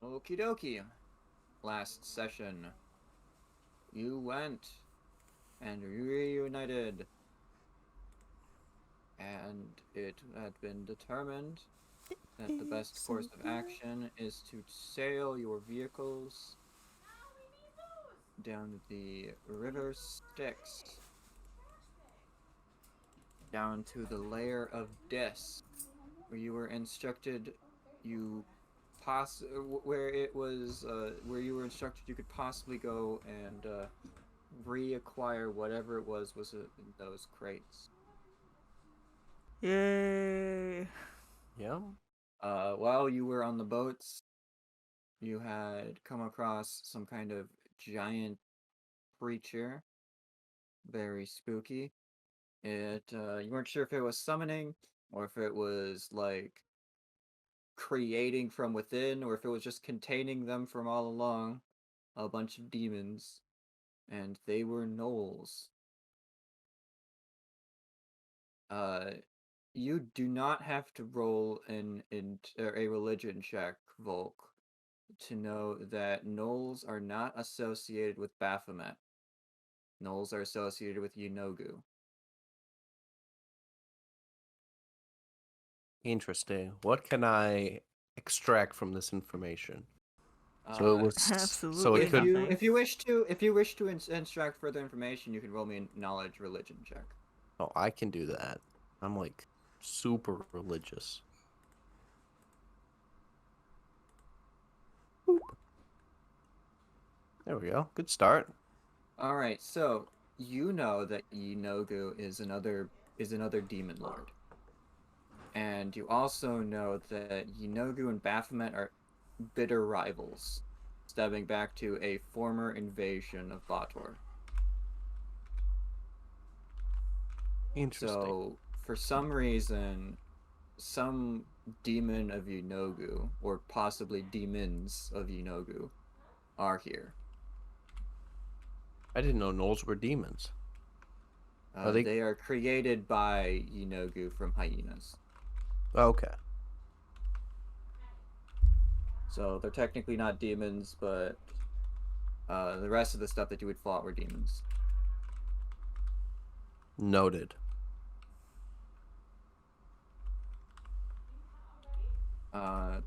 Okie dokie. Last session, you went and reunited, and it had been determined that the best So course of action is to sail your vehicles down the river Styx, down to the layer of Dis, where you were instructed you where it was where you were instructed you could possibly go and reacquire whatever it was in those crates. yay! Yeah. While you were on the boats, you had come across some kind of giant creature, very spooky. It you weren't sure if it was summoning or if it was like creating from within or if it was just containing them from all along, a bunch of demons, and they were gnolls. Uh, you do not have to roll a religion check, Volk, to know that gnolls are not associated with Baphomet. Gnolls are associated with Yunogu. Interesting. What can I extract from this information? So it Uh, was. So Absolutely it could. nothing. if you wish to extract further information, you can roll me a knowledge religion check. Oh, I can do that. I'm like super religious. Boop. There we go. Good start. All right, so you know that Yunogu is another demon lord. And you also know that Yinogu and Baphomet are bitter rivals, stemming back to a former invasion of Bator. Interesting. So, for some reason, some demon of Yinogu, or possibly demons of Yinogu, are here. I didn't know gnolls were demons. Are they? They are created by Yinogu from hyenas. Okay. So they're technically not demons, but the rest of the stuff that you would fought were demons. Noted.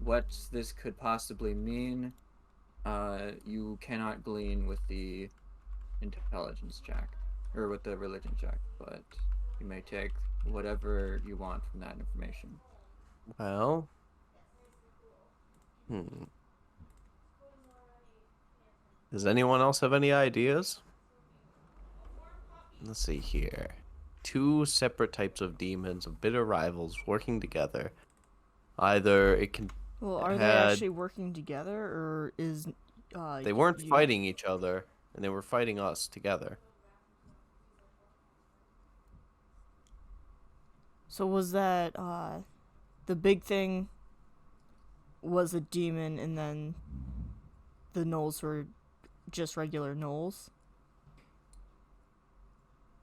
What this could possibly mean, you cannot glean with the intelligence check, or with the religion check, but you may take whatever you want from that information. Well. Hmm. Does anyone else have any ideas? Let's see here. Two separate types of demons of bitter rivals working together. Either it can Well, are they had actually working together, or is they weren't you? fighting each other and they were fighting us together. So was that the big thing was a demon, and then the gnolls were just regular gnolls?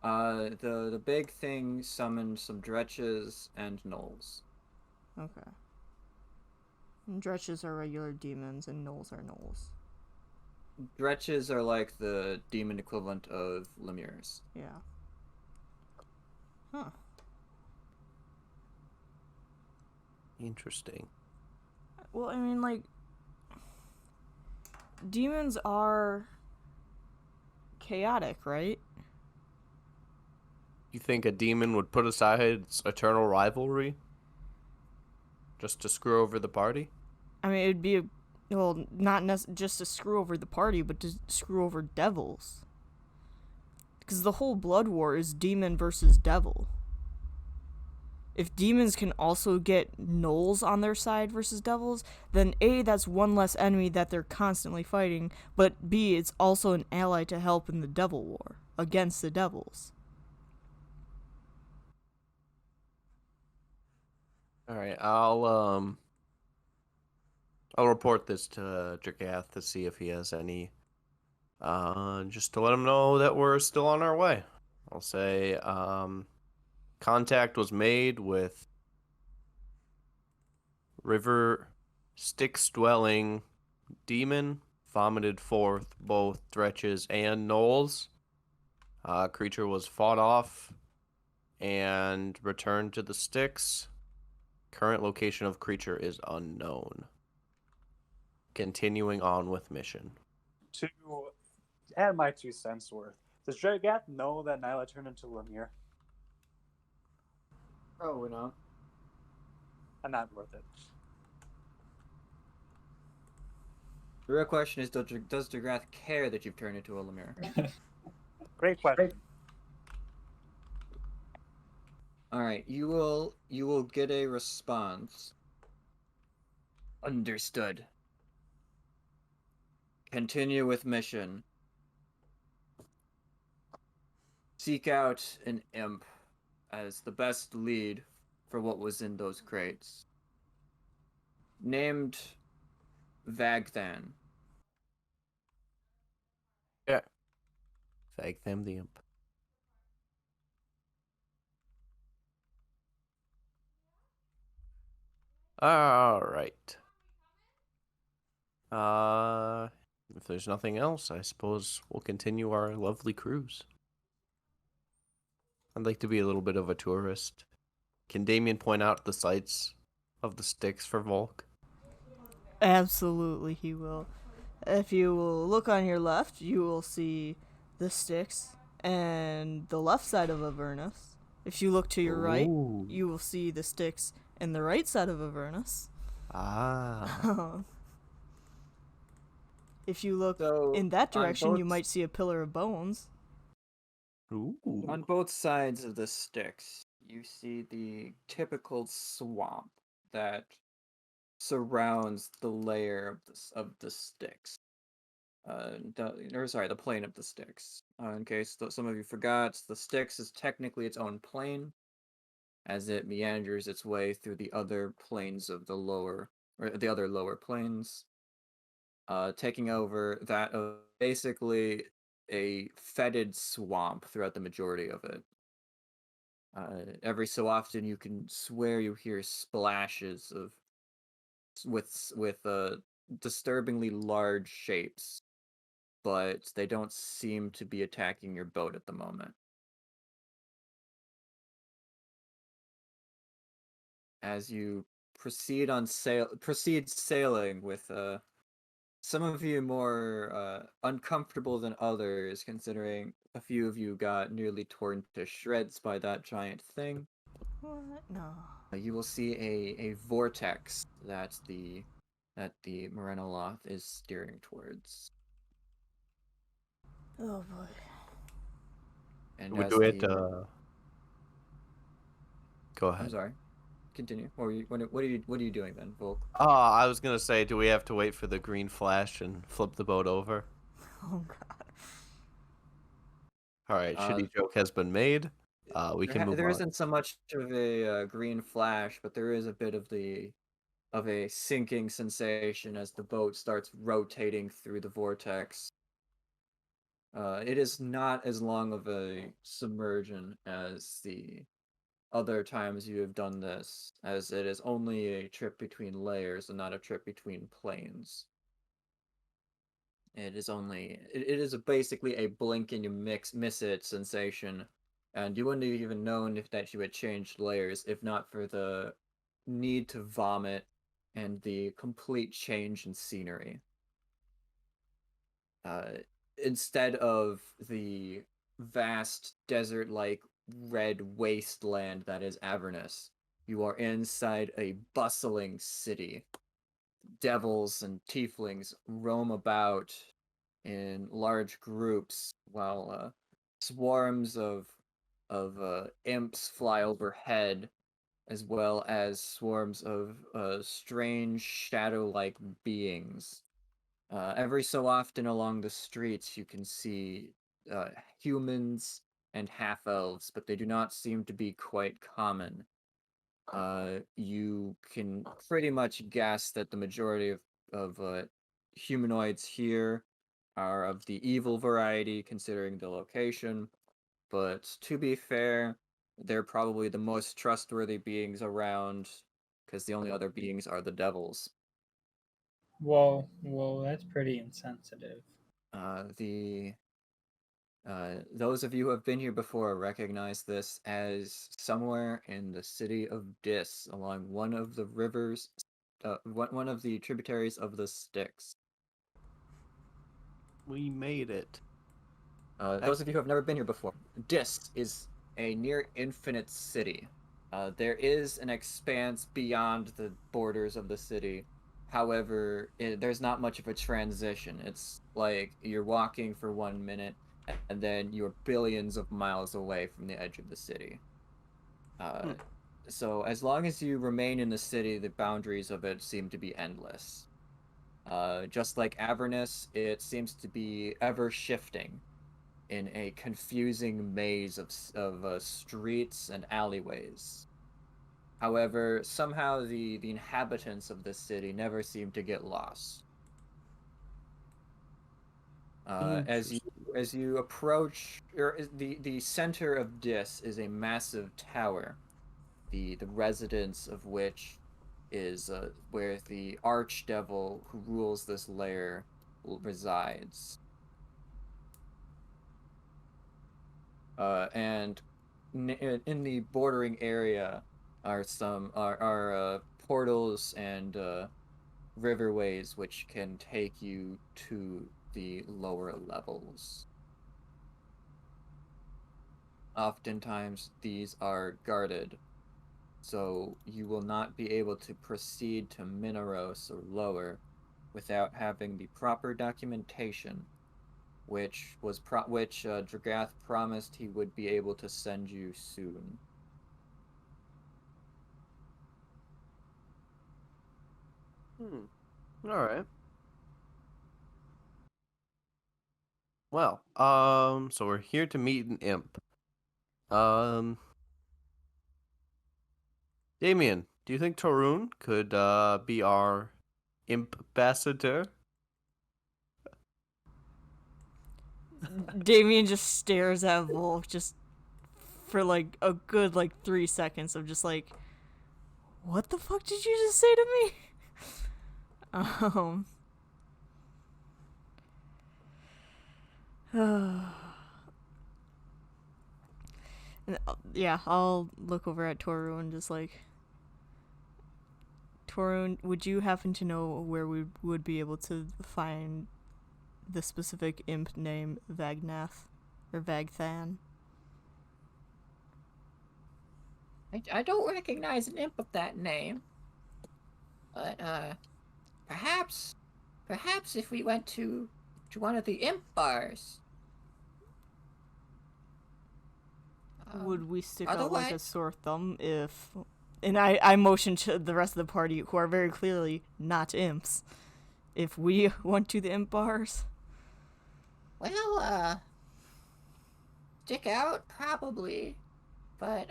The big thing summoned some dretches and gnolls. Okay. And dretches are regular demons, and gnolls are gnolls. Dretches are like the demon equivalent of lemures. Yeah. Huh. Interesting. Well, I mean, like, demons are chaotic, right? You think a demon would put aside its eternal rivalry just to screw over the party? I mean, it'd be well, not just to screw over the party, but to screw over devils. Because the whole blood war is demon versus devil. If demons can also get gnolls on their side versus devils, then A, that's one less enemy that they're constantly fighting, but B, it's also an ally to help in the devil war against the devils. All right, I'll report this to Dragath to see if he has any just to let him know that we're still on our way. I'll say contact was made with River Styx dwelling demon vomited forth both dretches and gnolls. Creature was fought off and returned to the sticks. Current location of creature is unknown. Continuing on with mission. To add my 2 cents worth, does Dragath know that Nyla turned into Lemire? Probably not. And not worth it. The real question is, does Dragrath care that you've turned into a Lemire? Great question. All right, you will get a response. Understood. Continue with mission. Seek out an imp as the best lead for what was in those crates. Named Vagthan. Yeah. Vagtham the imp. All right. If there's nothing else, I suppose we'll continue our lovely cruise. I'd like to be a little bit of a tourist. Can Damien point out the sights of the sticks for Volk? Absolutely, he will. If you will look on your left, you will see the sticks and the left side of Avernus. If you look to your right, Ooh. you will see the sticks and the right side of Avernus. Ah. If you look So, in that on direction, you both- might see a pillar of bones. Ooh. On both sides of the sticks, you see the typical swamp that surrounds the layer of the sticks. The plane of the sticks. In case some of you forgot, the sticks is technically its own plane, as it meanders its way through the other planes of the other lower planes, taking over that of basically a fetid swamp throughout the majority of it. Every so often, you can swear you hear splashes of with disturbingly large shapes, but they don't seem to be attacking your boat at the moment. As you proceed sailing with some of you more uncomfortable than others, considering a few of you got nearly torn to shreds by that giant thing. What? No. You will see a vortex that the Morenoloth is steering towards. Oh boy. And We as do it. the Go I'm ahead. sorry. Continue. What are you doing then, Volk? Oh, I was gonna say, do we have to wait for the green flash and flip the boat over? Oh god. All right, shitty joke has been made. We can move There on. isn't so much of a green flash, but there is a bit of a sinking sensation as the boat starts rotating through the vortex. It is not as long of a submersion as the other times you have done this, as it is only a trip between layers and not a trip between planes. It is basically a blink and you miss it sensation, and you wouldn't have even known if that you had changed layers if not for the need to vomit and the complete change in scenery. Instead of the vast desert-like red wasteland that is Avernus, you are inside a bustling city. Devils and tieflings roam about in large groups, while swarms of imps fly overhead, as well as swarms of strange shadow-like beings. Every so often along the streets, you can see humans and half-elves, but they do not seem to be quite common. You can pretty much guess that the majority of humanoids here are of the evil variety, considering the location. But to be fair, they're probably the most trustworthy beings around, because the only other beings are the devils. Whoa, that's pretty insensitive. The those of you who have been here before recognize this as somewhere in the city of Dis, along one of the rivers, one of the tributaries of the Styx. We made it. Those of you who have never been here before, Dis is a near infinite city. There is an expanse beyond the borders of the city. However, there's not much of a transition. It's like you're walking for 1 minute, and then you're billions of miles away from the edge of the city. So as long as you remain in the city, the boundaries of it seem to be endless. Just like Avernus, it seems to be ever shifting in a confusing maze of streets and alleyways. However, somehow the inhabitants of this city never seem to get lost. As you approach, the center of Dis is a massive tower, the residence of which is where the archdevil who rules this lair resides. And in the bordering area are some portals and riverways which can take you to the lower levels. Oftentimes these are guarded, so you will not be able to proceed to Mineros or lower without having the proper documentation, which Dragath promised he would be able to send you soon. All right. Well, so we're here to meet an imp. Damien, do you think Torun could be our imp ambassador? Damien just stares at Volk just for like a good 3 seconds of just like, what the fuck did you just say to me? Yeah, I'll look over at Toru and just like, Toru, would you happen to know where we would be able to find the specific imp name Vagnath or Vagthan? I don't recognize an imp of that name. But perhaps if we went to one of the imp bars. Would we stick out like a Otherwise, sore thumb if... And I motion to the rest of the party, who are very clearly not imps, if we went to the imp bars? well, stick out probably, but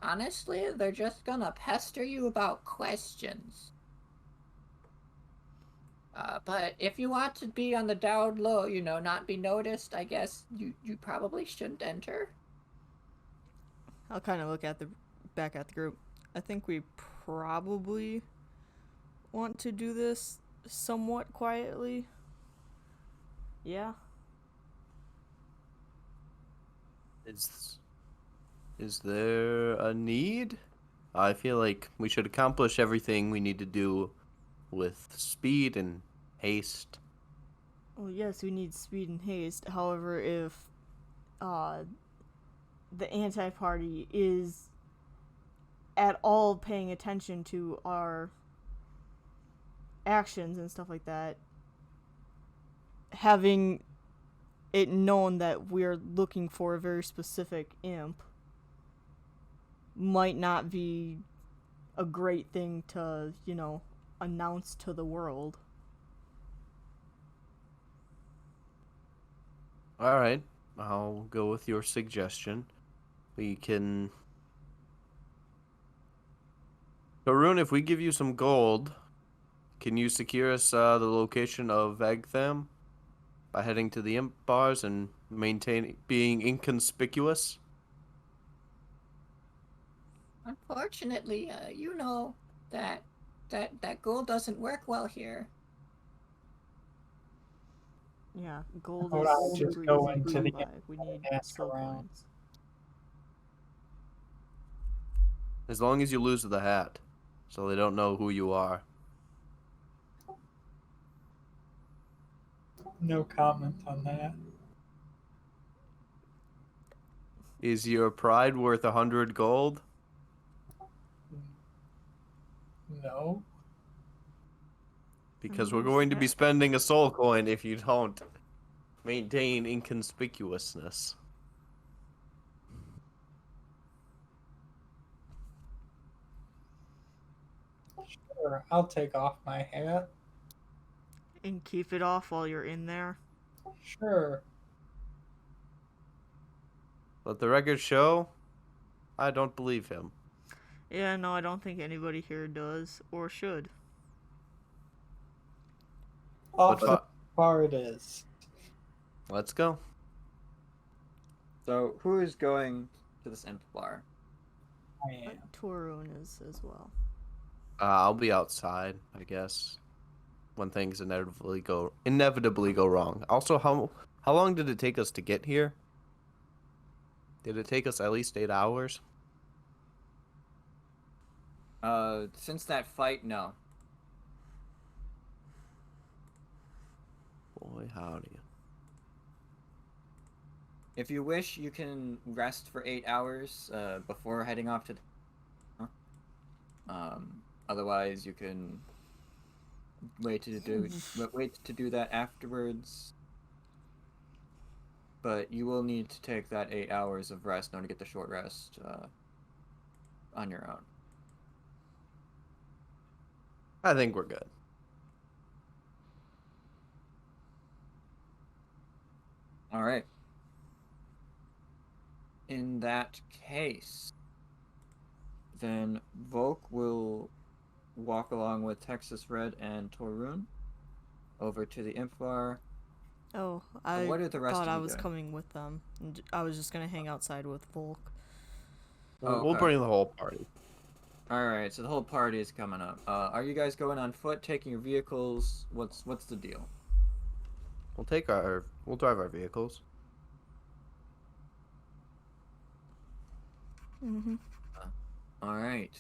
honestly, they're just gonna pester you about questions. But if you want to be on the down low, not be noticed, I guess you probably shouldn't enter. I'll kind of look at back at the group. I think we probably want to do this somewhat quietly. Yeah. Is there a need? I feel like we should accomplish everything we need to do with speed and haste. Well, yes, we need speed and haste. However, if the anti-party is at all paying attention to our actions and stuff like that, having it known that we're looking for a very specific imp might not be a great thing to, announce to the world. All right, I'll go with your suggestion. We can... Tarun, if we give you some gold, can you secure us the location of Vagtham by heading to the imp bars and being inconspicuous? Unfortunately, you know that gold doesn't work well here. Yeah, gold Or I'll is just super go easy to into come the by. We need ask soul around. coins. As long as you lose the hat, so they don't know who you are. No comment on that. Is your pride worth 100 gold? No. Because we're where's going to be that? spending a soul coin if you don't maintain inconspicuousness. Sure, I'll take off my hat. And keep it off while you're in there. Sure. Let the record show, I don't believe him. Yeah, no, I don't think anybody here does or should. Off But the bar it is. let's go. So, who is going to this imp bar? I am. Torun is as well. I'll be outside, I guess, when things inevitably go wrong. Also, how long did it take us to get here? Did it take us at least 8 hours? Since that fight, no. Boy, howdy. If you wish, you can rest for 8 hours before heading off to. Otherwise, you can wait to do that afterwards. But you will need to take that 8 hours of rest in order to get the short rest on your own. I think we're good. All right. In that case, then Volk will walk along with Texas Red and Torun over to the Imp Bar. Oh, I What are the rest thought of I you was doing? coming with them. I was just gonna hang outside with Volk. Oh, We'll okay. bring the whole party. All right, so the whole party is coming up. Are you guys going on foot, taking your vehicles? What's the deal? We'll drive our vehicles. Mm-hmm. All right.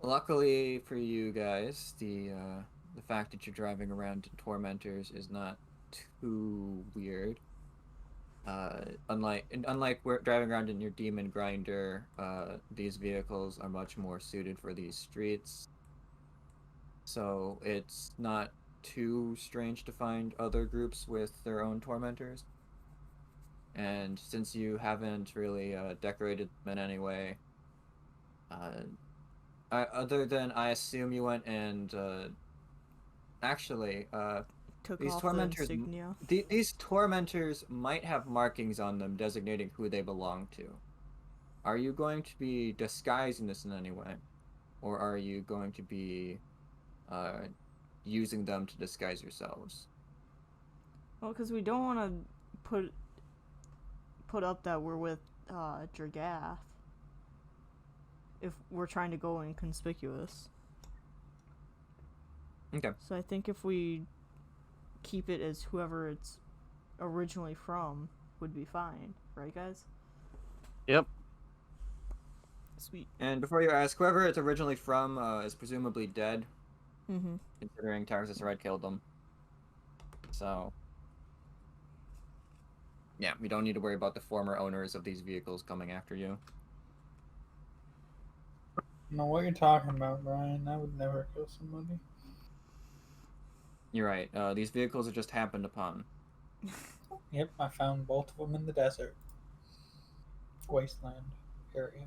Luckily for you guys, the fact that you're driving around in Tormentors is not too weird. Unlike we're driving around in your Demon Grinder, these vehicles are much more suited for these streets. So it's not too strange to find other groups with their own Tormentors. And since you haven't really decorated them in any way, other than I assume you went and actually Took these off tormentors the insignia. these tormentors might have markings on them designating who they belong to. Are you going to be disguising this in any way, or are you going to be using them to disguise yourselves? Well, because we don't want to put up that we're with Dragath if we're trying to go inconspicuous. Okay. So I think if we keep it as whoever it's originally from would be fine, right, guys? Yep. Sweet. And before you ask, whoever it's originally from is presumably dead, Mm-hmm. considering Texas Red killed them. So, yeah, we don't need to worry about the former owners of these vehicles coming after you. I don't know what you're talking about, Brian. I would never kill somebody. You're right. These vehicles are just happened upon. Yep, I found both of them in the desert. Wasteland area.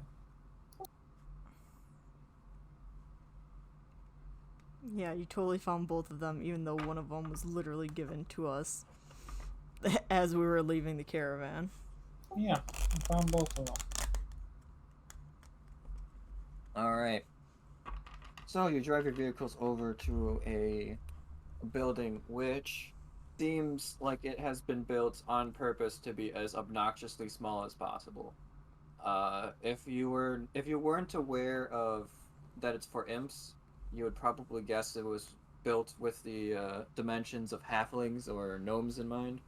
Yeah, you totally found both of them, even though one of them was literally given to us as we were leaving the caravan. Yeah, I found both of them. All right. So you drive your vehicles over to a building which seems like it has been built on purpose to be as obnoxiously small as possible. If you weren't aware of that it's for imps, you would probably guess it was built with the dimensions of halflings or gnomes in mind.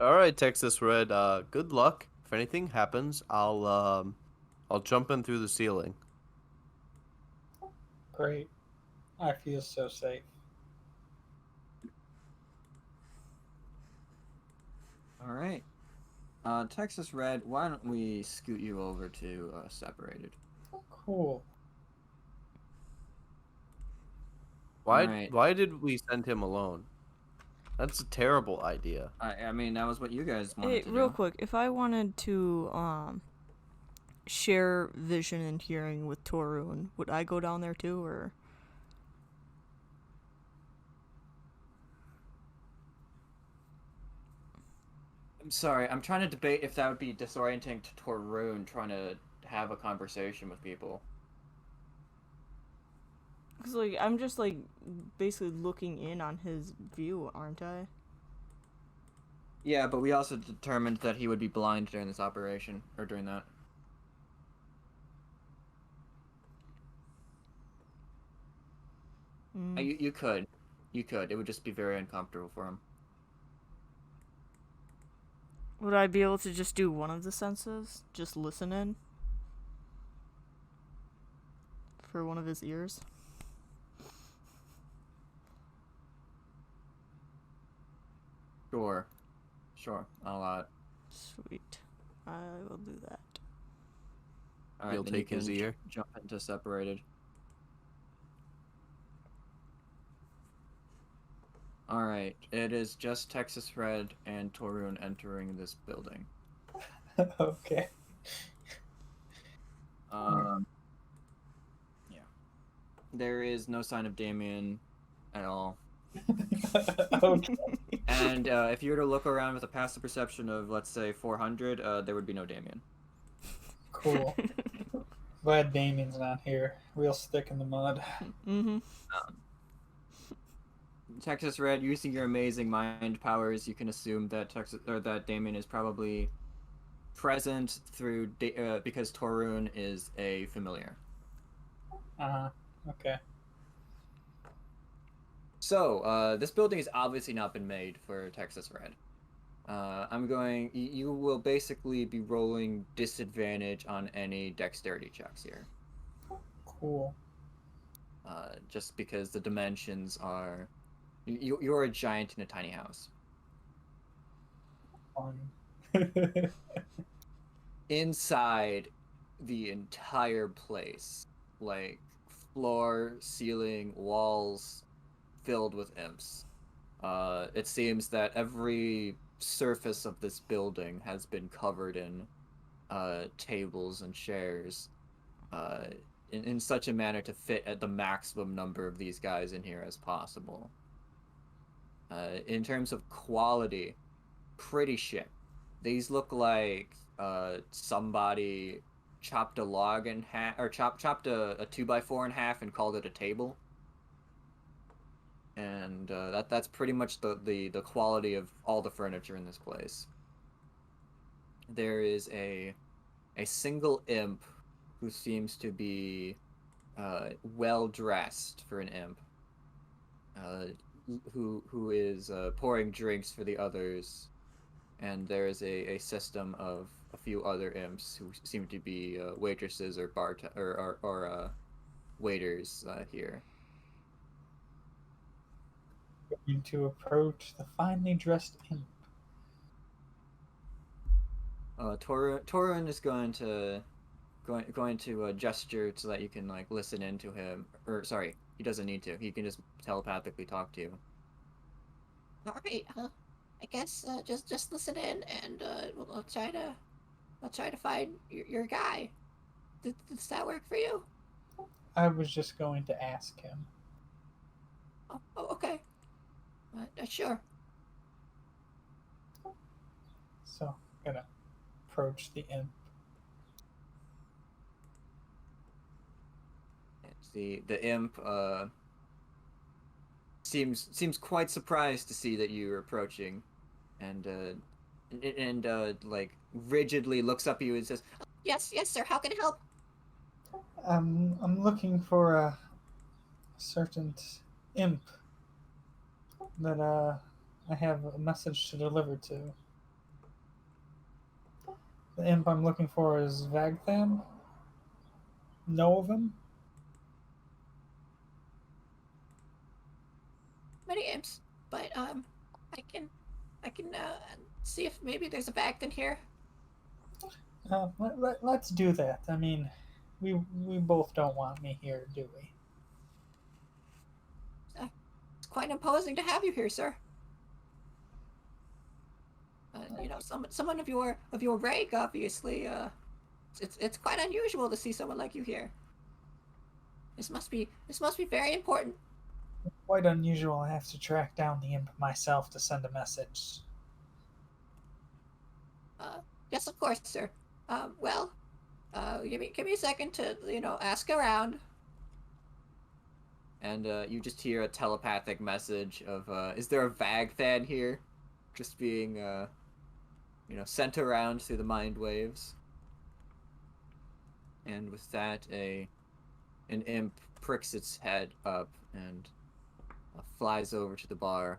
All right, Texas Red. Good luck. If anything happens, I'll jump in through the ceiling. Great. I feel so safe. All right. Texas Red, why don't we scoot you over to Separated? Cool. Why? Alright. Why did we send him alone? That's a terrible idea. I mean, that was what you guys wanted Hey, to real do. quick, if I wanted to share vision and hearing with Torun, would I go down there too, or? I'm sorry, I'm trying to debate if that would be disorienting to Torun trying to have a conversation with people. Cause like I'm just like basically looking in on his view, aren't I? Yeah, but we also determined that he would be blind during this operation, or during that. You could. You could. It would just be very uncomfortable for him. Would I be able to just do one of the senses? Just listen in? For one of his ears? Sure. Sure. I'll Sweet. I will do that. Alright, You'll then take you his can ear? jump into Separated. Alright, it is just Texas Red and Torun entering this building. Okay. Yeah. There is no sign of Damien at all. Okay. And if you were to look around with a passive perception of, let's say, 400, there would be no Damien. Cool. Glad Damien's not here. Real stick in the mud. Mm-hmm. Texas Red, using your amazing mind powers, you can assume that that Damien is probably present through because Torun is a familiar. Okay. So, this building has obviously not been made for Texas Red. You will basically be rolling disadvantage on any dexterity checks here. Cool. Just because the dimensions are... You're a giant in a tiny house. Fun. Inside the entire place, like floor, ceiling, walls, filled with imps. It seems that every surface of this building has been covered in tables and chairs in such a manner to fit at the maximum number of these guys in here as possible. In terms of quality, pretty shit. These look like somebody chopped a log in half, or chopped a 2x4 in half and called it a table. And that's pretty much the quality of all the furniture in this place. There is a single imp who seems to be well dressed for an imp, who is pouring drinks for the others, and there is a system of a few other imps who seem to be waitresses or waiters here. Going to approach the finely dressed imp. Torun is going to gesture so that you can like listen into him. Or sorry, he doesn't need to. He can just telepathically talk to you. All right. I guess just listen in, and we'll try to find your guy. Does that work for you? I was just going to ask him. Oh, okay. Sure. So, I'm gonna approach the imp. The imp seems quite surprised to see that you're approaching, and like rigidly looks up at you and says, Yes, sir. How can I help? I'm looking for a certain imp that I have a message to deliver to. The imp I'm looking for is Vagtham. Know of him? Many imps, but I can see if maybe there's a back in here. Let's do that. I mean, we both don't want me here, do we? It's quite imposing to have you here, sir. You know, someone of your rank, obviously. It's quite unusual to see someone like you here. This must be very important. Quite unusual. I have to track down the imp myself to send a message. Yes, of course, sir. Well, give me a second to ask around. And you just hear a telepathic message of, is there a Vagthan here? Just being, sent around through the mind waves. And with that, an imp pricks its head up and flies over to the bar.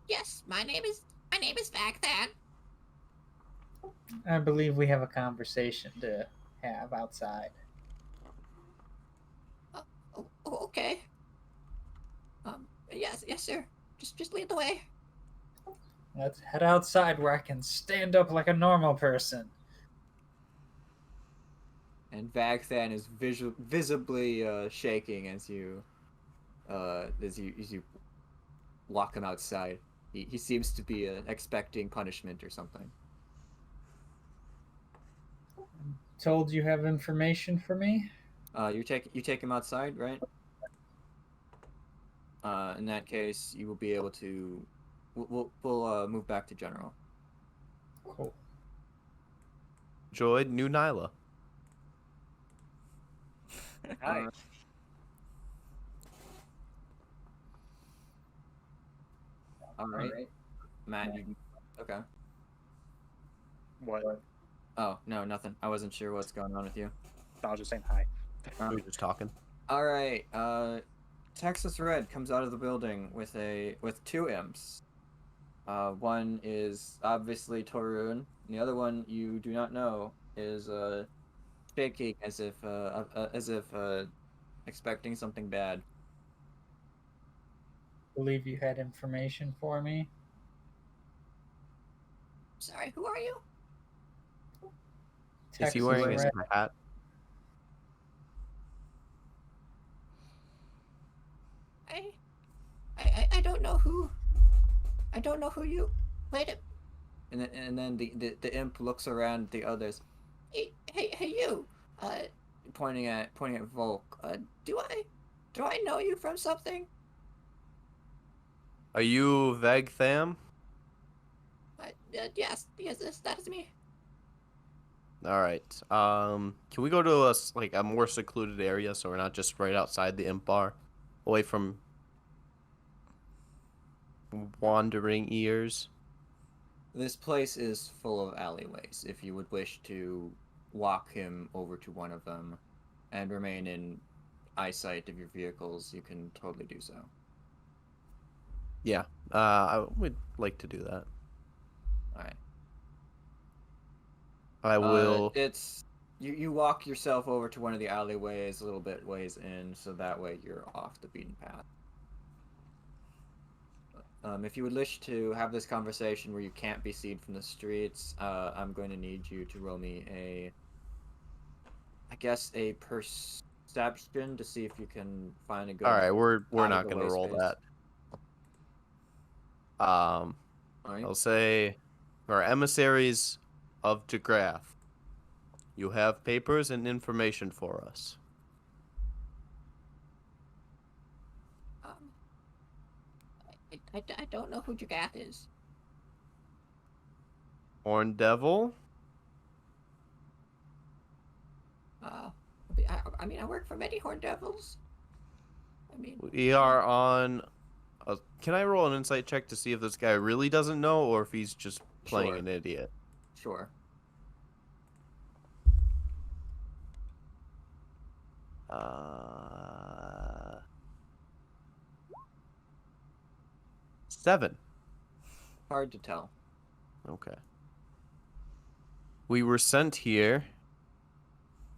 Yes, my name is Vagthan. I believe we have a conversation to have outside. Okay. Yes, sir. Just lead the way. Let's head outside where I can stand up like a normal person. And Vagthan is visibly shaking as you walk him outside. He seems to be expecting punishment or something. Told you have information for me? You take him outside, right? In that case, you will be able to. We'll move back to general. Cool. Enjoyed New Nyla. Nice. All right, Matt. Okay. What? Oh no, nothing. I wasn't sure what's going on with you. I was just saying hi. We were just talking. All right. Texas Red comes out of the building with two imps. One is obviously Torun, and the other one you do not know is shaking as if expecting something bad. Believe you had information for me. Sorry, who are you? Is he wearing his Red. hat? I don't know who. I don't know who you. Wait. And then the imp looks around at the others, Hey, you. pointing at Volk. Do I know you from something? Are you Vagtham? Yes, that is me. All right. Can we go to a more secluded area so we're not just right outside the imp bar, away from wandering ears? This place is full of alleyways. If you would wish to walk him over to one of them and remain in eyesight of your vehicles, you can totally do so. Yeah. I would like to do that. All right. I will. It's you walk yourself over to one of the alleyways a little bit ways in, so that way you're off the beaten path. If you would wish to have this conversation where you can't be seen from the streets, I'm going to need you to roll me a perception to see if you can find a good. All right, we're not out of the gonna way roll space. that. All right. I'll say, our emissaries of DeGraff, you have papers and information for us. I don't know who Jagath is. Horn Devil. I mean, I work for many Horn Devils. I mean, We are on. Can I roll an insight check to see if this guy really doesn't know or if he's just playing Sure. an idiot? Sure. Seven. Hard to tell. Okay. We were sent here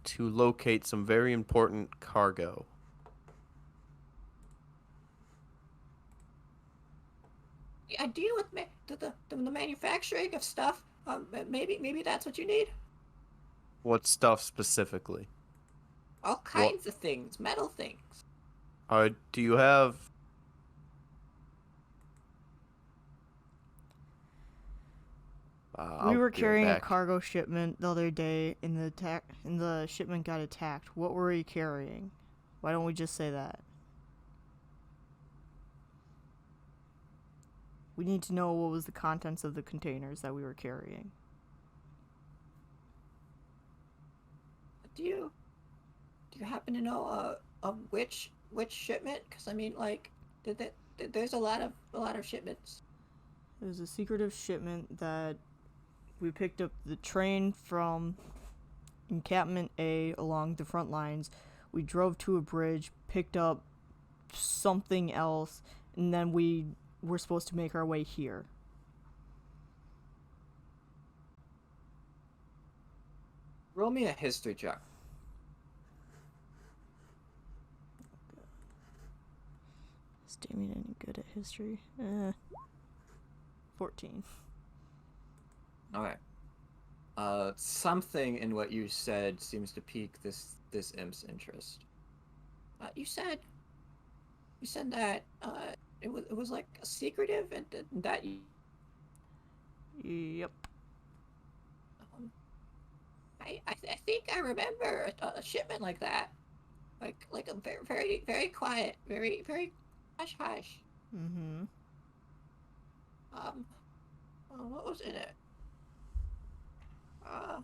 to locate some very important cargo. I deal with the manufacturing of stuff. Maybe that's what you need. What stuff specifically? All kinds of things, metal things. Do you have... We I'll were be right carrying a back. cargo shipment the other day, and the shipment got attacked. What were we carrying? Why don't we just say that? We need to know what was the contents of the containers that we were carrying. Do you happen to know of which shipment? Because I mean, like, there's a lot of shipments. It was a secretive shipment that we picked up the train from encampment A along the front lines. We drove to a bridge, picked up something else, and then we were supposed to make our way here. Roll me a history check. Is Damien any good at history? 14. Okay. Something in what you said seems to pique this imp's interest. You said that it was like a secretive and that you. Yep. I think I remember a shipment like that, like a very very quiet, very hush hush. Mm-hmm. What was in it? I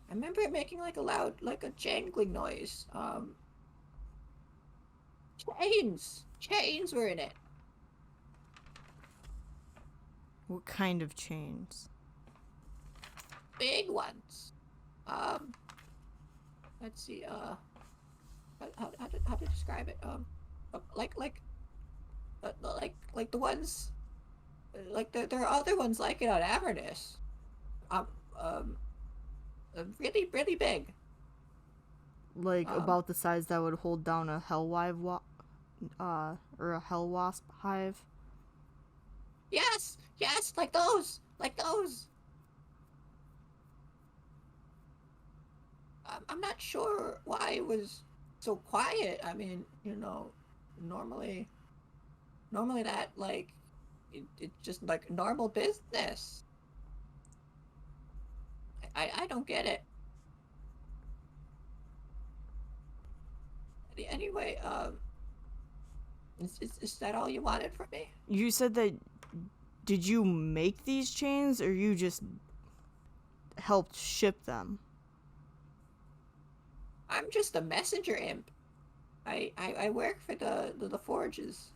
remember it making like a loud, like a jangling noise. Chains were in it. What kind of chains? Big ones. Let's see. How to describe it? Like the ones, like there are other ones like it on Avernus. Really really big. Like about the size that would hold down a or a hell wasp hive? Yes, like those. I'm not sure why it was so quiet. I mean, normally that like it's just like normal business. I don't get it. Anyway, is that all you wanted from me? You said that. Did you make these chains, or you just helped ship them? I'm just a messenger imp. I work for the forges.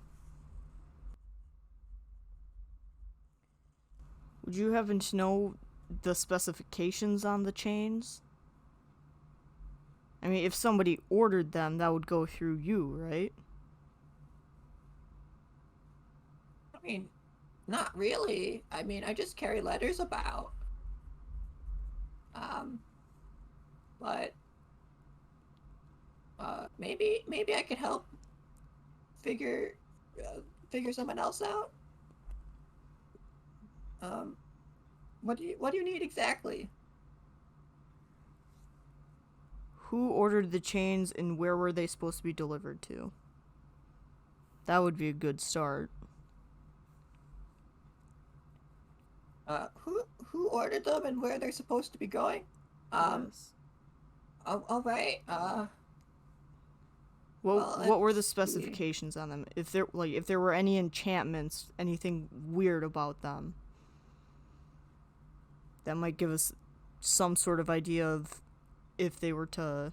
Would you happen to know the specifications on the chains? I mean, if somebody ordered them, that would go through you, right? I mean, not really. I mean, I just carry letters about. But maybe I could help figure someone else out. What do you need exactly? Who ordered the chains, and where were they supposed to be delivered to? That would be a good start. Who ordered them and where they're supposed to be going? Yes. All right. What were the let's see. specifications on them? If there were any enchantments, anything weird about them, that might give us some sort of idea of if they were to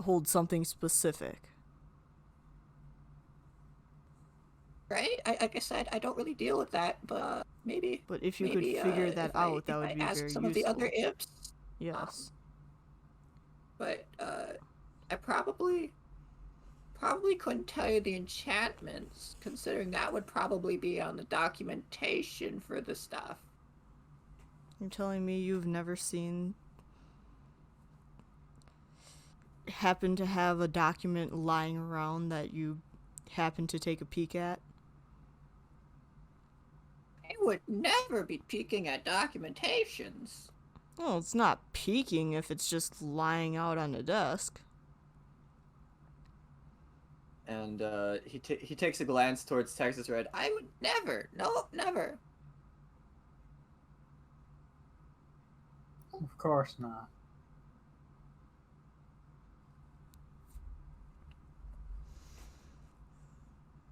hold something specific. right? Like I said, I don't really deal with that, but maybe. But if you could maybe, figure that if out, that if would I be ask very some of the useful. other imps. Yes. But I probably couldn't tell you the enchantments, considering that would probably be on the documentation for the stuff. You're telling me you've never happen to have a document lying around that you happen to take a peek at? I would never be peeking at documentations. Well, it's not peeking if it's just lying out on a desk. And he takes a glance towards Texas Red. I would never. Nope, never. Of course not.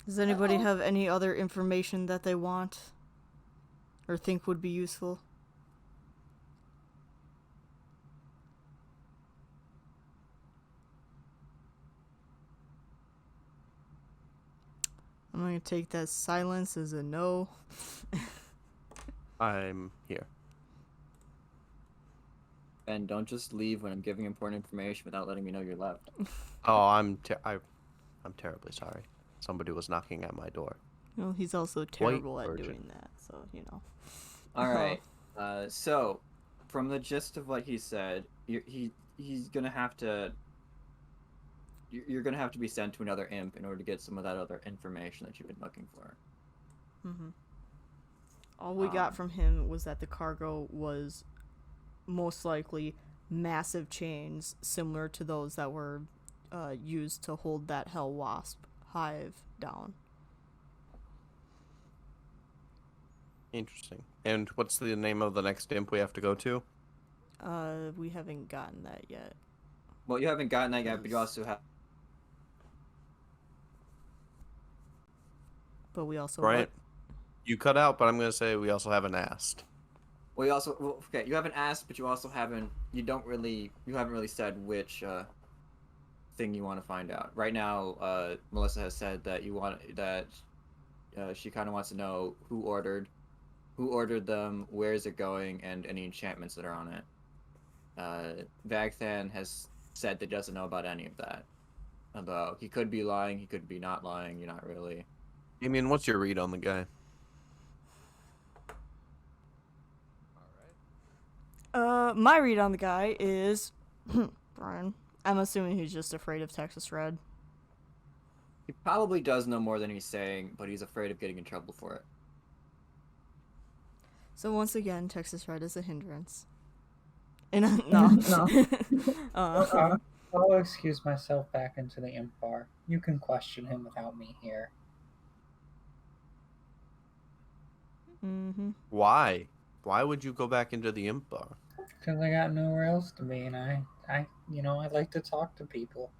Does anybody Uh-oh. have any other information that they want or think would be useful? I'm going to take that silence as a no. I'm here. Ben, don't just leave when I'm giving important information without letting me know you're left. Oh, I'm terribly sorry. Somebody was knocking at my door. Well, he's also terrible at virgin. doing that, so, you know. All right. So, from the gist of what he said, he's gonna have to. You're gonna have to be sent to another imp in order to get some of that other information that you've been looking for. Mm-hmm. All we got from him was that the cargo was most likely massive chains similar to those that were used to hold that Hell Wasp hive down. Interesting. And what's the name of the next imp we have to go to? We haven't gotten that yet. Well, you haven't gotten that yet, but you also have. But we also Right. You cut out, but I'm gonna say we also haven't asked. Well, okay. You haven't asked, but you also haven't. You haven't really said which thing you want to find out. Right now, Melissa has said that she kind of wants to know who ordered them, where is it going, and any enchantments that are on it. Vagthan has said that he doesn't know about any of that. Although he could be lying, he could be not lying. You're not really. I mean, what's your read on the guy? My read on the guy is Brian. I'm assuming he's just afraid of Texas Red. He probably does know more than he's saying, but he's afraid of getting in trouble for it. So once again, Texas Red is a hindrance. And no. I'll excuse myself back into the imp bar. You can question him without me here. Mm-hmm. Why? Why would you go back into the imp bar? Because I got nowhere else to be, and I like to talk to people.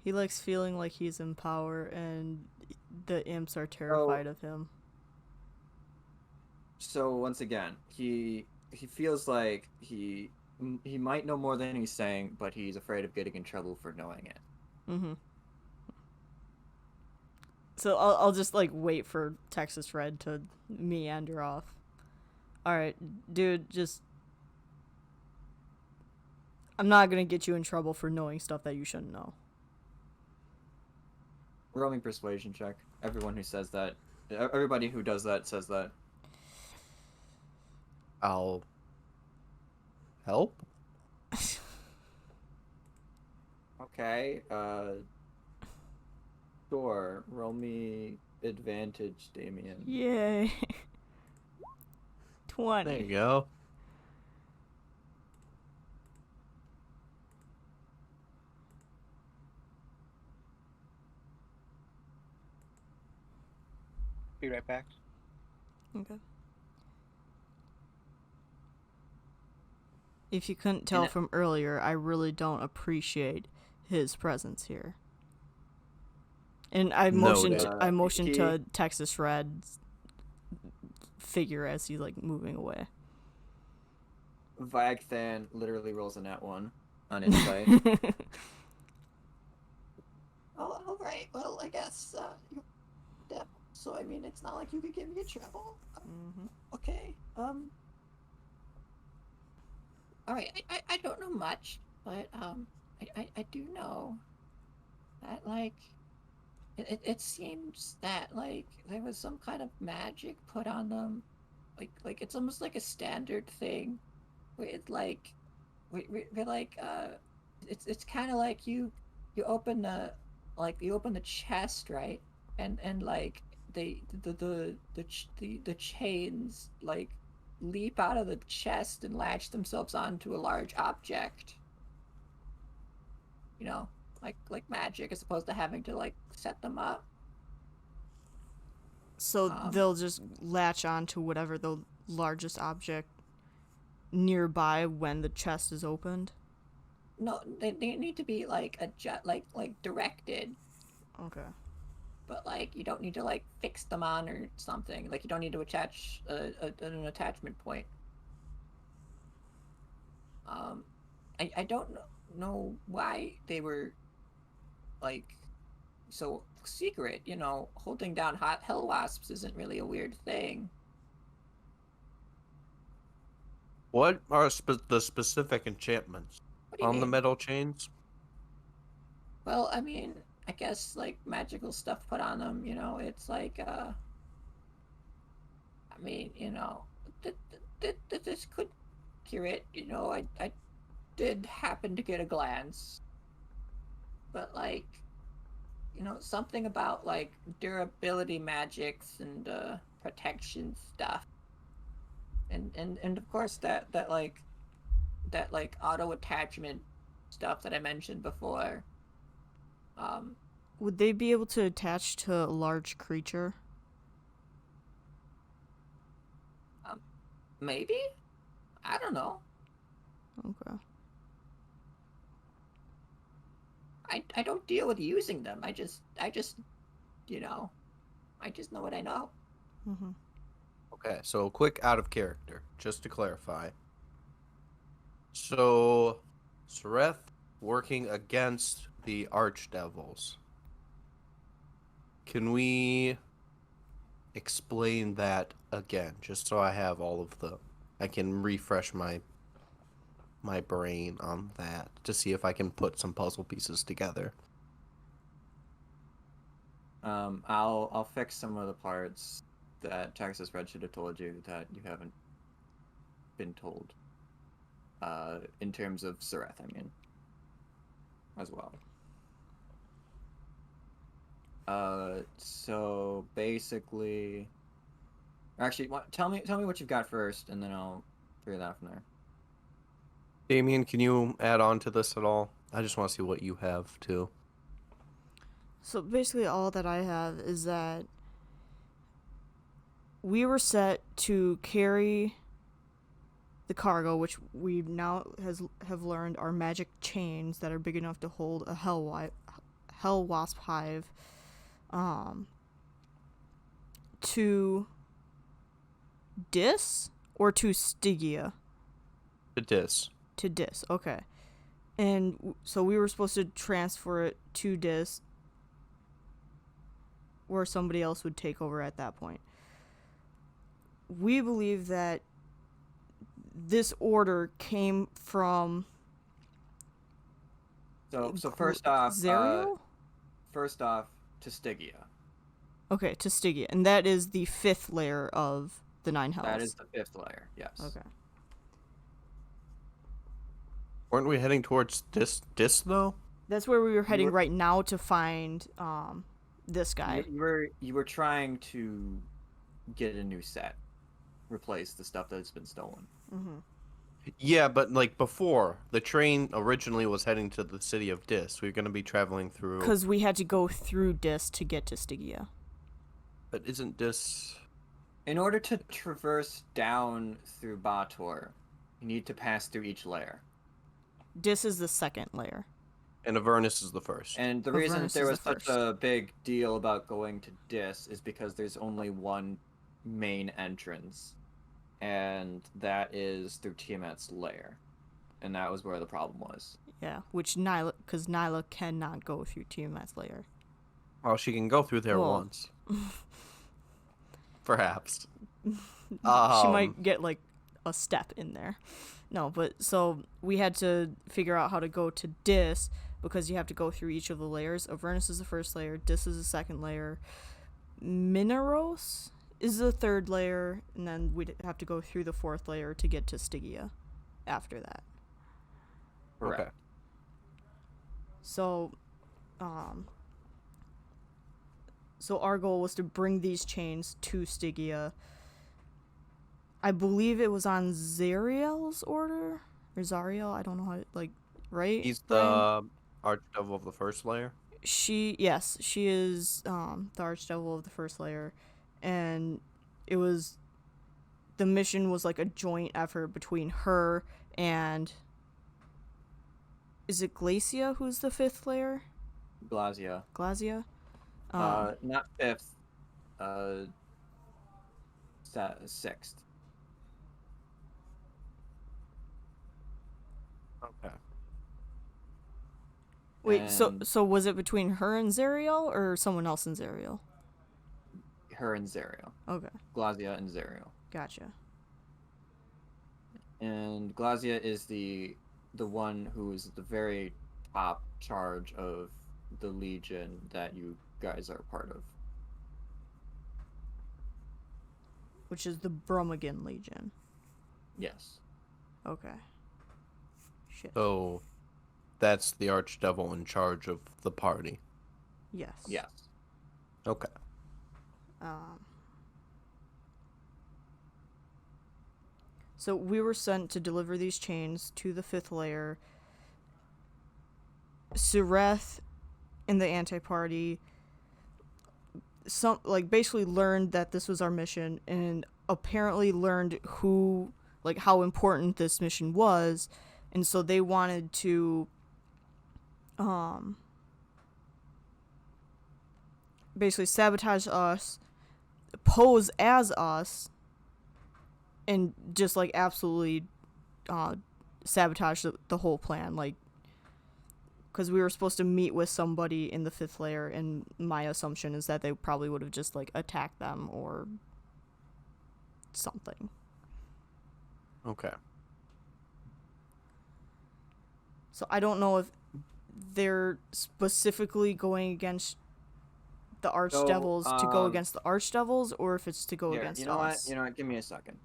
He likes feeling like he's in power, and the imps are terrified of him. So once again, he feels like he might know more than he's saying, but he's afraid of getting in trouble for knowing it. Mm-hmm. So I'll just wait for Texas Red to meander off. All right, dude, I'm not gonna get you in trouble for knowing stuff that you shouldn't know. Rolling persuasion check. Everyone who says that, everybody who does that says that. I'll help. Okay. Sure. Roll me advantage, Damien. Yay. 20. There you go. Be right back. Okay. If you couldn't tell from earlier, I really don't appreciate his presence here. And I motioned to Texas Red's figure as he's moving away. Vagthan literally rolls a nat 1 on insight. Oh, all right. Well, I guess you're devils. so I mean, it's not like you could give me trouble. Mm-hmm. Okay. All right. I don't know much, but I do know that like it seems that like there was some kind of magic put on them, like it's almost like a standard thing, where it's like we're like it's kind of like you open the chest, right, and like the chains like leap out of the chest and latch themselves onto a large object, you know, like magic, as opposed to having to like set them up. So they'll just latch on to whatever the largest object nearby when the chest is opened. No, they need to be like like directed, Okay. but like you don't need to like fix them on or something. Like you don't need to attach an attachment point. I don't know why they were like so secret. You know, holding down hot hell wasps isn't really a weird thing. What are the specific enchantments What do you on the mean? metal chains? Well, I mean, I guess like magical stuff put on them. You know, it's like I mean, you know, this could cure it. You know, I did happen to get a glance, but like, you know, something about like durability magics and protection stuff, and of course that like auto attachment stuff that I mentioned before. Would they be able to attach to a large creature? Maybe, I don't know. Okay. I don't deal with using them. I just you know, I just know what I know. Mm-hmm. Okay, so quick out of character, just to clarify. So, Sareth working against the archdevils. Can we explain that again, just so I have all of the... I can refresh my brain on that to see if I can put some puzzle pieces together. I'll fix some of the parts that Texas Red should have told you that you haven't been told. In terms of Sareth, I mean, as well. So basically, actually, tell me what you've got first, and then I'll figure that out from there. Damien, can you add on to this at all? I just want to see what you have too. So basically all that I have is that we were set to carry the cargo, which we now have learned are magic chains that are big enough to hold a hell wasp hive, to Dis or to Stygia? To Dis. To Dis, okay. And so we were supposed to transfer it to Dis, where somebody else would take over at that point. We believe that this order came from... So first off, Zerial? First off, to Stygia. Okay, to Stygia. And that is the 5th layer of the 9 hells. That is the 5th layer, yes. Okay. Weren't we heading towards Dis though? That's where we were heading right now to find this guy. You were trying to get a new set, replace the stuff that's been stolen. Mm-hmm. Yeah, but like before, the train originally was heading to the city of Dis. We were going to be traveling through... Because we had to go through Dis to get to Stygia. But isn't Dis... In order to traverse down through Bator, you need to pass through each layer. Dis is the 2nd layer. And Avernus is the first. And the reason that there was such a big deal about going to Dis is because there's only one main entrance, and that is through Tiamat's lair. And that was where the problem was. Yeah, which because Nyla cannot go through Tiamat's lair. Well, she can go through there once. Perhaps. She might get like a step in there. No, but so we had to figure out how to go to Dis because you have to go through each of the layers. Avernus is the first layer, Dis is the second layer, Mineros is the third layer, and then we'd have to go through the fourth layer to get to Stygia after that. Correct. Okay. So, so our goal was to bring these chains to Stygia. I believe it was on Zariel's order or Zariel. I don't know how right. He's Brian? the Archdevil of the first layer. She is the Archdevil of the first layer, and the mission was like a joint effort between her and, is it Glacia who's the fifth layer? Glazia. Glazia? Not fifth. Sixth. Okay. Wait, so And was it between her and Zariel or someone else in Zariel? her and Zariel. Okay, Glazia and Zariel. gotcha. And Glazia is the one who is the very top charge of the Legion that you guys are part of. Which is the Brummagem Legion. Yes. Okay. Shit. So that's the Archdevil in charge of the party. Yes. Yes. Okay. So we were sent to deliver these chains to the fifth layer. Sireth and the anti-party basically learned that this was our mission and apparently learned how important this mission was, and so they wanted to basically sabotage us, pose as us, and just like absolutely sabotage the whole plan, like, because we were supposed to meet with somebody in the fifth layer, and my assumption is that they probably would have just like attacked them or something. Okay. So I don't know if they're specifically going against the Archdevils to go against the Archdevils, or if it's to go Here, against you know us. what? You know what? Give me a second.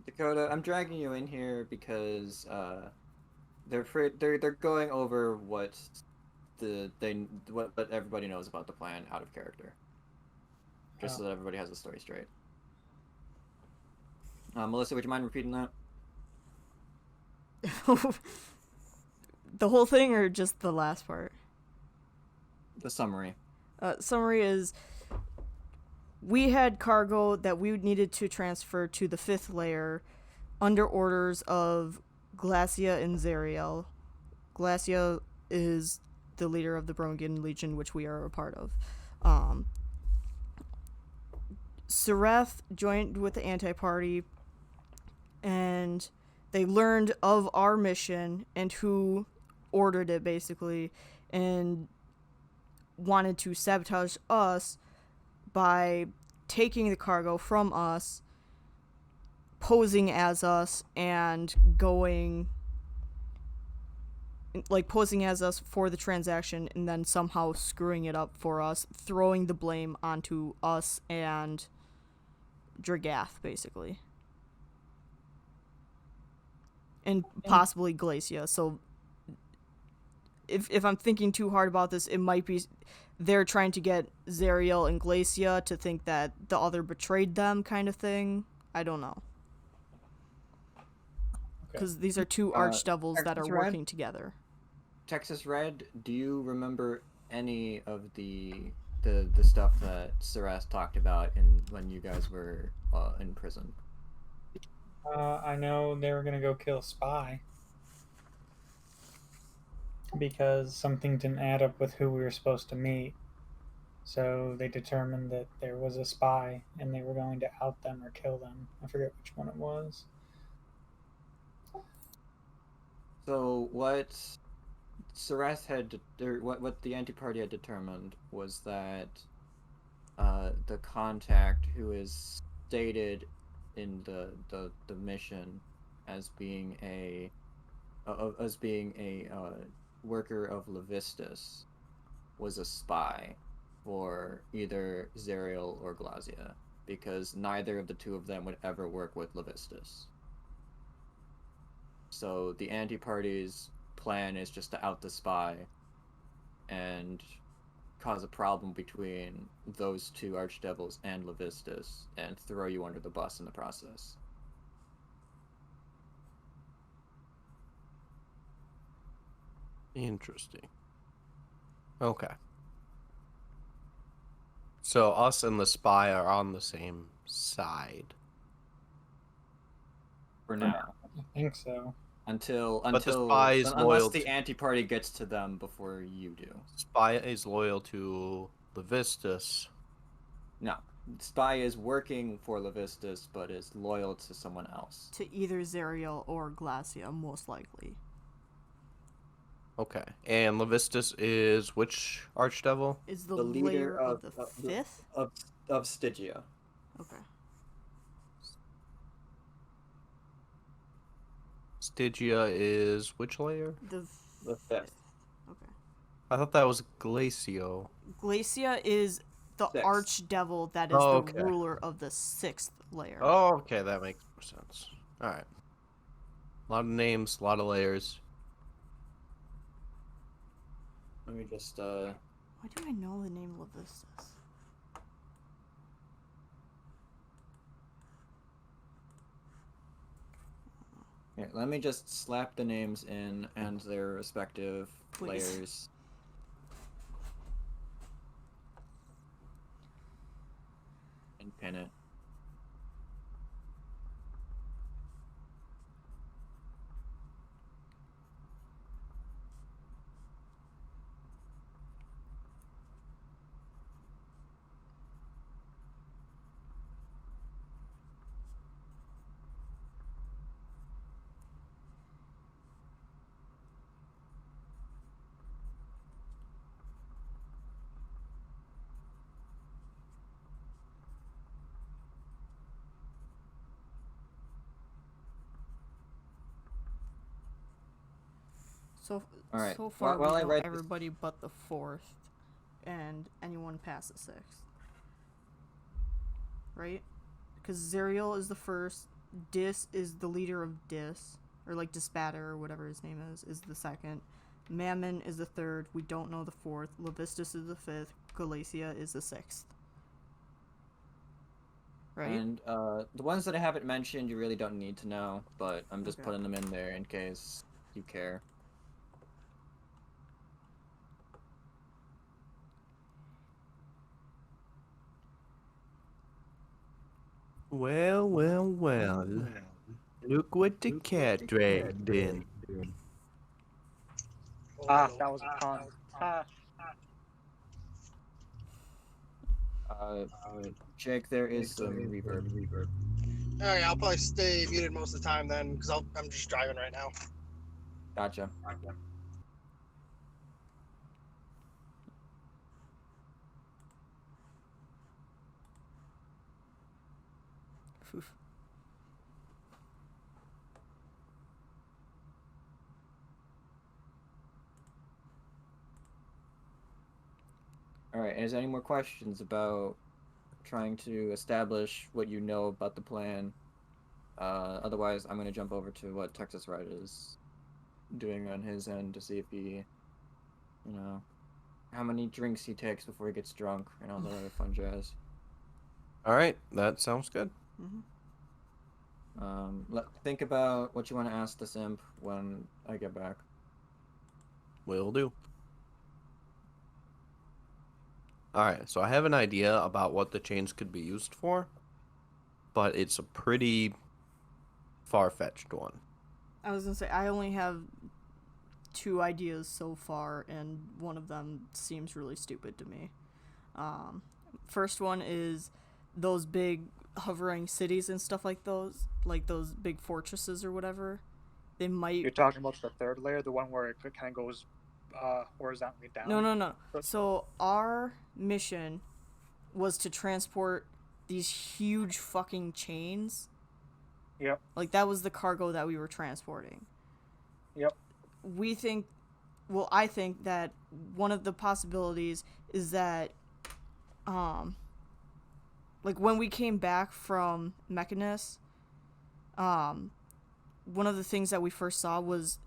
Dakota, I'm dragging you in here because they're going over what everybody knows about the plan out of character, just so that everybody has the story straight. Melissa, would you mind repeating that? The whole thing, or just the last part? The summary. Summary is, we had cargo that we needed to transfer to the fifth layer under orders of Glacia and Zariel. Glacia is the leader of the Brummagem Legion, which we are a part of. Sireth joined with the anti-party, and they learned of our mission and who ordered it, basically, and wanted to sabotage us by taking the cargo from us, posing as us, and posing as us for the transaction, and then somehow screwing it up for us, throwing the blame onto us and Dragath, basically. And possibly Glacia. So if I'm thinking too hard about this, it might be they're trying to get Zariel and Glacia to think that the other betrayed them, kind of thing. I don't know. Because these are two archdevils that are Texas working Red? together. Texas Red, do you remember any of the stuff that Saras talked about when you guys were in prison? I know they were gonna go kill Spy because something didn't add up with who we were supposed to meet. So they determined that there was a spy and they were going to out them or kill them. I forget which one it was. So what Sareth had, or what the anti-party had determined was that the contact who is stated in the mission as being a worker of Levistus was a spy for either Zerial or Glazia, because neither of the two of them would ever work with Levistus. So the anti-party's plan is just to out the spy and cause a problem between those two archdevils and Levistus and throw you under the bus in the process. Interesting. Okay. So us and the spy are on the same side. For now. I think so. Until But the spy is loyal unless the to- anti-party gets to them before you do. Spy is loyal to Levistus. No. Spy is working for Levistus, but is loyal to someone else. To either Zerial or Glacia, most likely. Okay. And Levistus is which archdevil? Is the, The leader layer of the of- fifth? Of Stygia. Okay. Stygia is which layer? The fifth. Okay. I thought that was Glacio. Glacia is the Sixth. archdevil that is Oh, the okay. ruler of the sixth layer. Oh, okay, that makes more sense. All right. A lot of names, a lot of layers. Let me just Why do I know the name of this? here, let me just slap the names in and their respective Please. layers. And pin it. So, All right. so far While we I know read this- everybody but the fourth, and anyone past the sixth. Right? Because Zerial is the first, Dis is the leader of Dis, or like Dispatter, or whatever his name is the second. Mammon is the third, we don't know the fourth. Levistus is the fifth, Galacia is the sixth. Right? And the ones that I haven't mentioned, you really don't need to know, but I'm just Okay. putting them in there in case you care. Well, well, well. Look what the cat dragged in. Ah, that was a pun. Ah. Jake, there is some reverb. Alright, I'll probably stay muted most of the time then, because I'm just driving right now. Gotcha. Oof. Alright, is there any more questions about trying to establish what you know about the plan? Otherwise, I'm going to jump over to what Texas Red is doing on his end to see if he, how many drinks he takes before he gets drunk and all that other fun jazz. All right, that sounds good. Think about what you want to ask the simp when I get back. Will do. Alright, so I have an idea about what the chains could be used for, but it's a pretty far-fetched one. I was gonna say, I only have 2 ideas so far, and one of them seems really stupid to me. First one is those big hovering cities and stuff like those big fortresses or whatever. They might... You're talking about the third layer, the one where it kind of goes horizontally down. No. So our mission was to transport these huge fucking chains. Yep. Like, that was the cargo that we were transporting. Yep. I think that one of the possibilities is that, like, when we came back from Mechanus, one of the things that we first saw was,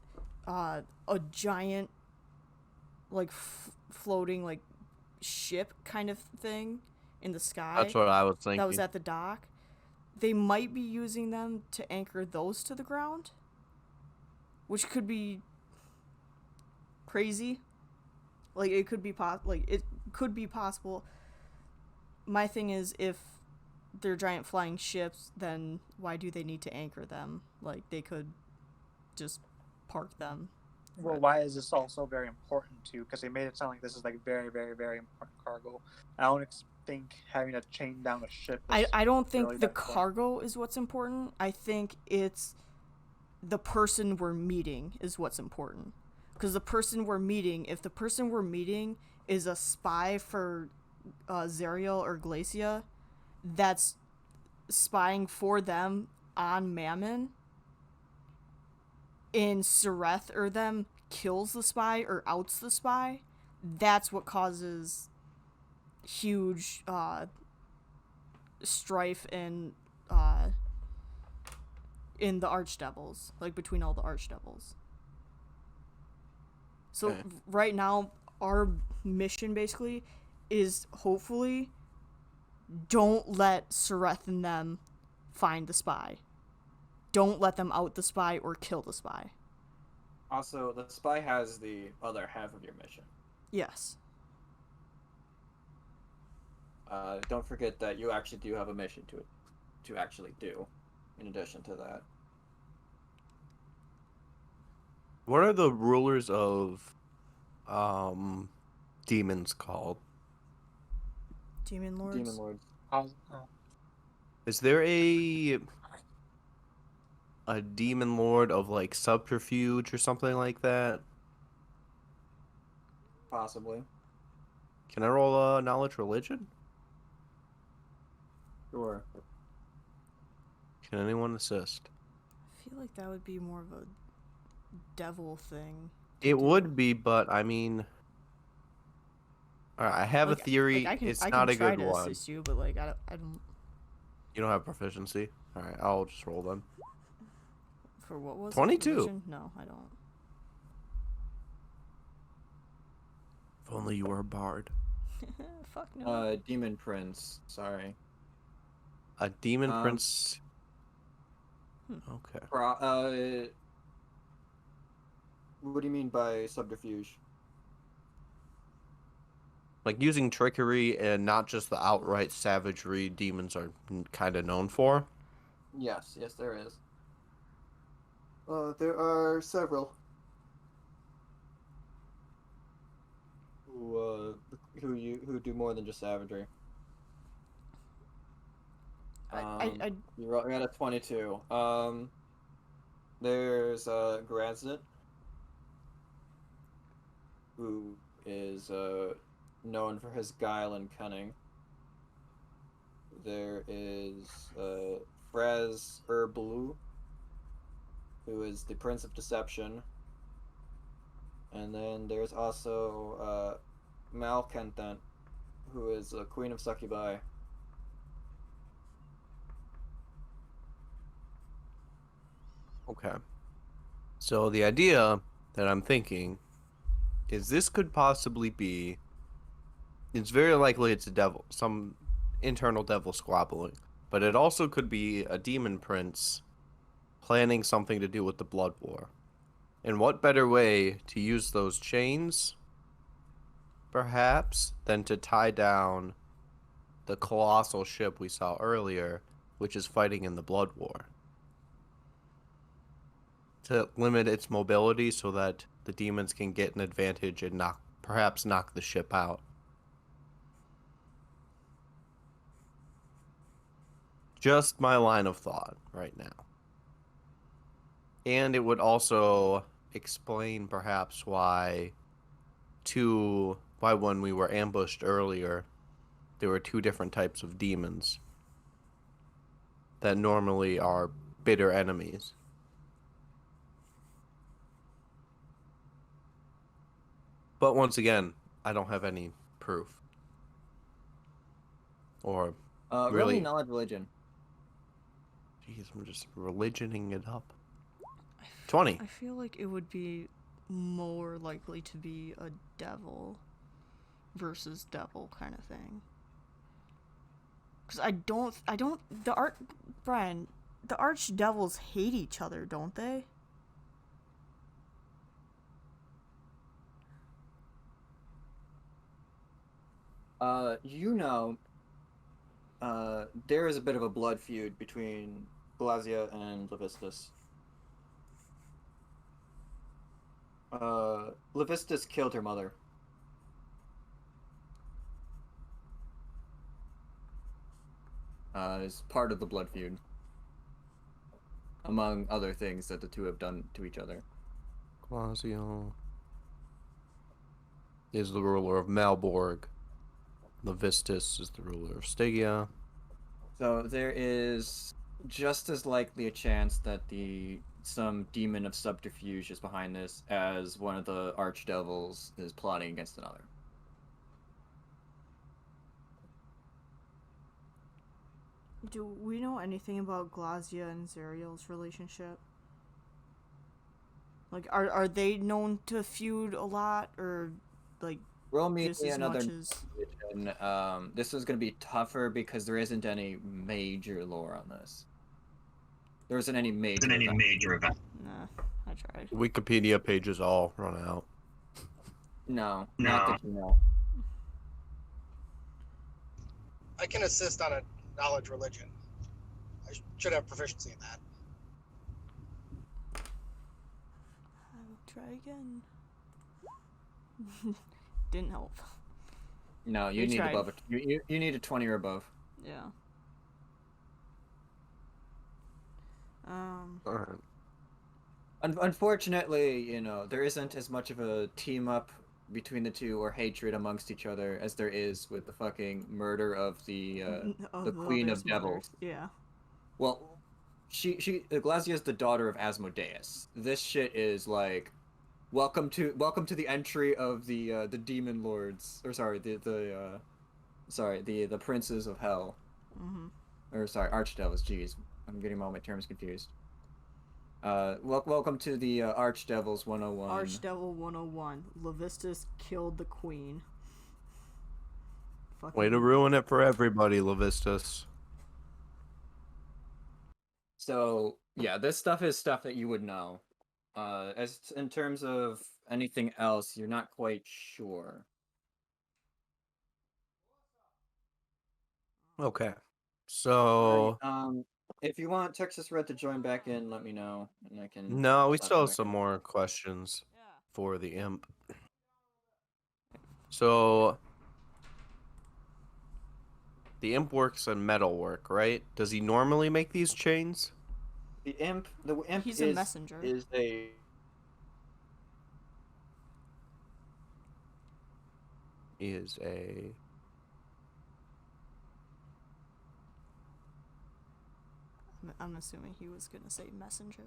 a giant, like, floating, like, ship kind of thing in the sky. That's what I was thinking. That was at the dock. They might be using them to anchor those to the ground, which could be crazy. Like, it could be possible. My thing is, if they're giant flying ships, then why do they need to anchor them? Like, they could just park them. Well, why is this also very important too? Because they made it sound like this is like very, very, very important cargo. I don't think having to chain down a ship. I don't think really the that important. cargo is what's important. I think it's the person we're meeting is what's important. Because if the person we're meeting is a spy for Zerial or Glacia, that's spying for them on Mammon, and Sereth or them kills the spy or outs the spy, that's what causes huge strife in the Archdevils, like between all the Archdevils. So right now, our mission basically is hopefully don't let Sereth and them find the spy. Don't let them out the spy or kill the spy. Also, the spy has the other half of your mission. Yes. Don't forget that you actually do have a mission to actually do, in addition to that. What are the rulers of demons called? Demon Lords? Demon Lords. Is there a demon lord of like subterfuge or something like that? Possibly. Can I roll a knowledge religion? Sure. Can anyone assist? I feel like that would be more of a devil thing. It would be, but I mean, all right, I have a theory. It's not a good one. I can try to assist you, but like I don't. You don't have proficiency. All right, I'll just roll then. For what was 22. Religion? No, I don't. If only you were a bard. Fuck no. Demon Prince. Sorry. A demon prince. Okay. What do you mean by subterfuge? Like using trickery and not just the outright savagery demons are kind of known for. Yes, there is. There are several who do more than just savagery. You're at a 22. There's Grazit, who is known for his guile and cunning. There is Frez Urblu, who is the Prince of Deception. And then there's also Malcontent, who is the Queen of Succubi. Okay. So the idea that I'm thinking is this could possibly be, it's very likely it's a devil, some internal devil squabbling, but it also could be a demon prince planning something to do with the Blood War. And what better way to use those chains, perhaps, than to tie down the colossal ship we saw earlier, which is fighting in the Blood War, to limit its mobility so that the demons can get an advantage and perhaps knock the ship out. Just my line of thought right now. And it would also explain perhaps why when we were ambushed earlier, there were 2 different types of demons that normally are bitter enemies. But once again, I don't have any proof. Or Roll me really, knowledge religion. jeez, I'm just religioning it up. 20. I feel like it would be more likely to be a devil versus devil kind of thing. Because Brian, the archdevils hate each other, don't they? There is a bit of a blood feud between Glazia and Levistus. Levistus killed her mother. Is part of the blood feud. Among other things that the two have done to each other. Glasio is the ruler of Malborg. Levistus is the ruler of Stygia. So there is just as likely a chance that some demon of subterfuge is behind this as one of the archdevils is plotting against another. Do we know anything about Glazia and Zariel's relationship? Like, are they known to feud a lot, or like Roll me just as another. much as? This is going to be tougher because there isn't any major lore on this. There isn't any major. Event. Nah, I tried. Wikipedia pages all run out. No, not that you know. I can assist on a knowledge religion. I should have proficiency in that. I will try again. Didn't help. No, you We need tried. above it. You need a 20 or above. Yeah. Alright. Unfortunately, there isn't as much of a team up between the two or hatred amongst each other as there is with the fucking murder of the Queen of Devils. Yeah. Well, Glazia is the daughter of Asmodeus. This shit is like, welcome to the entry of the demon lords, or sorry, the princes of hell. Mm-hmm. Or sorry, archdevils. Jeez, I'm getting all my terms confused. Welcome to the Archdevils 101. Archdevil 101. Levistus killed the queen. Fucking... Way to ruin it for everybody, Levistus. So yeah, this stuff is stuff that you would know. As in terms of anything else, you're not quite sure. Okay. So Alright, if you want Texas Red to join back in, let me know, and I can. no, we slap still him have back some in. more questions for the imp. So the imp works in metalwork, right? Does he normally make these chains? The imp He's a messenger. Is a I'm assuming he was gonna say messenger,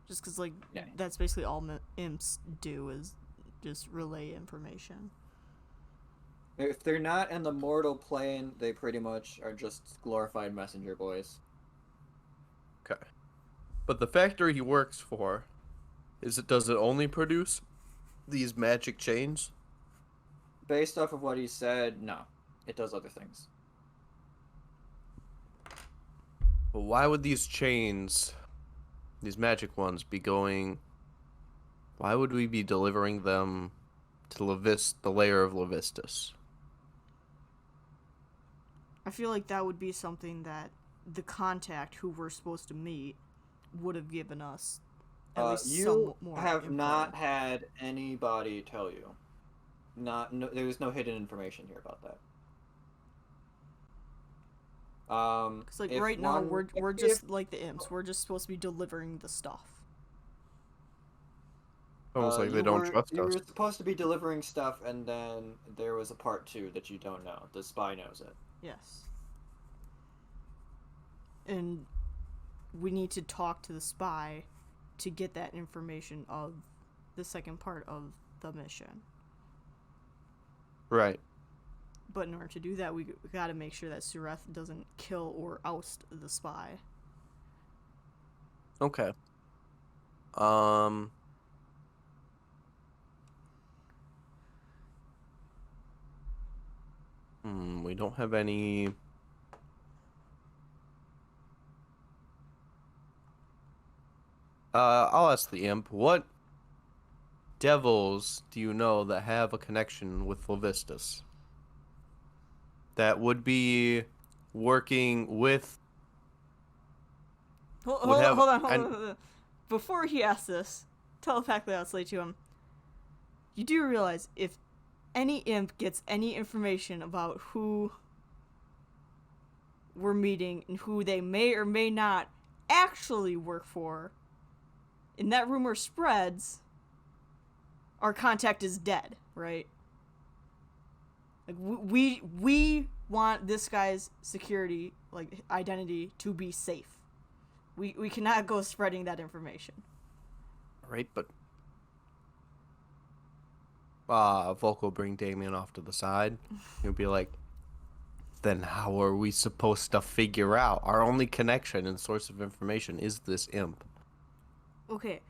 just because like Yeah. that's basically all imps do is just relay information. If they're not in the mortal plane, they pretty much are just glorified messenger boys. Okay. But the factory he works for, does it only produce these magic chains? Based off of what he said, no. It does other things. But why would these chains, these magic ones, be going... Why would we be delivering them to the lair of Levistus? I feel like that would be something that the contact who we're supposed to meet would have given us at least You somewhat more have info. not had anybody tell you. There's no hidden information here about that. Because like right now we're just like the imps. We're just supposed to be delivering the stuff. Almost like they don't trust you us. were supposed to be delivering stuff, and then there was a part 2 that you don't know. The spy knows it. Yes. And we need to talk to the spy to get that information of the second part of the mission. Right. But in order to do that, we gotta make sure that Sureth doesn't kill or oust the spy. Okay. We don't have any. I'll ask the imp. What devils do you know that have a connection with Levistus? That would be working with. Hold on. Before he asks this, telepathically I'll say to him, you do realize if any imp gets any information about who we're meeting and who they may or may not actually work for, and that rumor spreads, our contact is dead, right? Like we want this guy's security, like identity, to be safe. We cannot go spreading that information. Right, but Volk will bring Damien off to the side. He'll be like, then how are we supposed to figure out? Our only connection and source of information is this imp. Okay,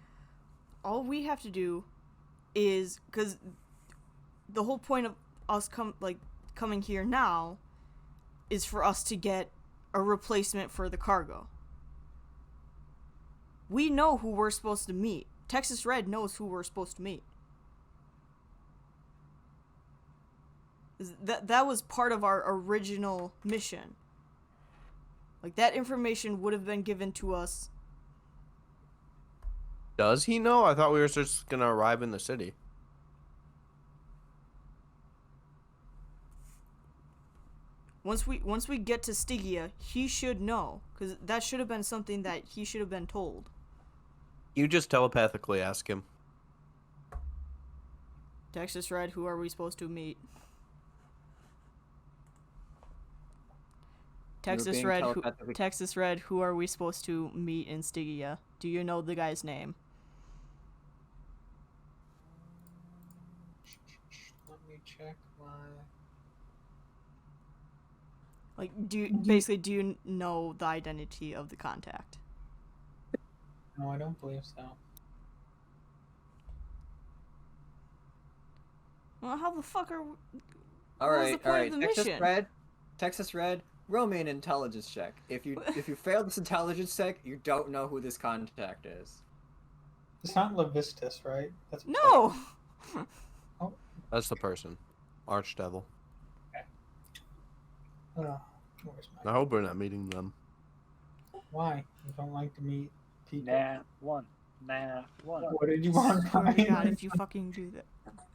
all we have to do is, because the whole point of us coming here now is for us to get a replacement for the cargo. We know who we're supposed to meet. Texas Red knows who we're supposed to meet. That was part of our original mission. Like, that information would have been given to us. Does he know? I thought we were just gonna arrive in the city. Once we get to Stygia, he should know, because that should have been something that he should have been told. You just telepathically ask him. Texas Red, who are we supposed to meet? Texas Red, who are we supposed to meet in Stygia? Do you know the guy's name? Let me check my. Like, do you know the identity of the contact? No, I don't believe so. Well, how the fuck are we... All What was right, the point of the Texas mission? Texas Red, roll me an intelligence check. If you fail this intelligence check, you don't know who this contact is. It's not Levistus, right? That's No! That's the person. Archdevil. Where's my... I hope we're not meeting them. Why? You don't like to meet people? Nah, one. What did you want? Swear to God, if you fucking do that,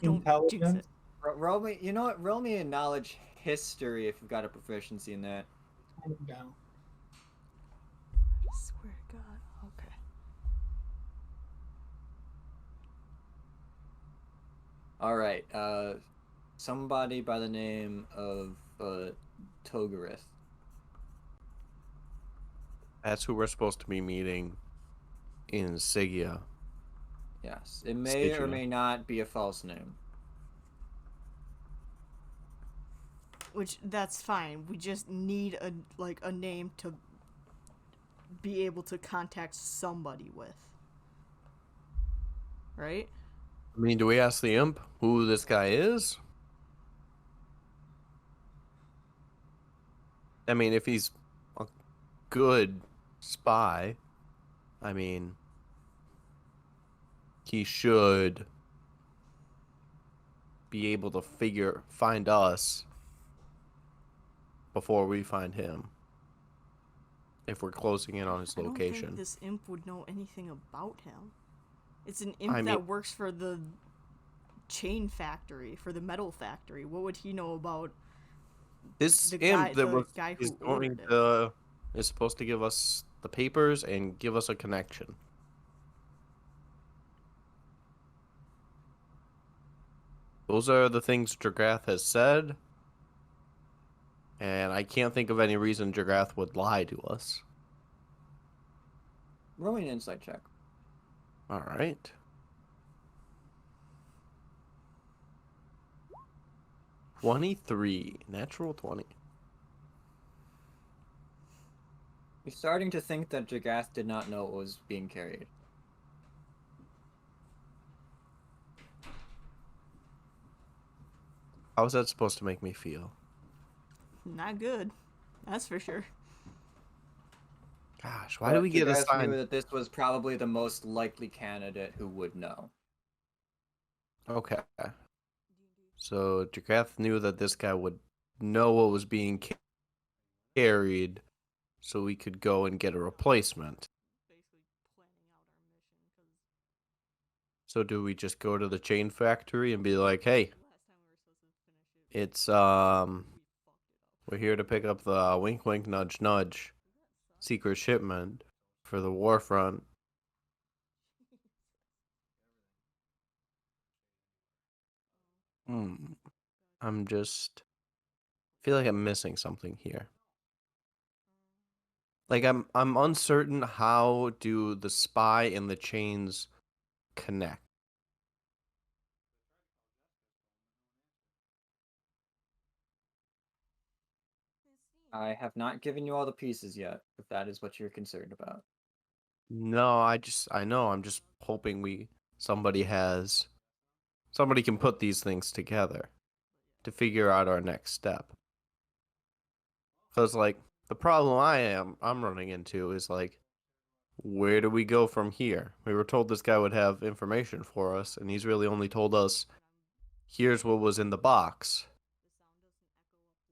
don't jinx it. Intelligence? Roll me. You know what? Roll me a knowledge history if you've got a proficiency in that. I don't. Swear to God. Okay. All right. Somebody by the name of Togarith. That's who we're supposed to be meeting in Stygia. Yes, it may or Stygia. may not be a false name. Which, that's fine. We just need a name to be able to contact somebody with. Right? I mean, do we ask the imp who this guy is? I mean, if he's a good spy, I mean, he should be able to find us before we find him. If we're closing in on his I don't location. think this imp would know anything about him. It's an imp I that mean- works for the chain factory, for the metal factory. What would he know about This the imp guy- the guy who is going ordered it? to is supposed to give us the papers and give us a connection. Those are the things Dragrath has said. And I can't think of any reason Dragrath would lie to us. Roll me an insight check. All right. 23. Natural 20. You're starting to think that Jagath did not know what was being carried. How is that supposed to make me feel? Not good. That's for sure. Gosh, why do we get Jagath assigned? knew that this was probably the most likely candidate who would know. Okay. So Dragrath knew that this guy would know what was being carried, so we could go and get a replacement. So do we just go to the chain factory and be like, hey, it's we're here to pick up the wink wink nudge nudge secret shipment for the warfront. I'm just feel like I'm missing something here. Like I'm uncertain, how do the spy and the chains connect? I have not given you all the pieces yet, if that is what you're concerned about. No, I know, I'm just hoping somebody can put these things together to figure out our next step. Cuz like the problem I'm running into is like, where do we go from here? We were told this guy would have information for us, and he's really only told us, here's what was in the box.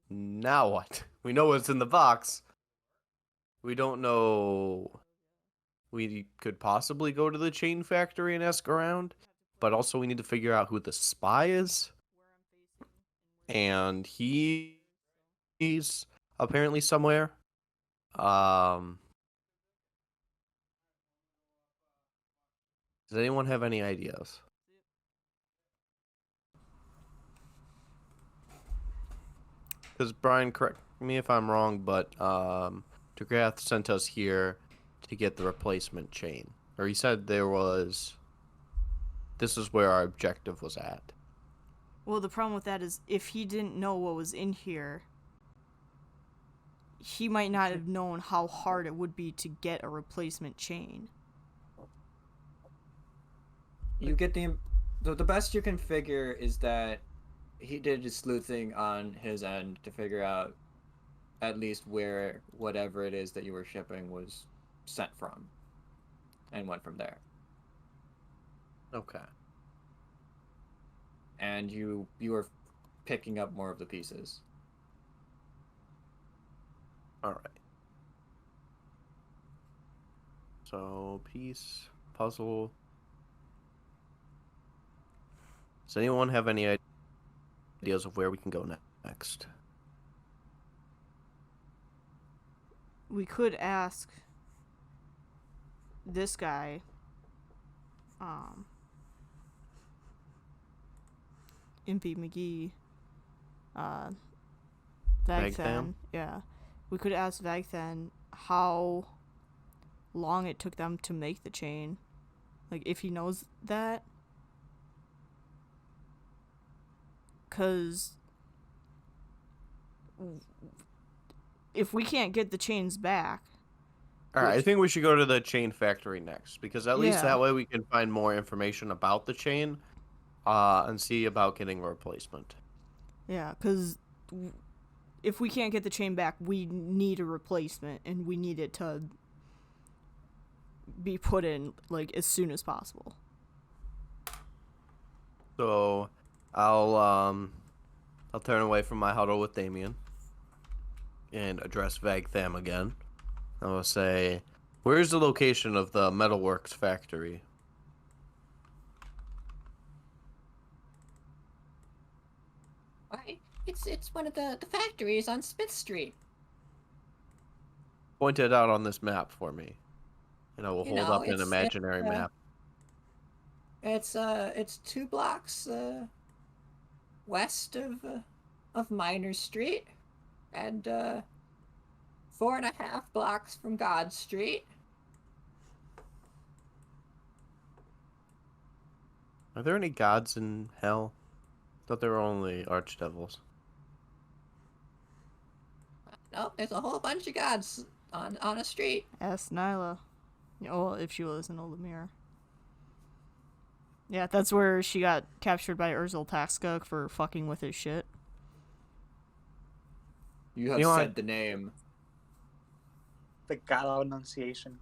Now what? We know what's in the box. We don't know. We could possibly go to the chain factory and ask around, but also we need to figure out who the spy is. And he's apparently somewhere. Does anyone have any ideas? Because Brian, correct me if I'm wrong, but Dragrath sent us here to get the replacement chain. Or he said this is where our objective was at. Well, the problem with that is if he didn't know what was in here, he might not have known how hard it would be to get a replacement chain. You get the best you can figure is that he did his sleuthing on his end to figure out at least where whatever it is that you were shipping was sent from, and went from there. Okay. And you were picking up more of the pieces. All right. So, piece, puzzle. Does anyone have any ideas of where we can go next? We could ask this guy, Impy McGee, Vagthan. Yeah. We could ask Vagthan how long it took them to make the chain. Like, if he knows that. Because if we can't get the chains back... All right, I think we should go to the chain factory next, because at least that way we can find more information about the chain and see about getting a replacement. Yeah, because if we can't get the chain back, we need a replacement, and we need it to be put in, like, as soon as possible. So I'll turn away from my huddle with Damien and address Vagtham again. I will say, where's the location of the metalworks factory? Why? It's one of the factories on Smith Street. Point it out on this map for me, and I will hold up an imaginary map. It's 2 blocks west of Minor Street, and 4.5 blocks from God Street. Are there any gods in hell? I thought there were only archdevils. Nope, there's a whole bunch of gods on a street. Ask Nyla. Oh, if she was in Oldemir. Yeah, that's where she got captured by Urzel Taxka for fucking with his shit. You have You know said what? the name. The God of Annunciation.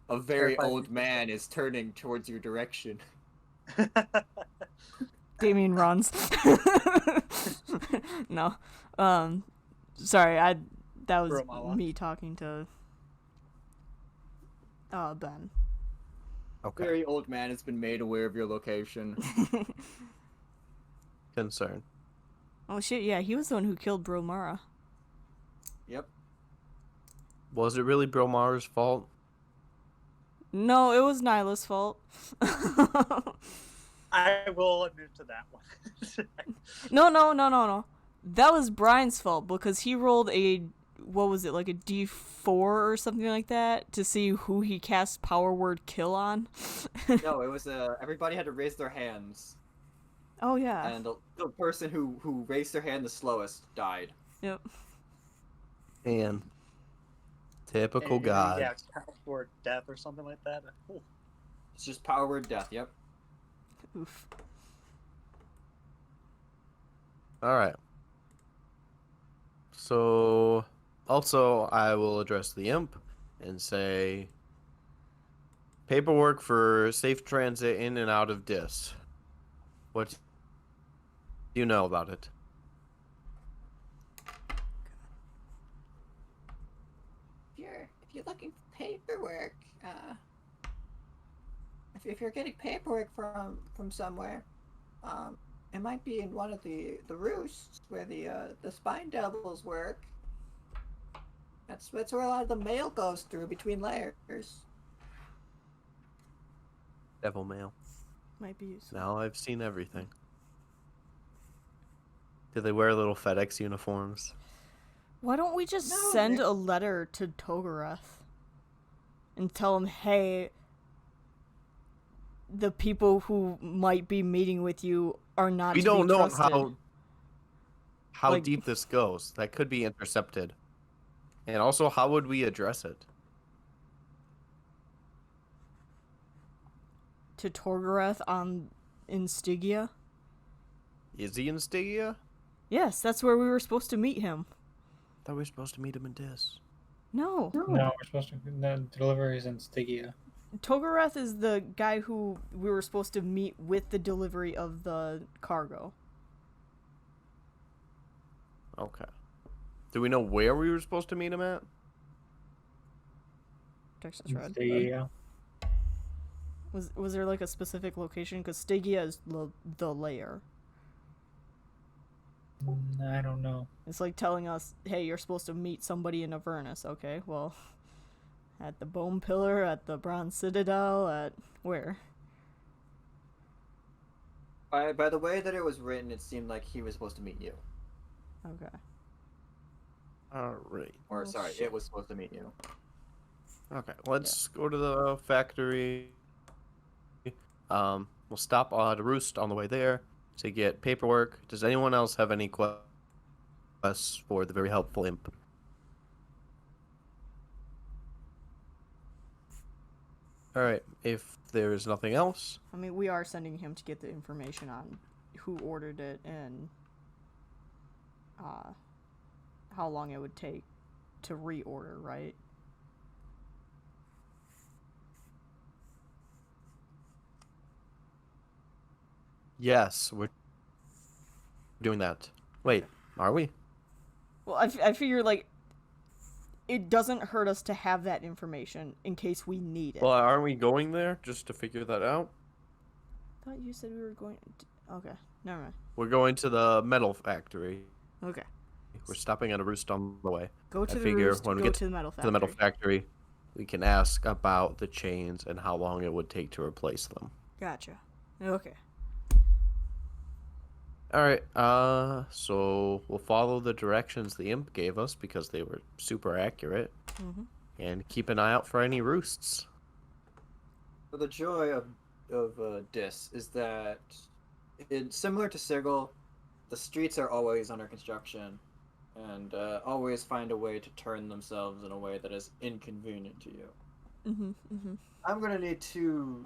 A very Terrified old people. man is turning towards your direction. Damien runs. No. Sorry, that was Romawa. me talking to Ben. Okay. Very old man has been made aware of your location. Concern. Oh shit, yeah, he was the one who killed Bromara. Yep. Was it really Bromar's fault? No, it was Nyla's fault. I will admit to that one. No. That was Brian's fault because he rolled what was it, like a D4 or something like that to see who he cast Power Word Kill on. No, it was everybody had to raise their hands, Oh yeah. and the person who raised their hand the slowest died. Yep. And typical And, god. Yeah, for death or something like that. Ooh. It's just power word death. Yep. Oof. All right. So, also, I will address the imp and say paperwork for safe transit in and out of Dis. What do you know about it? If you're looking for paperwork, if you're getting paperwork from somewhere, it might be in one of the roosts where the spine devils work. That's where a lot of the mail goes through between layers. Devil mail. Might be useful. Now I've seen everything. Do they wear little FedEx uniforms? Why don't we just No, send they're- a letter to Togareth and tell him, hey, the people who might be meeting with you are not We to don't be know trusted. how Like- deep this goes. That could be intercepted. And also, how would we address it? To Togareth in Stygia. Is he in Stygia? Yes, that's where we were supposed to meet him. I thought we were supposed to meet him in Dis. No. No, we're supposed to. The delivery is in Stygia. Togareth is the guy who we were supposed to meet with the delivery of the cargo. Okay. Do we know where we were supposed to meet him at? Texas In Red. Stygia. Was there like a specific location? Because Stygia is the layer. I don't know. It's like telling us, hey, you're supposed to meet somebody in Avernus. Okay, well, at the Bone Pillar, at the Bronze Citadel, at where? By the way that it was written, it seemed like he was supposed to meet you. Okay. Alright. Or Oh, sorry, shit. it was supposed to meet you. Okay, let's go to the factory. We'll stop at a roost on the way there to get paperwork. Does anyone else have any quests for the very helpful imp? Alright, if there's nothing else, I mean, we are sending him to get the information on who ordered it and how long it would take to reorder, right? yes, we're doing that. Wait, are we? Well, I figure, like, it doesn't hurt us to have that information in case we need it. Well, aren't we going there just to figure that out? I thought you said we were going... Okay, never mind. We're going to the metal factory. Okay. We're stopping at a roost on the way. Go to I the figure roost, when we go get to the metal To factory. the metal factory, we can ask about the chains and how long it would take to replace them. Gotcha. Okay. All right. So we'll follow the directions the imp gave us because they were super accurate, and keep an eye out for any roosts. So the joy of Dis is that, similar to Sigil, the streets are always under construction, and always find a way to turn themselves in a way that is inconvenient to you. I'm gonna need 2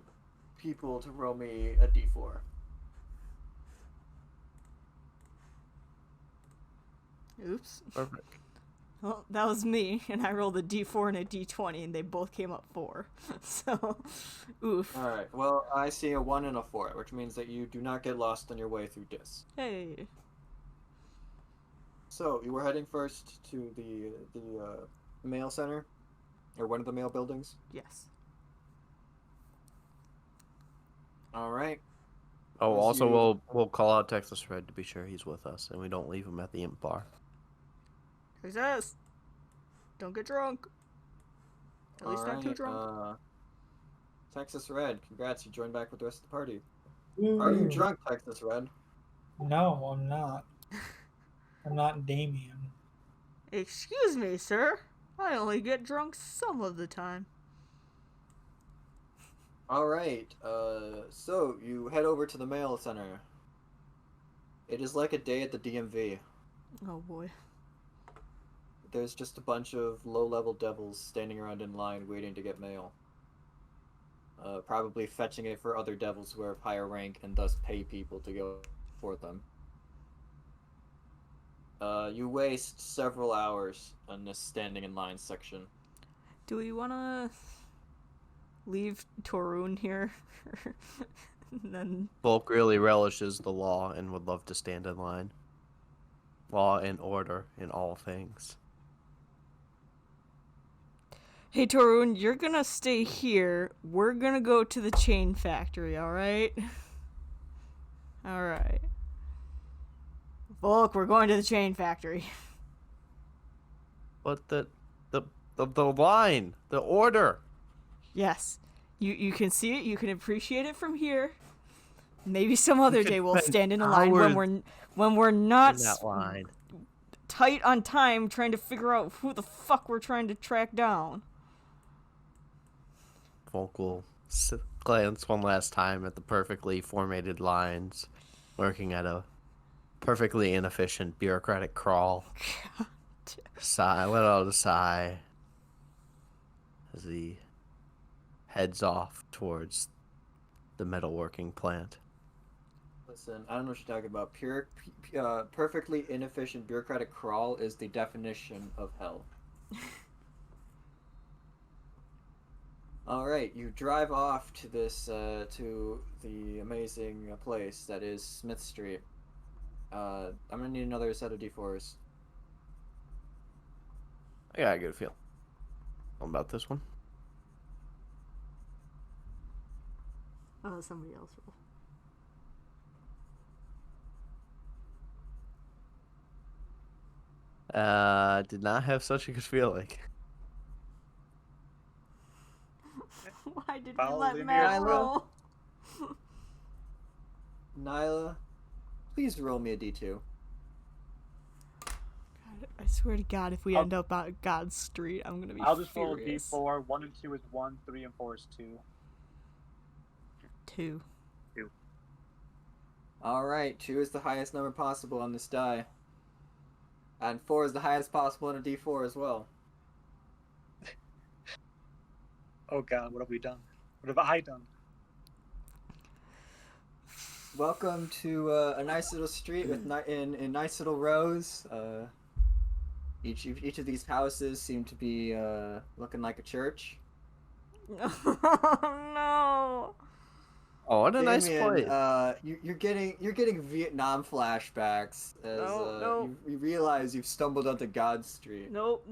people to roll me a d4. Oops. Perfect. Well, that was me, and I rolled a d4 and a d20, and they both came up 4. So, oof. All right. Well, I see a 1 and a 4, which means that you do not get lost on your way through Dis. Hey. So you were heading first to the mail center, or one of the mail buildings. Yes. All right. Oh, As also you- we'll call out Texas Red to be sure he's with us, and we don't leave him at the imp bar. Who's this? Don't get drunk. At least not too drunk. Texas Red, congrats! You joined back with the rest of the party. Ooh. Are you drunk, Texas Red? No, I'm not. I'm not Damien. Excuse me, sir. I only get drunk some of the time. All right. So you head over to the mail center. It is like a day at the DMV. Oh boy. There's just a bunch of low-level devils standing around in line waiting to get mail. Probably fetching it for other devils who are of higher rank and thus pay people to go for them. You waste several hours on this standing in line section. Do we want to leave Torun here? And then Volk really relishes the law and would love to stand in line. Law and order in all things. Hey Torun, you're gonna stay here. We're gonna go to the chain factory, alright? Alright. Volk, we're going to the chain factory. But the line, the order. Yes. You can see it, you can appreciate it from here. Maybe some other could day we'll spend stand in a line when we're In not that line. tight on time trying to figure out who the fuck we're trying to track down. Volk will glance one last time at the perfectly formatted lines, working at a perfectly inefficient bureaucratic crawl. Sigh, let out a sigh as he heads off towards the metalworking plant. Listen, I don't know what you're talking about. Perfectly inefficient bureaucratic crawl is the definition of hell. All right, you drive off to this to the amazing place that is Smith Street. I'm gonna need another set of D4s. I got a good feel about this one. Oh, somebody else will. Did not have such a good feeling. Why did we Follow let the Matt Nyla. roll? Nyla, please roll me a D2. God, I swear to God, if we end up on God's Street, I'm gonna be I'll just furious. roll a d4. 1 and 2 is 1, 3 and 4 is 2. 2. All right, 2 is the highest number possible on this die. And 4 is the highest possible on a D4 as well. Oh god, what have we done? What have I done? Welcome to a nice little street with in nice little rows. Each of these houses seem to be looking like a church. Oh no! Oh, what a nice Damien, place. you're getting Vietnam flashbacks as No. you realize you've stumbled onto God Street, Nope.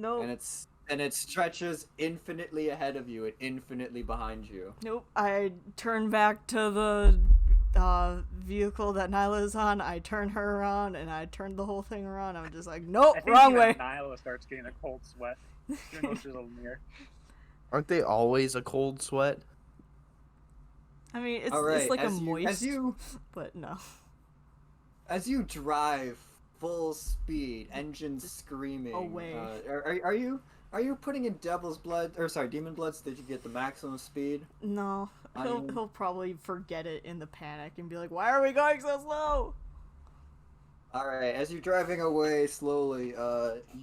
and it stretches infinitely ahead of you and infinitely behind you. Nope. I turn back to the vehicle that Nyla's on. I turn her around, and I turn the whole thing around. I'm just like, nope, I think wrong even way. Nyla starts getting a cold sweat. Even though she's a little near. Aren't they always a cold sweat? I mean, All right, it's like as a you- moist, as you but no. As you drive full speed, engines screaming. away. Are you putting in devil's blood or sorry, demon blood so that you get the maximum speed? No, I he'll mean- he'll probably forget it in the panic and be like, "Why are we going so slow?" All right, as you're driving away slowly,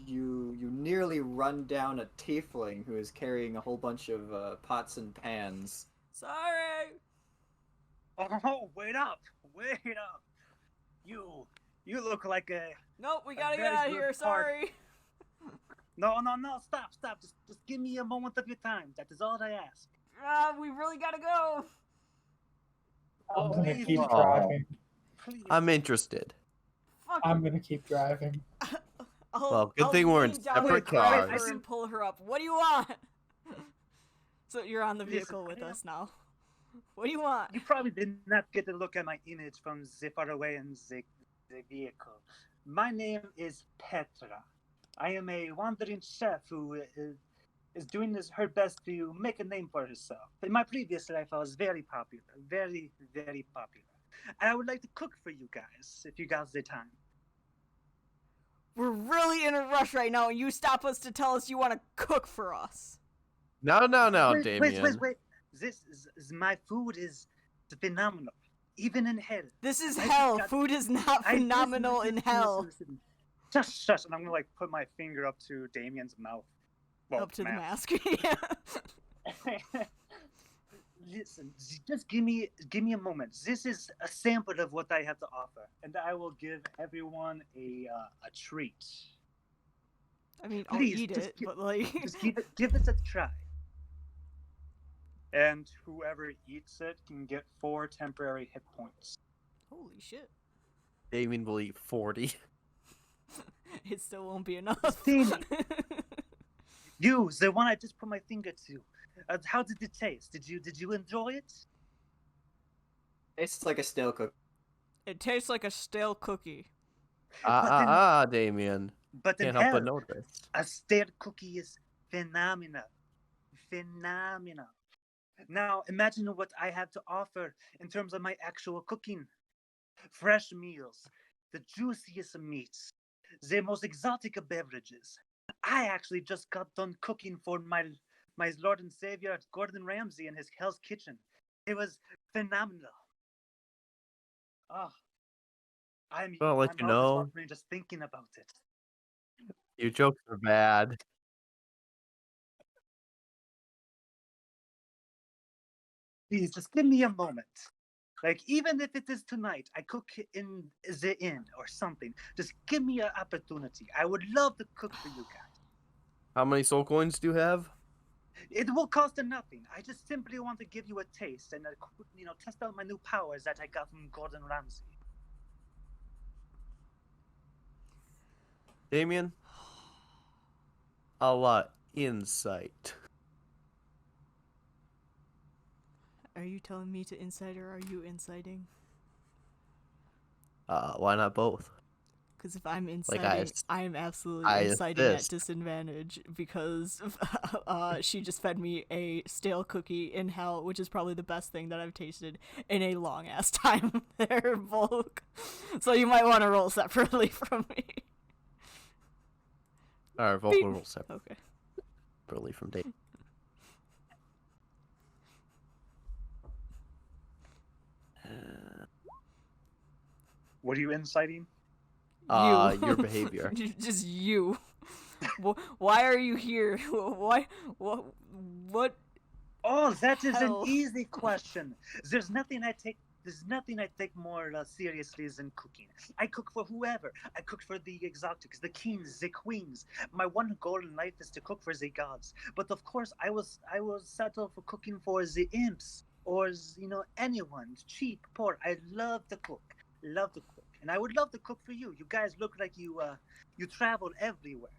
you nearly run down a tiefling who is carrying a whole bunch of pots and pans. Sorry. Oh, wait up! Wait up! You look like a... Nope, we gotta get very out of good here. part. Sorry. No, stop. Just give me a moment of your time. That is all I ask. We really gotta go. I'm gonna please, keep Bob. driving. Please. I'm interested. Fuck. I'm gonna keep driving. Well, good thing we're in lean down separate and grab cars. her and pull her up. What do you want? So you're on the Listen, vehicle with I am- us now. What do you want? You probably did not get to look at my image from the far away in the vehicle. My name is Petra. I am a wandering chef who is doing her best to make a name for herself. In my previous life, I was very popular. Very, very popular. And I would like to cook for you guys, if you got the time. We're really in a rush right now, and you stop us to tell us you want to cook for us. No, Damien. Wait. This is my food is phenomenal. Even in hell. This is I hell. got- Food is not I- phenomenal listen, in hell. listen. Shush. And I'm gonna like put my finger up to Damien's mouth. Well, Up to the mouth. mask. Yeah. Listen, just give me a moment. This is a sample of what I have to offer, and I will give everyone a treat. I mean, I'll Please, eat just it, gi- but like. Just give it a try. And whoever eats it can get 4 temporary hit points. Holy shit. Damien will eat 40. It still won't be enough. Steamy. You, the one I just put my finger to. How did it taste? Did you enjoy it? It's like a stale cook. It tastes like a stale cookie. Damien. But in Can't help hell, but notice. a stale cookie is phenomenal. Phenomenal. Now, imagine what I have to offer in terms of my actual cooking. Fresh meals, the juiciest of meats, the most exotic of beverages. I actually just got done cooking for my Lord and Savior Gordon Ramsay in his Hell's Kitchen. It was phenomenal. Oh, Well, I'll let you know. watering just thinking about it. Your jokes are bad. Please, just give me a moment. Like, even if it is tonight, I cook in the inn or something. Just give me an opportunity. I would love to cook for you guys. How many soul coins do you have? It will cost nothing. I just simply want to give you a taste and, test out my new powers that I got from Gordon Ramsay. Damien? A lot. Insight. Are you telling me to incite or are you inciting? Why not both? Because if I'm Like, inciting, I am absolutely I inciting at assist. disadvantage because she just fed me a stale cookie in hell, which is probably the best thing that I've tasted in a long ass time there, Volk. So you might want to roll separately from me. Alright, Volk will roll Okay. separately from Damien. What are you inciting? Your behavior. Just you. Why are you here? Why? What? Oh, that is Hell. an easy question. There's nothing I take more seriously than cooking. I cook for whoever. I cook for the exotics, the kings, the queens. My one goal in life is to cook for the gods. But of course, I will settle for cooking for the imps or anyone, cheap, poor. I love to cook. And I would love to cook for you. You guys look like you travel everywhere.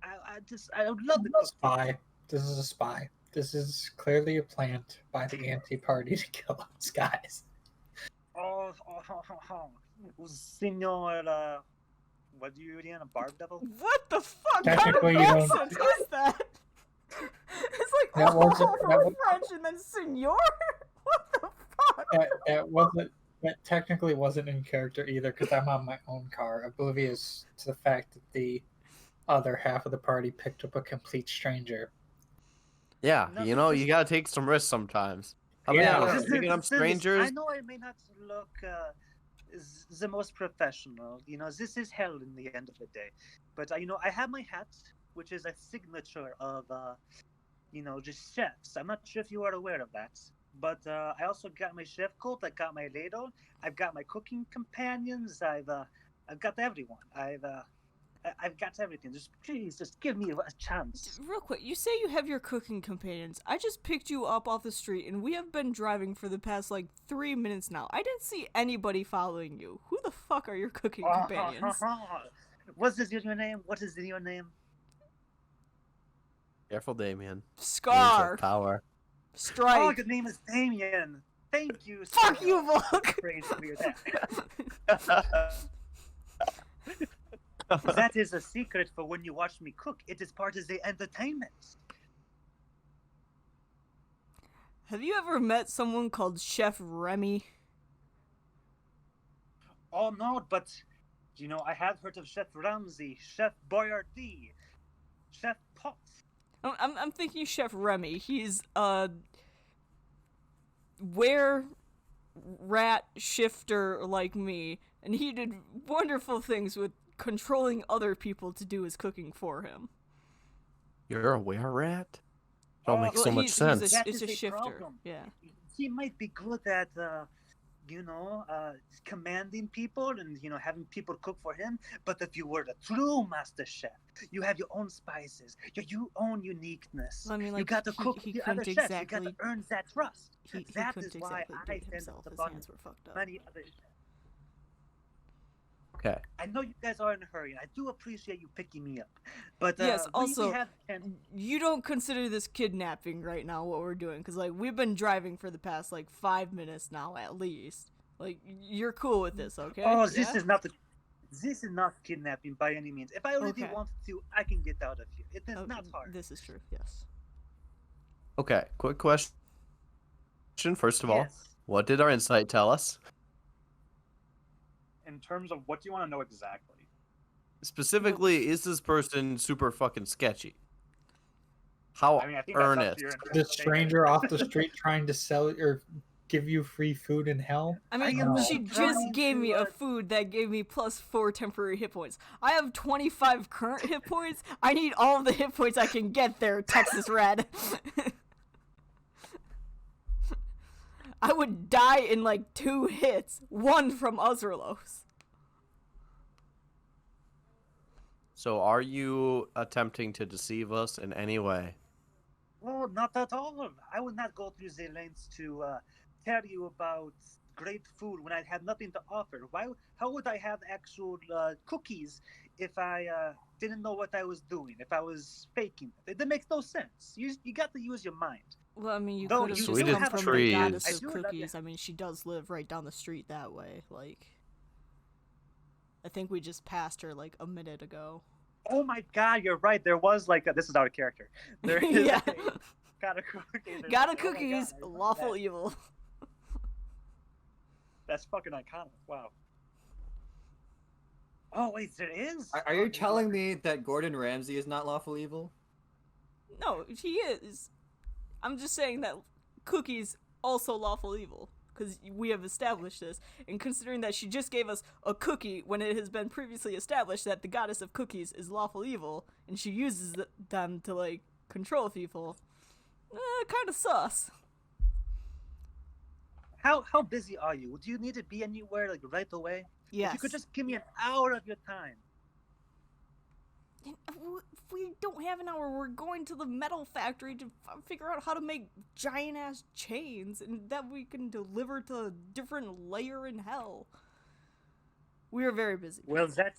I would love to cook. Spy. This is a spy. This is clearly a plant by the anti-party to kill us guys. Oh, Senor, what do you eat? A barb devil? What the fuck kind of Technically, you don't- accent is that? It's like That wasn't- that was- French and then senor. What the fuck? That wasn't That technically wasn't in character either because I'm on my own car, oblivious to the fact that the other half of the party picked up a complete stranger. Yeah, No, you this know, is you gotta take some risks sometimes. I'll be Yeah. honest, this is picking up this is. I strangers. know I may not look the most professional. You know, this is hell in the end of the day. But you know, I have my hat, which is a signature of you know, just chefs. I'm not sure if you are aware of that. But I also got my chef coat. I got my ladle. I've got my cooking companions. I've got everyone. I've got everything. Just please, just give me a chance. Real quick, you say you have your cooking companions. I just picked you up off the street, and we have been driving for the past, 3 minutes now. I didn't see anybody following you. Who the fuck are your cooking companions? What is your name? What is your name? Careful, Damien. Names Scar. of power. Oh, Strike. your name is Damien. Thank you. Fuck sir. you, Volk. Praise be that. That is a secret for when you watch me cook. It is part of the entertainment. Have you ever met someone called Chef Remy? Oh no, but you know, I have heard of Chef Ramsay, Chef Boyardee, Chef Potts. I'm thinking Chef Remy. He's were rat shifter like me, and he did wonderful things with controlling other people to do his cooking for him. You're a were rat? Don't make well, so much sense. He's That a is a shifter. problem. Yeah. He might be good at you know, commanding people and, you know, having people cook for him. But if you were the true master chef, you have your own spices, your own uniqueness. Well, I mean, you got to cook he the other couldn't chefs. You got to exactly. earn that trust. He That couldn't is why exactly do I it stand himself. His above hands were fucked up. many other chefs. Okay. I know you guys are in a hurry. I do appreciate you picking me up. But Yes, we also, have you don't consider this kidnapping right now what we're doing, because, we've been driving for the past, 5 minutes now, at least. You're cool with this, okay? Oh, this Yeah? is not kidnapping by any means. If I really Okay. wanted to, I can get out of here. It is not hard. This is true, yes. Okay, quick question. First of all, Yes. what did our insight tell us? In terms of what do you want to know exactly? Specifically, is this person super fucking sketchy? How I mean, I think that's up earnest? to your The stranger off the street trying to sell or give you free food in hell? I mean, am she not just trying gave to, me a food that gave me plus 4 temporary hit points. I have 25 current hit points. I need all of the hit points I can get there, Texas Red. I would die in 2 hits, 1 from Uzralos. So are you attempting to deceive us in any way? Well, not at all. I would not go through the lengths to tell you about great food when I have nothing to offer. How would I have actual cookies if I didn't know what I was doing? If I was faking it? That makes no sense. You got to use your mind. Well, I mean, you Though could have you just do come have from trees. the goddess I of do love cookies. you. I mean, she does live right down the street that way. I think we just passed her a minute ago. Oh my God, you're right. There was this is out of character. There is Yeah. got a cookie. Gotta Oh my cookies, God, I love lawful that. evil. That's fucking iconic. Wow. Oh wait, there is. Are you telling me that Gordon Ramsay is not lawful evil? No, he is. I'm just saying that cookies also lawful evil, because we have established this. And considering that she just gave us a cookie when it has been previously established that the goddess of cookies is lawful evil, and she uses them to control people, kind of sus. How busy are you? Do you need to be anywhere right away? Yes. If you could just give me an hour of your time. If we don't have an hour, we're going to the metal factory to figure out how to make giant ass chains, and that we can deliver to a different layer in hell. We are very busy. Well, that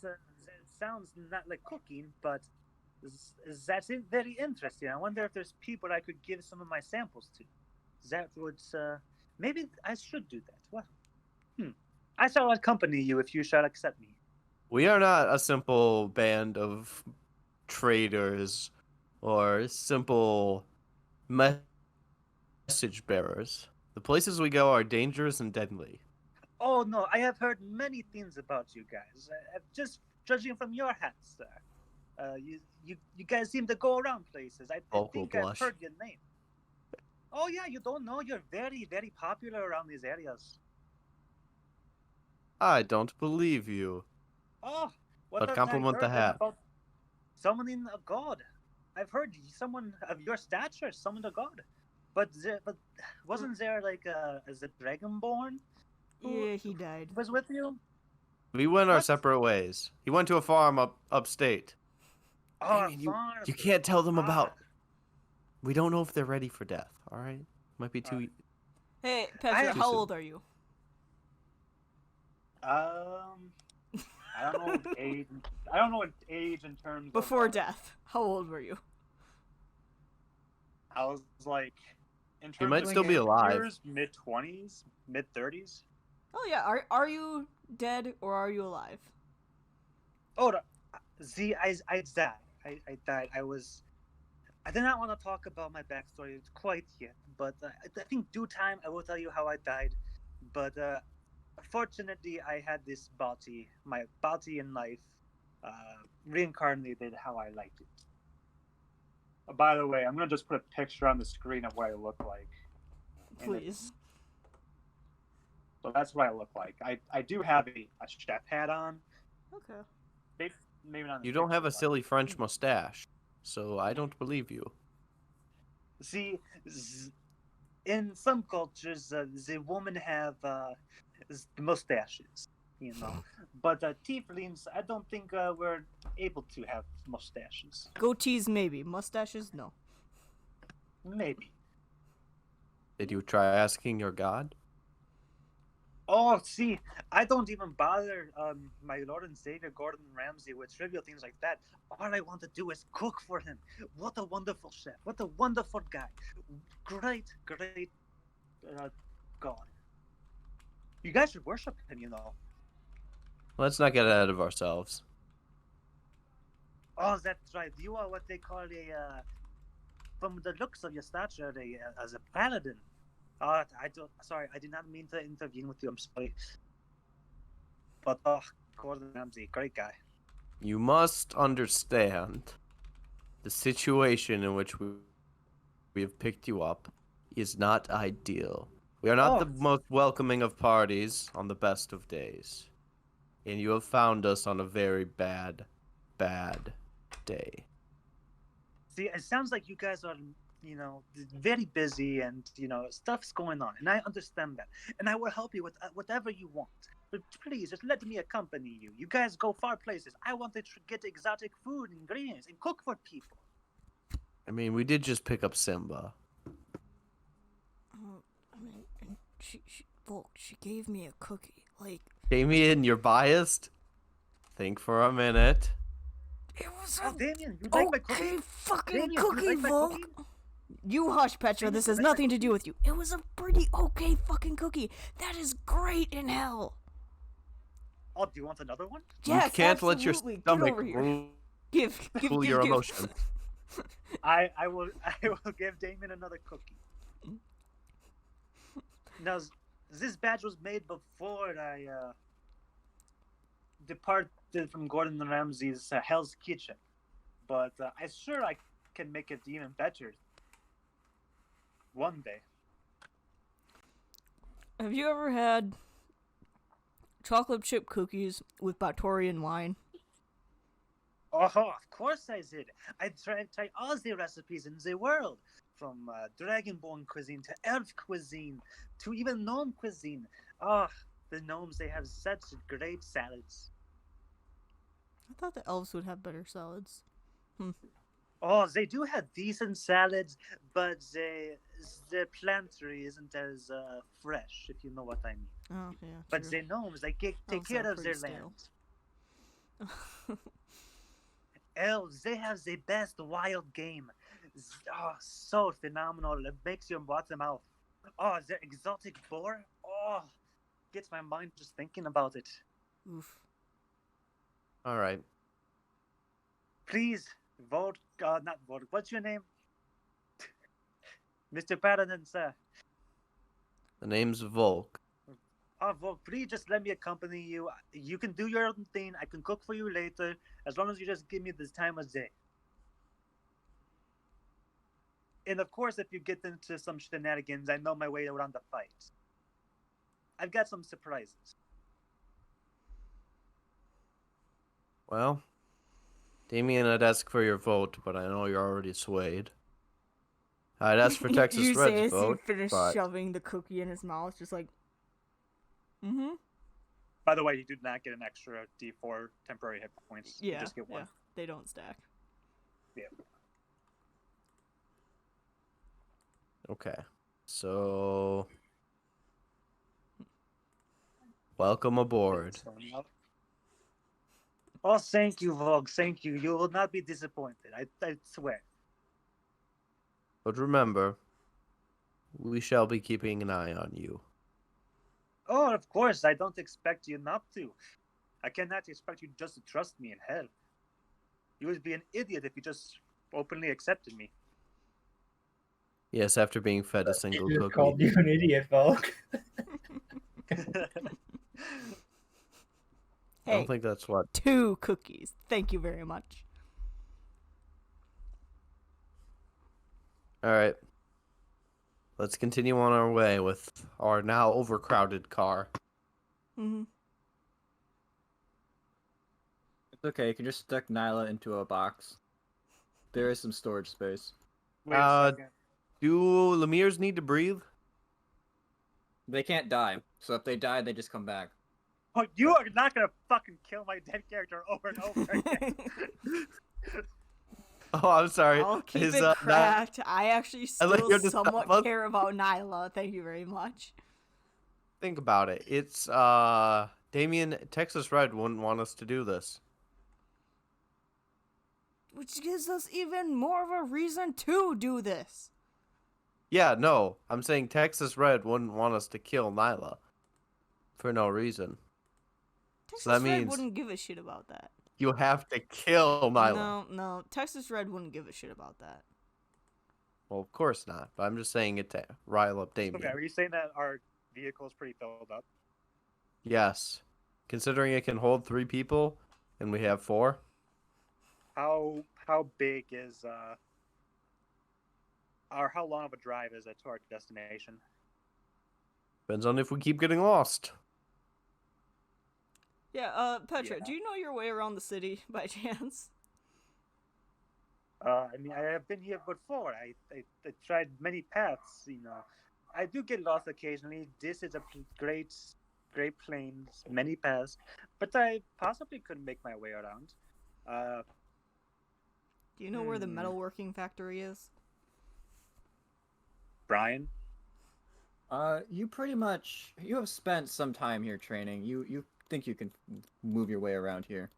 sounds not like cooking, but that's very interesting. I wonder if there's people I could give some of my samples to. That would maybe I should do that. Well, I shall accompany you if you shall accept me. We are not a simple band of traders or simple message bearers. The places we go are dangerous and deadly. Oh no, I have heard many things about you guys. Just judging from your hats, sir. You guys seem to go around places. I Volk will think I've blush. heard your name. Oh yeah, you don't know? You're very, very popular around these areas. I don't believe you. Oh, what But have compliment I the heard hat. about summoning a god? I've heard someone of your stature summoned a god. But wasn't there like a dragonborn who Yeah, he died. was with you? We went our What? separate ways. He went to a farm upstate. Oh, Damien, farm. you can't tell them Ah. about. We don't know if they're ready for death. All right, might be too. Hey, Petra, Too how soon. old are you? I don't know age. I don't know age in terms Before of. death, how old were you? I was like, in terms might of still be alive. years, mid-20s, mid-30s. Oh yeah, are you dead or are you alive? Oh, see, I died. I died. I did not want to talk about my backstory quite yet, but I think due time I will tell you how I died. But fortunately, I had this body, my body in life, reincarnated how I liked it. By the way, I'm gonna just put a picture on the screen of what I look like. And Please. So that's what I look like. I do have a chef hat on. Okay. Maybe not. in the You don't have a picture, silly French mustache, so I don't believe you. See, in some cultures, the women have mustaches, you know. But tieflings, I don't think we're able to have mustaches. Goatees maybe, mustaches no. Maybe. Did you try asking your god? Oh, see, I don't even bother my Lord and Savior Gordon Ramsay with trivial things like that. All I want to do is cook for him. What a wonderful chef. What a wonderful guy. Great, great God. You guys should worship him, you know. Let's not get ahead of ourselves. Oh, that's right. You are what they call from the looks of your stature, as a paladin. I did not mean to intervene with you. I'm sorry. But Gordon Ramsay, great guy. You must understand the situation in which we have picked you up is not ideal. We are not the most welcoming of parties on the best of days. And you have found us on a very bad day. See, it sounds like you guys are, you know, very busy and, you know, stuff's going on. And I understand that. And I will help you with whatever you want. But please, just let me accompany you. You guys go far places. I want to get exotic food and ingredients and cook for people. I mean, we did just pick up Simba. I mean, she gave me a cookie. Like, Damien, you're biased? Think for a minute. it was Oh, Damien, you like my cookie? okay fucking Damien, you cookie, like my Volk. cookie? You hush, Petra. Damien, This you has like my nothing to do cookie? with you. It was a pretty okay fucking cookie. That is great in hell. Oh, do you want another one? Yes, You can't let your absolutely. Get stomach over here. rule Give your emotions. I will give Damien another cookie. Now, this badge was made before I departed from Gordon Ramsay's Hell's Kitchen, but I'm sure I can make it even better one day. Have you ever had chocolate chip cookies with Batorian wine? Oh, of course I did. I tried all the recipes in the world, from Dragonborn cuisine to Elf cuisine to even Gnome cuisine. Oh, the gnomes, they have such great salads. I thought the elves would have better salads. Oh, they do have decent salads, but their plantry isn't as fresh, if you know what I mean. Oh, yeah, But true. the gnomes, they take Elves care are of their pretty land. stale. Elves, they have the best wild game. Oh, so phenomenal. It makes your water mouth. Oh, their exotic boar. Oh, gets my mind just thinking about it. Oof. All right. Please, vote. Not vote. What's your name? Mr. Paladin, sir. The name's Volk. Oh, Volk, please just let me accompany you. You can do your own thing. I can cook for you later, as long as you just give me this time of day. And of course, if you get into some shenanigans, I know my way around the fight. I've got some surprises. Well, Damien, I'd ask for your vote, but I know you're already swayed. I'd ask for Texas You Red's say as he vote, finished but shoving the cookie in his mouth, just like, mm-hmm. By the way, you do not get an extra D4 temporary hit points. Yeah, You just get one. yeah, they don't stack. Yeah. okay. So, welcome aboard. Oh, thank you, Volk. Thank you. You will not be disappointed. I swear. But remember, we shall be keeping an eye on you. Oh, of course. I don't expect you not to. I cannot expect you just to trust me in hell. You would be an idiot if you just openly accepted me. Yes, after being fed a He single just cookie. called you an idiot, Volk. I Hey, don't think that's what. 2 cookies. Thank you very much. All right. Let's continue on our way with our now overcrowded car. Mm-hmm. It's okay. You can just stick Nyla into a box. There is some storage space. Wait a second. Do Lemire's need to breathe? They can't die, so if they die, they just come back. Oh, you are not gonna fucking kill my dead character over and over again. Oh, I'm sorry. I'll keep His, it cracked. I actually I like still your just somewhat stop us. care about Nyla. Thank you very much. Think about it. It's Damien, Texas Red wouldn't want us to do this. Which gives us even more of a reason to do this. Yeah, no. I'm saying Texas Red wouldn't want us to kill Nyla. For no reason. Texas that Red means- wouldn't give a shit about that. You have to kill Nyla. No. Texas Red wouldn't give a shit about that. Well, of course not. But I'm just saying it to rile up Damien. Okay, are you saying that our vehicle is pretty filled up? Yes. Considering it can hold 3 people, and we have 4. How big is or how long of a drive is it to our destination? Depends on if we keep getting lost. Yeah, Petra, Yeah. do you know your way around the city by chance? I mean, I have been here before. I tried many paths. You know, I do get lost occasionally. This is a great plains, many paths, but I possibly could make my way around. Do you know where the metalworking factory is? Brian, You pretty much you have spent some time here training. You think you can move your way around here?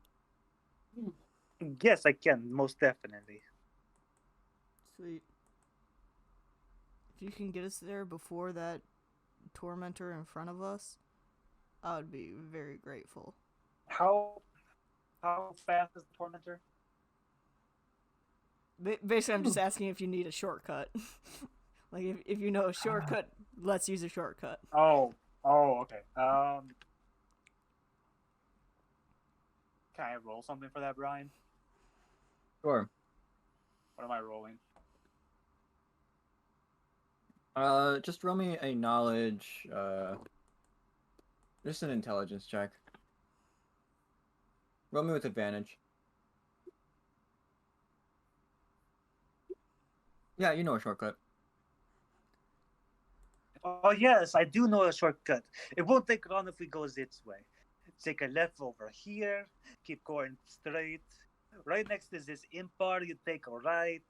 yes, I can most definitely. Sweet. If you can get us there before that tormentor in front of us, I would be very grateful. How fast is the tormentor? Basically, I'm just asking if you need a shortcut. Like, if you know a shortcut, let's use a shortcut. Oh, okay. Can I roll something for that, Brian? Sure. What am I rolling? Just roll me a knowledge. Just an intelligence check. Roll me with advantage. Yeah, you know a shortcut. Oh, yes, I do know a shortcut. It won't take long if we go this way. Take a left over here, keep going straight. Right next to this impar, you take a right.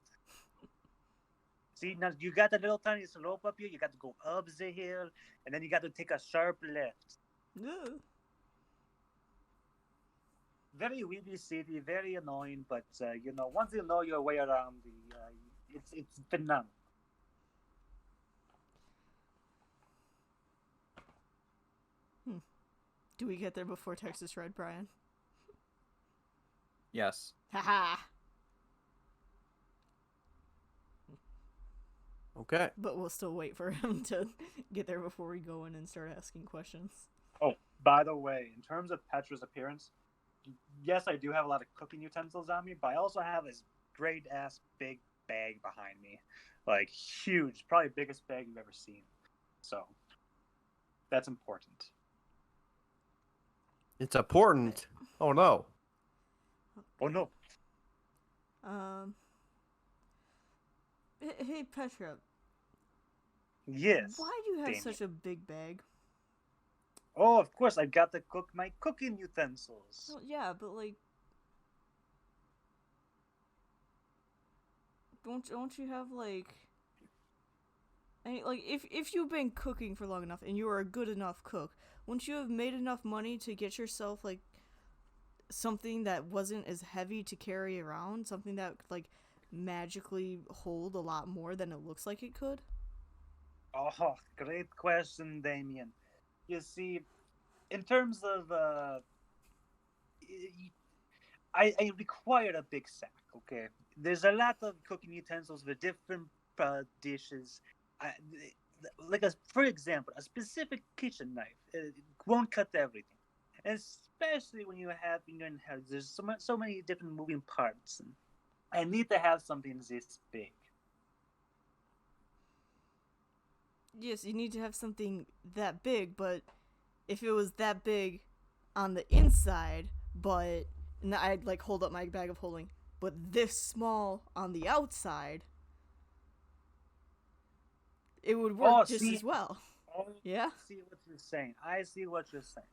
See, now you got a little tiny slope up here. You got to go up the hill, and then you got to take a sharp left. Ugh. Very weedy city, very annoying, but you know, once you know your way around, it's phenomenal. Do we get there before Texas Red, Brian? Yes. Haha. Okay. But we'll still wait for him to get there before we go in and start asking questions. By the way, in terms of Petra's appearance, yes, I do have a lot of cooking utensils on me, but I also have this great ass big bag behind me, like huge, probably biggest bag you've ever seen. So that's important. It's important. Oh no. Oh no. Hey Petra, Yes. why do you have Damien. such a big bag? Oh, of course, I got to cook my cooking utensils. Well, yeah, but like, don't you have like, like if you've been cooking for long enough and you are a good enough cook, wouldn't you have made enough money to get yourself like something that wasn't as heavy to carry around, something that could like magically hold a lot more than it looks like it could? Oh, great question, Damien. You see, in terms of I required a big sack. Okay, there's a lot of cooking utensils with different dishes. Like for example, a specific kitchen knife won't cut everything, and especially when you have in your inheritance. There's so many different moving parts, and I need to have something this big. Yes, you need to have something that big, but if it was that big on the inside, but and I'd like hold up my bag of holding, but this small on the outside, it would work just as well. Yeah? I see what you're saying. I see what you're saying.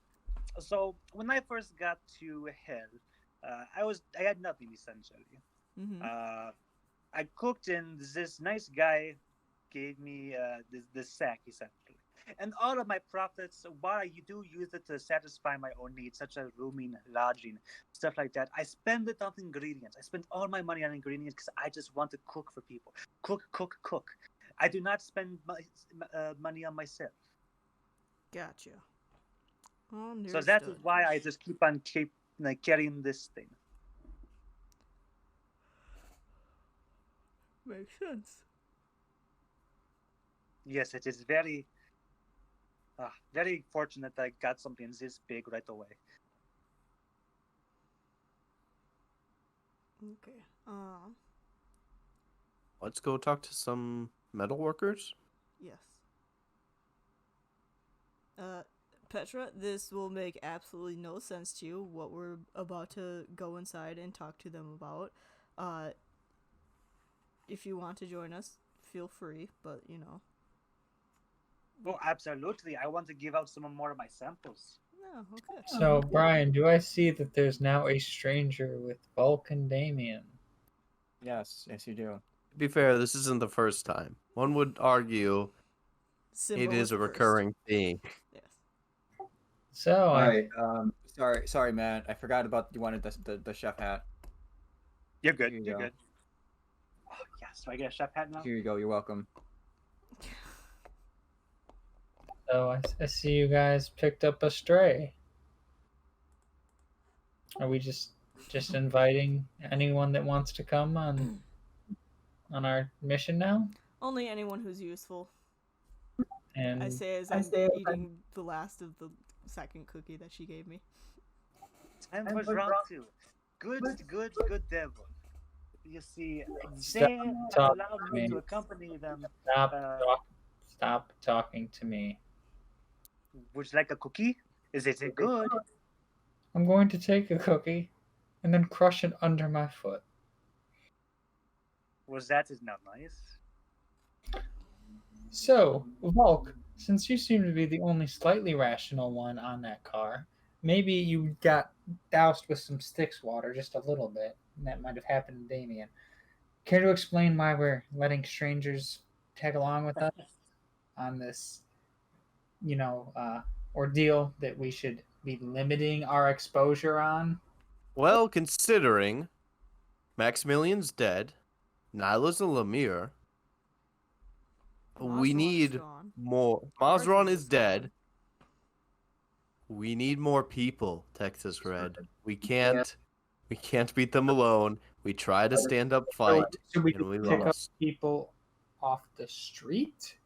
So when I first got to hell, I had nothing essentially. Mm-hmm. I cooked, and this nice guy gave me this sack essentially, and all of my profits, while I do use it to satisfy my own needs, such as rooming, lodging, stuff like that, I spend it on ingredients. I spend all my money on ingredients because I just want to cook for people. Cook. I do not spend money on myself. Gotcha. Understood. So that is why I just keep carrying this thing. Makes sense. Yes, it is very fortunate that I got something this big right away. Okay. Let's go talk to some metal workers. Yes. Petra, this will make absolutely no sense to you, what we're about to go inside and talk to them about. If you want to join us, feel free, but you know. Oh, absolutely. I want to give out some more of my samples. No, okay. So, Brian, do I see that there's now a stranger with Bulk and Damien? Yes, you do. To be fair, this isn't the first time. One would argue Simba it is was a first. recurring theme. Yes. So, Hi. Sorry, Matt. I forgot about you wanted the chef hat. You're good. Here you You're go. good. Oh, yes. Do I get a chef hat now? Here you go. You're welcome. I see you guys picked up a stray. Are we just inviting anyone that wants to come on our mission now? Only anyone who's useful. And I say as I'm eating the last of the second cookie that she gave me. Time for round two. Good devil. You see, Stop they talking allowed to me me. to accompany them. Stop talking to me. Would you like a cookie? Is it good? I'm going to take a cookie and then crush it under my foot. Was that is not nice? So, Volk, since you seem to be the only slightly rational one on that car, maybe you got doused with some Styx water just a little bit, and that might have happened to Damien. Care to explain why we're letting strangers tag along with us on this, ordeal that we should be limiting our exposure on? Well, considering Maximilian's dead, Nyla's a Lemire, we need gone. more. Mazron is dead. We need more people, Texas Red. We can't beat them alone. We try to stand up fight, Should we and we pick up lost. people off the street?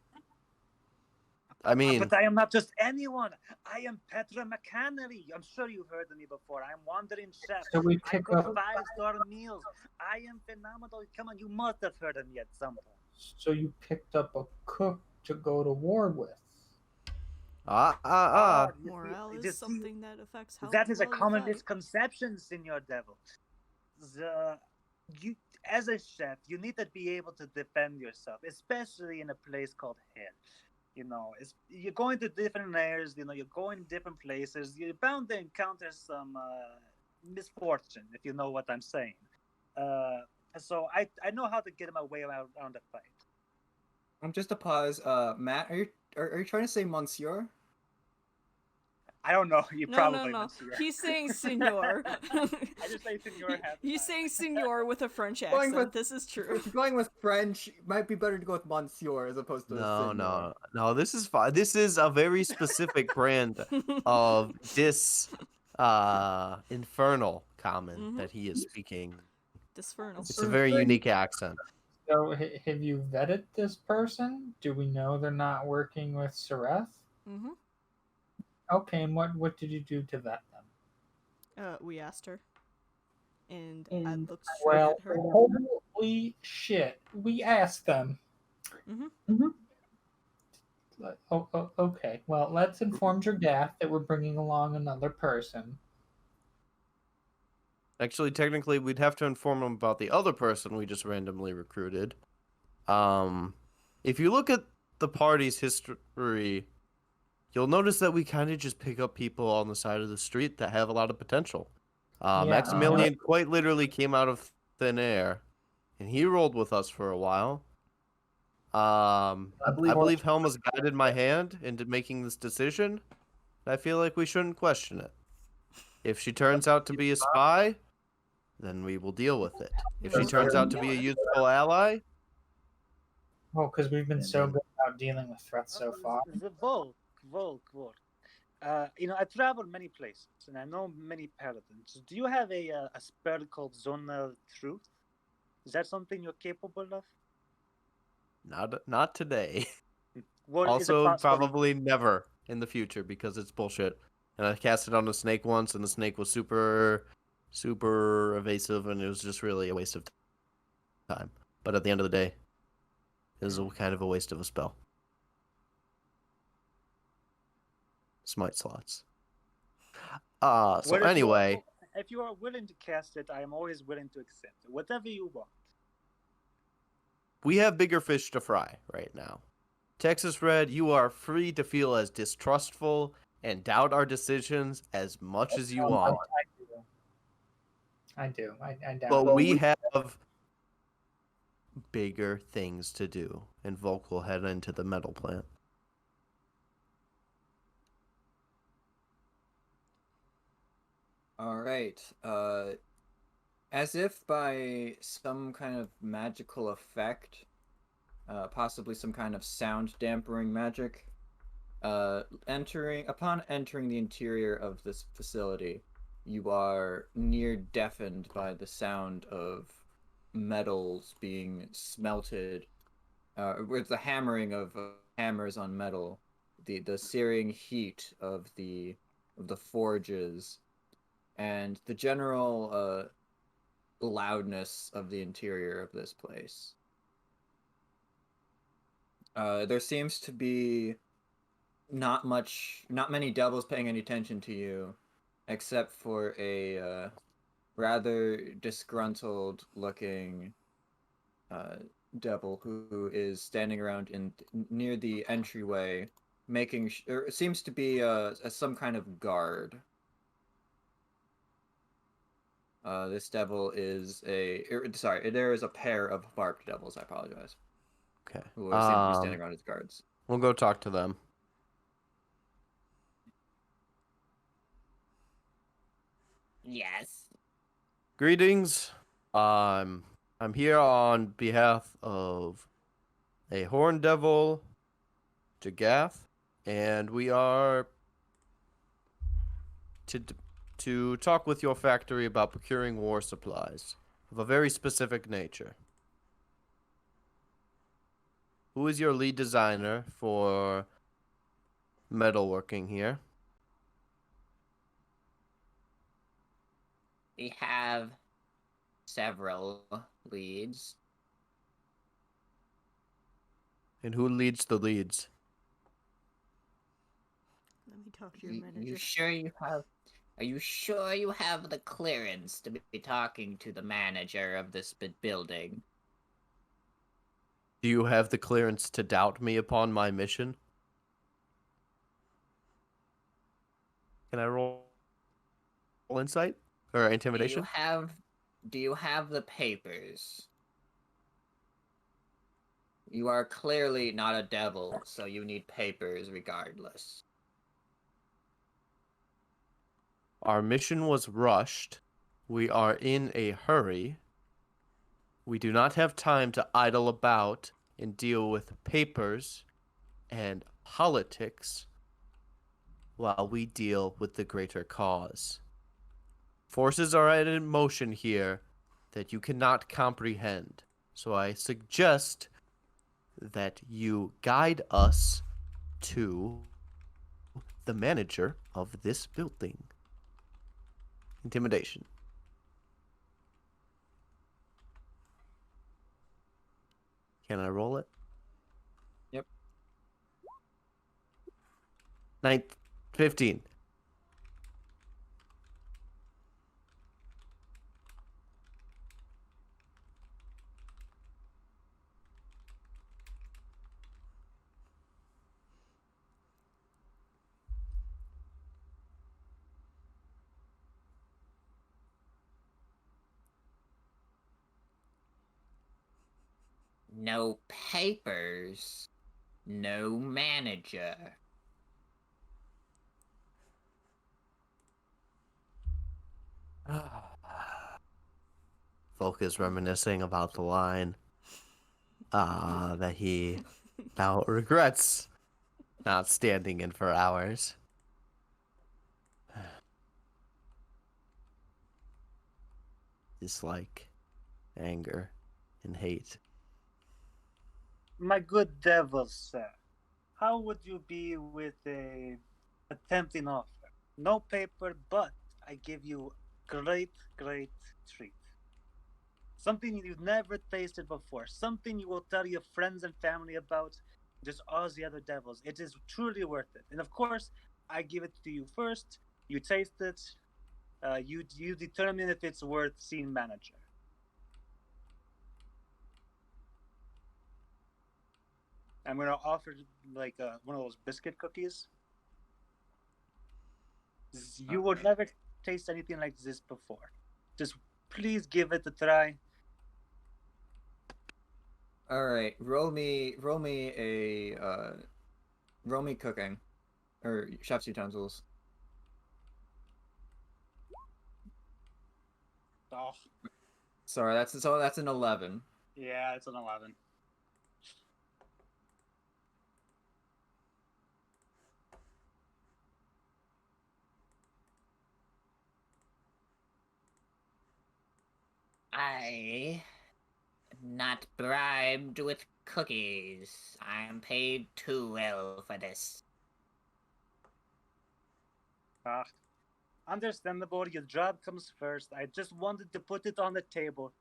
I mean, But I am not just anyone. I am Petra McCannery. I'm sure you've heard of me before. I'm Wandering Chef. So we I pick cook up. 5-star meals. I am phenomenal. Come on, you must have heard of me at some point. So you picked up a cook to go to war with. You Morale see, is something that affects how that is a well you common fight. misconception, Senor Devil. You, as a chef, you need to be able to defend yourself, especially in a place called hell. You're going to different layers. You're going to different places. You're bound to encounter some misfortune, if you know what I'm saying. So I know how to get my way around the fight. Just a pause. Matt, are you trying to say Monsieur? I don't know. You No, probably no. Monsieur. He's saying senor. I just say Senor half the He's time. saying senor with a French Going accent. with- This is true. Going with French might be better to go with Monsieur as opposed to no, Senor. no. This is fine. This is a very specific brand of this infernal common that he is speaking. Disfernal. It's a very unique accent. So have you vetted this person? Do we know they're not working with Sereth? Mm-hmm. Okay, and what did you do to vet them? We asked her. And I looked straight Well, at her. holy shit. We asked them. Mm-hmm. Okay. Well, let's inform Dragath that we're bringing along another person. Actually, technically, we'd have to inform him about the other person we just randomly recruited. If you look at the party's history, you'll notice that we kind of just pick up people on the side of the street that have a lot of potential. Maximilian quite literally came out of thin air, and he rolled with us for a while. I believe Helma's guided my hand into making this decision. I feel like we shouldn't question it. If she turns out to be a spy, then we will deal with it. If she turns out to be a useful ally, Oh, because we've been so good about dealing with threats so far. Volk. I travel many places, and I know many paladins. Do you have a spell called Zona Truth? Is that something you're capable of? not today. Well, is it Also, possible- probably never in the future because it's bullshit. And I cast it on a snake once, and the snake was super, super evasive, and it was just really a waste of time. But at the end of the day, it was kind of a waste of a spell. Smite slots. So Well, anyway, if you are willing to cast it, I am always willing to accept it. Whatever you want. we have bigger fish to fry right now. Texas Red, you are free to feel as distrustful and doubt our decisions as much as you want. I do. I doubt But it. we have bigger things to do, and Volk will head into the metal plant. All right. As if by some kind of magical effect, possibly some kind of sound dampening magic, upon entering the interior of this facility, you are near deafened by the sound of metals being smelted, with the hammering of hammers on metal, the searing heat of the forges, and the general loudness of the interior of this place. There seems to be not many devils paying any attention to you, except for a rather disgruntled looking devil who is standing around near the entryway, it seems to be some kind of guard. This devil is there is a pair of barked devils, I apologize, Okay. who seem to be standing around as guards. We'll go talk to them. Yes. Greetings. I'm here on behalf of a horn devil, Jagath, and we are to talk with your factory about procuring war supplies of a very specific nature. Who is your lead designer for metalworking here. We have several leads. And who leads the leads? Let me talk to your You manager. sure you have? Are you sure you have the clearance to be talking to the manager of this building? Do you have the clearance to doubt me upon my mission? Can I roll insight or intimidation? Do you have the papers? You are clearly not a devil, so you need papers regardless. Our mission was rushed. We are in a hurry. We do not have time to idle about and deal with papers and politics while we deal with the greater cause. Forces are in motion here that you cannot comprehend. So I suggest that you guide us to the manager of this building. Intimidation. Can I roll it? Yep. 15. No papers, no manager. Volk is reminiscing about the line that he now regrets not standing in for hours. Dislike, anger, and hate. My good devil, sir, how would you be with a tempting offer? No paper, but I give you great treat. Something you've never tasted before. Something you will tell your friends and family about. Just all the other devils. It is truly worth it. And of course, I give it to you first. You taste it. You determine if it's worth seeing manager. I'm gonna offer like one of those biscuit cookies. You would never taste anything like this before. Just please give it a try. All right, roll me cooking or chef's utensils. Oh, Sorry, that's an 11. yeah, it's an 11. I am not bribed with cookies. I am paid too well for this. Ah, understandable. Your job comes first. I just wanted to put it on the table.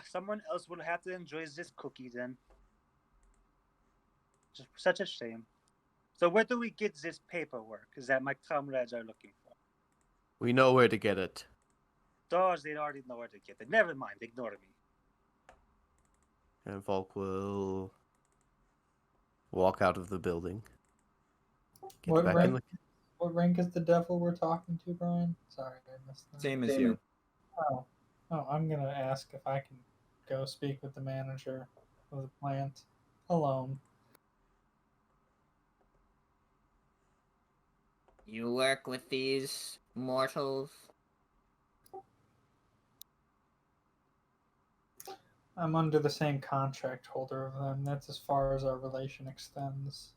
Someone else will have to enjoy this cookie then. Just such a shame. So where do we get this paperwork that my comrades are looking for? We know where to get it. Doors, they already know where to get it. Never mind, ignore me. And Volk will walk out of the building. Get What back in rank? the... What rank is the devil we're talking to, Brian? Sorry, I missed that. Same as you. Oh, I'm gonna ask if I can go speak with the manager of the plant alone. You work with these mortals? I'm under the same contract holder of them. That's as far as our relation extends.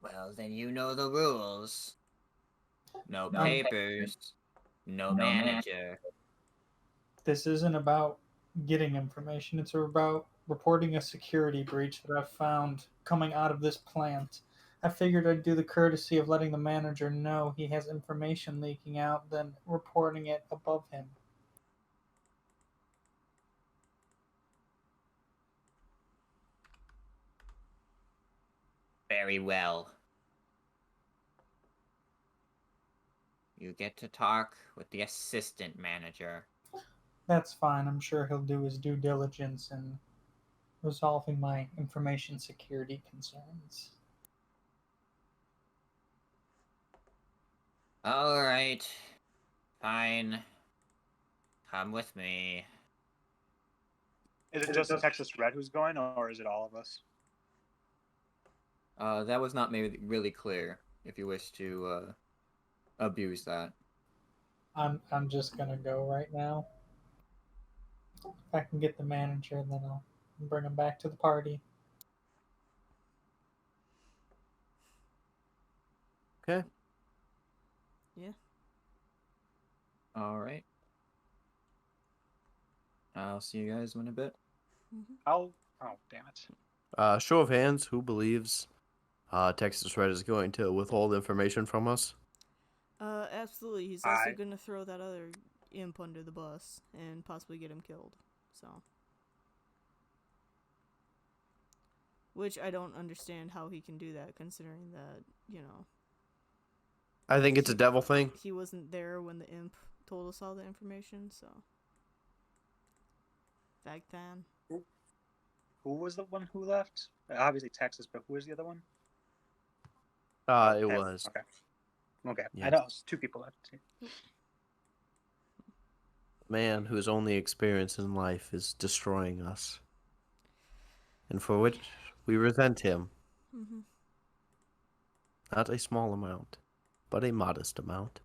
Well, then you know the rules. No No papers, no manager. This isn't about getting information. It's about reporting a security breach that I've found coming out of this plant. I figured I'd do the courtesy of letting the manager know he has information leaking out, then reporting it above him. Very well. You get to talk with the assistant manager. That's fine. I'm sure he'll do his due diligence in resolving my information security concerns. All right. Fine. Come with me. Is it just Texas Red who's going, or is it all of us? That was not maybe really clear. If you wish to abuse that. I'm just gonna go right now. If I can get the manager, then I'll bring him back to the party. Okay. Yeah. All right. I'll see you guys in a bit. Oh, damn it. Show of hands, who believes Texas Red is going to withhold information from us? Absolutely. He's also I- gonna throw that other imp under the bus and possibly get him killed. So. Which I don't understand how he can do that, considering that, you know, I think it's a devil thing. he wasn't there when the imp told us all the information, so. Back then. Who was the one who left? Obviously Texas, but who was the other one? It Okay, was. Okay. Okay. I Yes. know it's 2 people left. Man whose only experience in life is destroying us. And for which we resent him. Mm-hmm. Not a small amount, but a modest amount.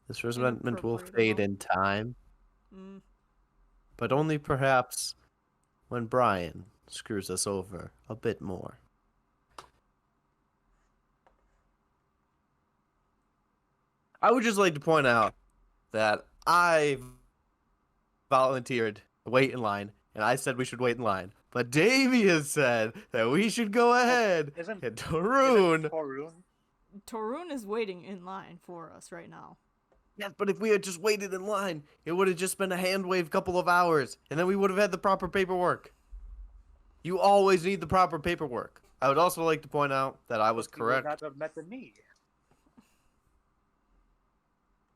This An resentment will appropriate fade amount. in time, Mm. but only perhaps when Brian screws us over a bit more. I would just like to point out that I volunteered to wait in line, and I said we should wait in line. But Davey said that we should go ahead Isn't and Tarun. Torun? Torun is waiting in line for us right now. Yes, but if we had just waited in line, it would have just been a hand wave couple of hours, and then we would have had the proper paperwork. You always need the proper paperwork. I would also like to point out that I was You would correct. not have met me.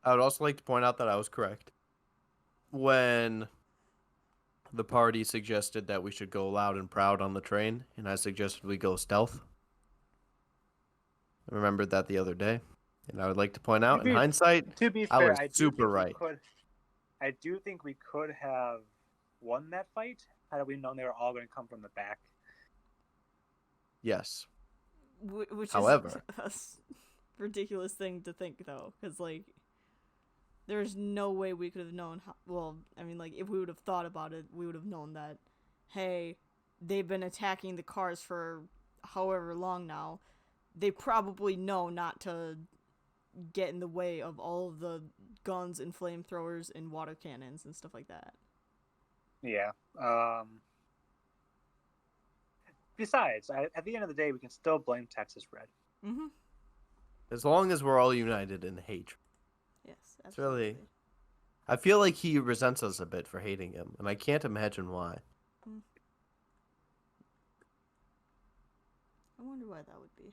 I would also like to point out that I was correct. When the party suggested that we should go loud and proud on the train, and I suggested we go stealth. I remembered that the other day, and I would like to point out, in hindsight, To be I fair, was I do super think right. I do think we could have won that fight had we known they were all going to come from the back. Yes. Which However. is a ridiculous thing to think, though, because, like, there's no way we could have known how. Well, I mean, like, if we would have thought about it, we would have known that, hey, they've been attacking the cars for however long now. They probably know not to get in the way of all of the guns and flamethrowers and water cannons and stuff like that. Yeah. Besides, at the end of the day, we can still blame Texas Red. Mm-hmm. As long as we're all united in hatred. Yes, It's really. absolutely. I feel like he resents us a bit for hating him, and I can't imagine why. I wonder why that would be.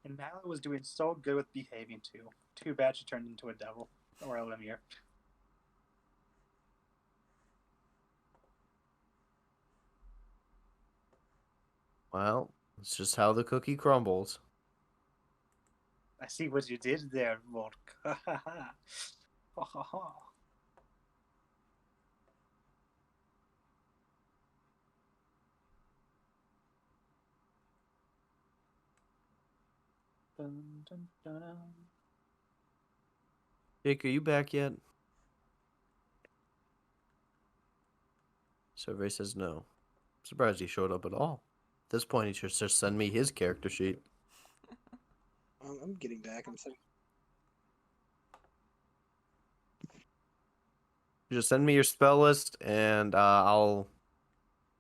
And Nyla was doing so good with behaving too. Too bad she turned into a devil or a Lemire. Well, it's just how the cookie crumbles. I see what you did there, Mork. Ha ha ha. Ha ha ha. Dun, dun, dun. Jake, are you back yet? Survey says no. I'm surprised he showed up at all. At this point, he should just send me his character sheet. I'm getting back. I'm sorry. Just send me your spell list, and I'll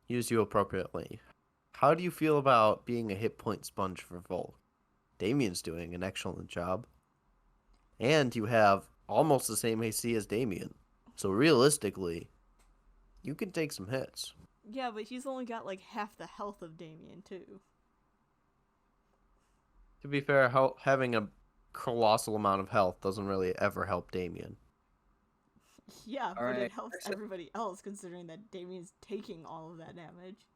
use you appropriately. How do you feel about being a hit point sponge for Volk? Damien's doing an excellent job. And you have almost the same AC as Damien. So realistically, you can take some hits. Yeah, but he's only got like half the health of Damien too. To be fair, having a colossal amount of health doesn't really ever help Damien. Yeah, All but right. it helps everybody else considering that Damien's taking all of that damage.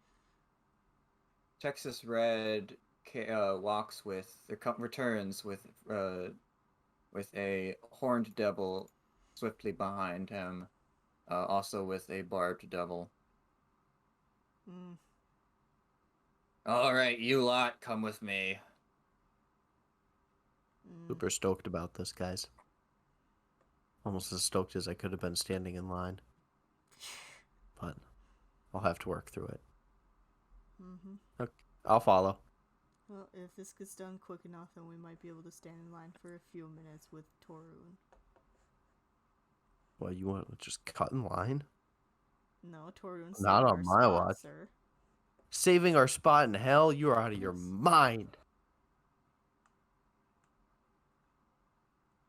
Texas Red walks with returns with a horned devil swiftly behind him, also with a barbed devil. Mm. All right, you lot, come with me. Super stoked about this, guys. Almost as stoked as I could have been standing in line. But I'll have to work through it. Mm-hmm. Okay, I'll follow. Well, if this gets done quick enough, then we might be able to stand in line for a few minutes with Torun. Well, you want to just cut in line? No, Torun saved Not our on my spot, watch. sir. Saving our spot in hell? You are out of your Yes. mind.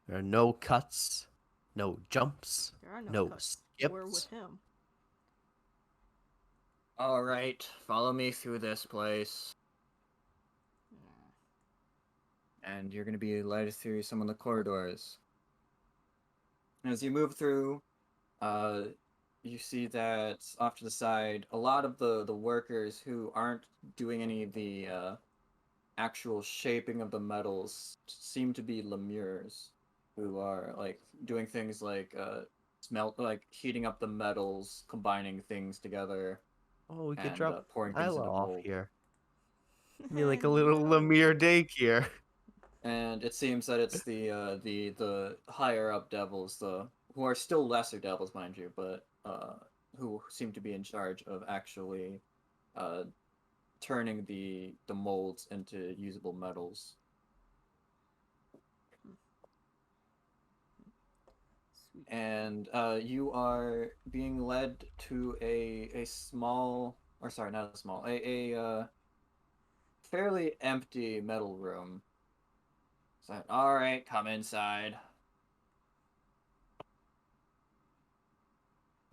There are no cuts, no jumps, There are no no cuts. skips. We're with him. All right, follow me through this place. And you're going to be led through some of the corridors. As you move through, you see that off to the side, a lot of the workers who aren't doing any of the actual shaping of the metals seem to be lemures, who are like doing things like heating up the metals, combining things together, Oh, we could and drop pouring things Isla into off mold. here. Be like a little Lemire daycare. And it seems that it's the higher up devils, who are still lesser devils, mind you, but who seem to be in charge of actually turning the molds into usable metals. Sweet. And you are being led to a small, or sorry, not a small, a fairly empty metal room. So, all right, come inside.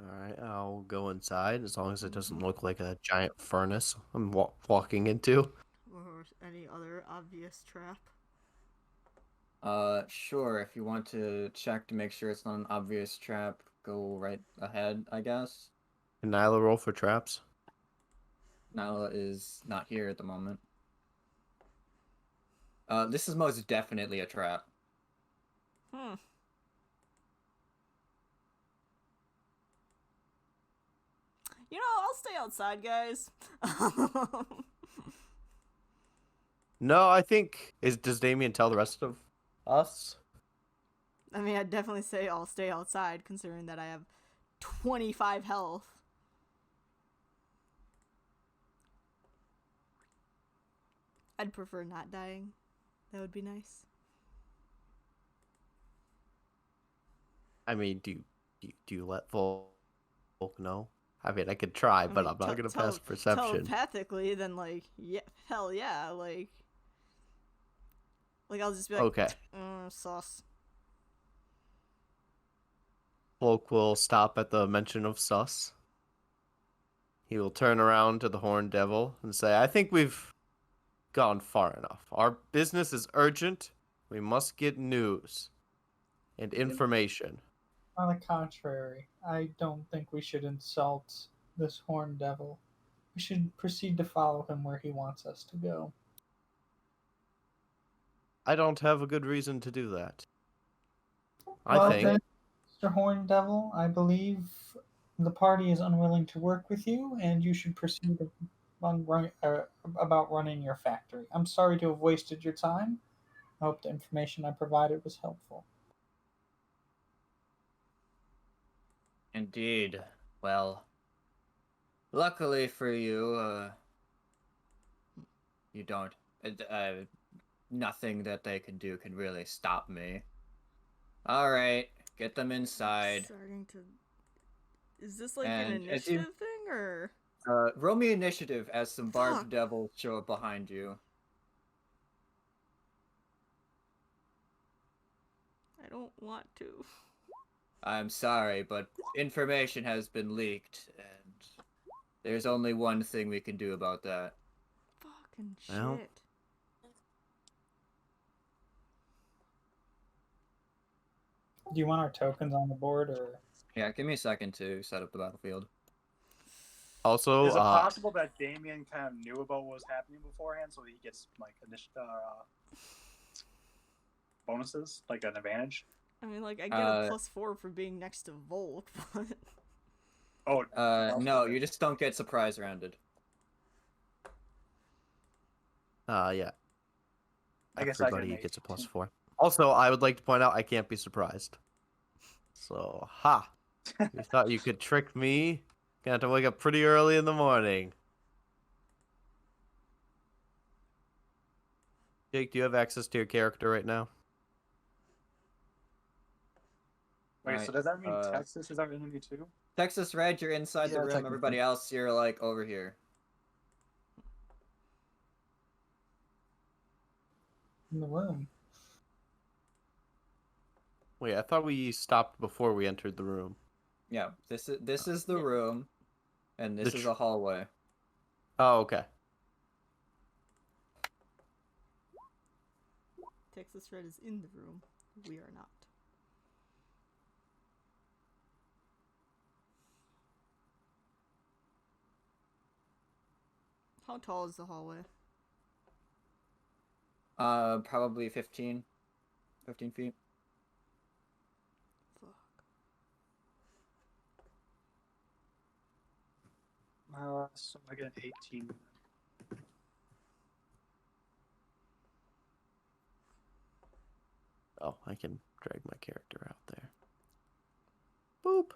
Alright, I'll go inside as long as it doesn't Mhm. look like a giant furnace I'm walking into. Or any other obvious trap. Sure, if you want to check to make sure it's not an obvious trap, go right ahead, I guess. Can Nyla roll for traps? Nyla is not here at the moment. This is most definitely a trap. You know, I'll stay outside, guys. No, I think does Damien tell the rest of us? I mean, I'd definitely say I'll stay outside, considering that I have 25 health. I'd prefer not dying. That would be nice. I mean, do you let Volk know? I mean, I could try, but I'm not gonna pass perception. Telepathically, then like, yeah, hell yeah, like I'll just be like, Okay. Sauce. Volk will stop at the mention of sus. He will turn around to the Horned Devil and say, I think we've gone far enough. Our business is urgent. We must get news and information. On the contrary, I don't think we should insult this horned devil. We should proceed to follow him where he wants us to go. I don't have a good reason to do that. Well, I think then, Mr. Horned Devil, I believe the party is unwilling to work with you, and you should proceed about running your factory. I'm sorry to have wasted your time. I hope the information I provided was helpful. Indeed. Well, luckily for you, you don't. Nothing that they can do can really stop me. All right, get them inside. Starting to. Is this like And an as you- initiative thing, or? Roll me initiative as some barbed Fuck. devils show up behind you. I don't want to. I'm sorry, but information has been leaked, and there's only one thing we can do about that. Fucking Well. shit. Do you want our tokens on the board or? Yeah, give me a second to set up the battlefield. Also, Is it possible that Damien kind of knew about what was happening beforehand, so he gets like bonuses, like an advantage? I mean, like, I get a +4 for being next to Volk, but... No, you just don't get surprise rounded. yeah. I guess I Everybody can gets a make- +4. Also, I would like to point out I can't be surprised. So, ha! You thought you could trick me? Gonna have to wake up pretty early in the morning. Jake, do you have access to your character right now? Wait, Alright, so does that mean Texas is our enemy too? Texas Red, you're inside the Yeah, room. technically. Everybody else, you're like over here. In the room. Wait, I thought we stopped before we entered the room. Yeah, this is the Yeah. room, and this The is tr- a hallway. Oh, okay. Texas Red is in the room. We are not. How tall is the hallway? Probably 15 feet. Fuck. So I get 18. Oh, I can drag my character out there. Boop.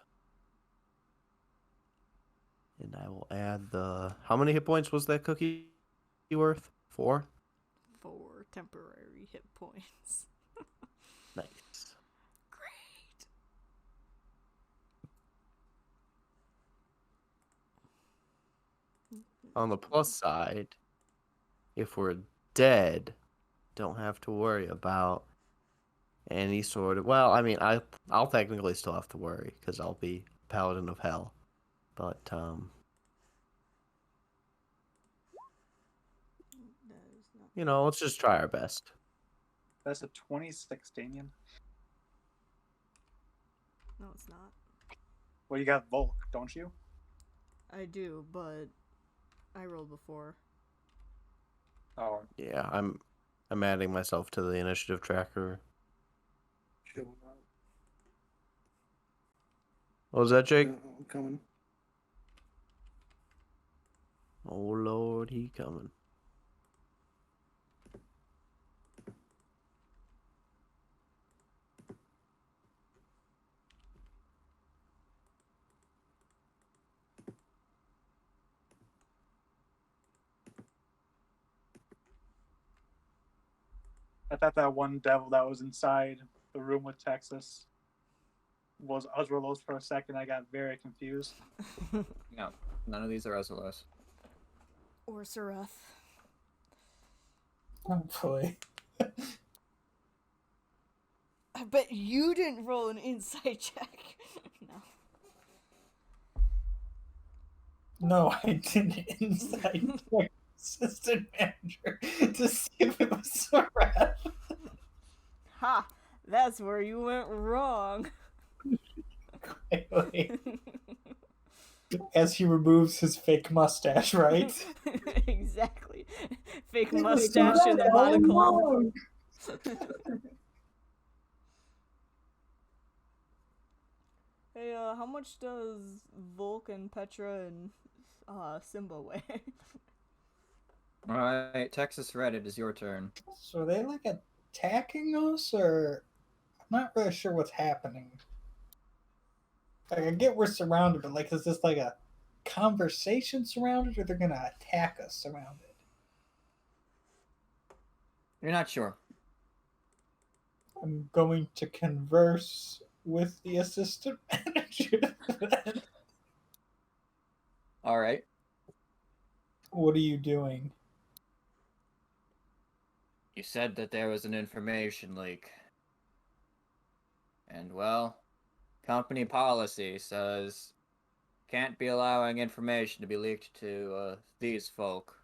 And I will add the... How many hit points was that cookie worth? 4? 4 temporary hit points. Nice. Great. On the plus side, if we're dead, don't have to worry about any sort of... Well, I mean, I'll technically still have to worry, because I'll be Paladin of Hell. But, That is not... you know, let's just try our best. That's a 26, Damien. No, it's not. Well, you got Volk, don't you? I do, but I rolled before. Oh, Yeah, I'm adding myself to the initiative tracker. What was that, Jake? I'm coming. Oh, Lord, he coming. I thought that one devil that was inside the room with Texas was Uzralos for a second. I got very confused. No, none of these are Ozelos. Or Sarath. Oh boy. I bet you didn't roll an insight check. No. No, I didn't inside check assistant manager to see if it was Sarath. Ha! That's where you went wrong. As he removes his fake mustache, right? Exactly. Fake mustache and the monocle. Hey, how much does Volk and Petra and Simba weigh? Alright, Texas Red, it is your turn. So are they like attacking us, or I'm not really sure what's happening. Like, I get we're surrounded, but like, is this like a conversation surrounded, or they're gonna attack us surrounded? You're not sure. I'm going to converse with the assistant manager. Alright. What are you doing? You said that there was an information leak. And well, company policy says can't be allowing information to be leaked to these folk.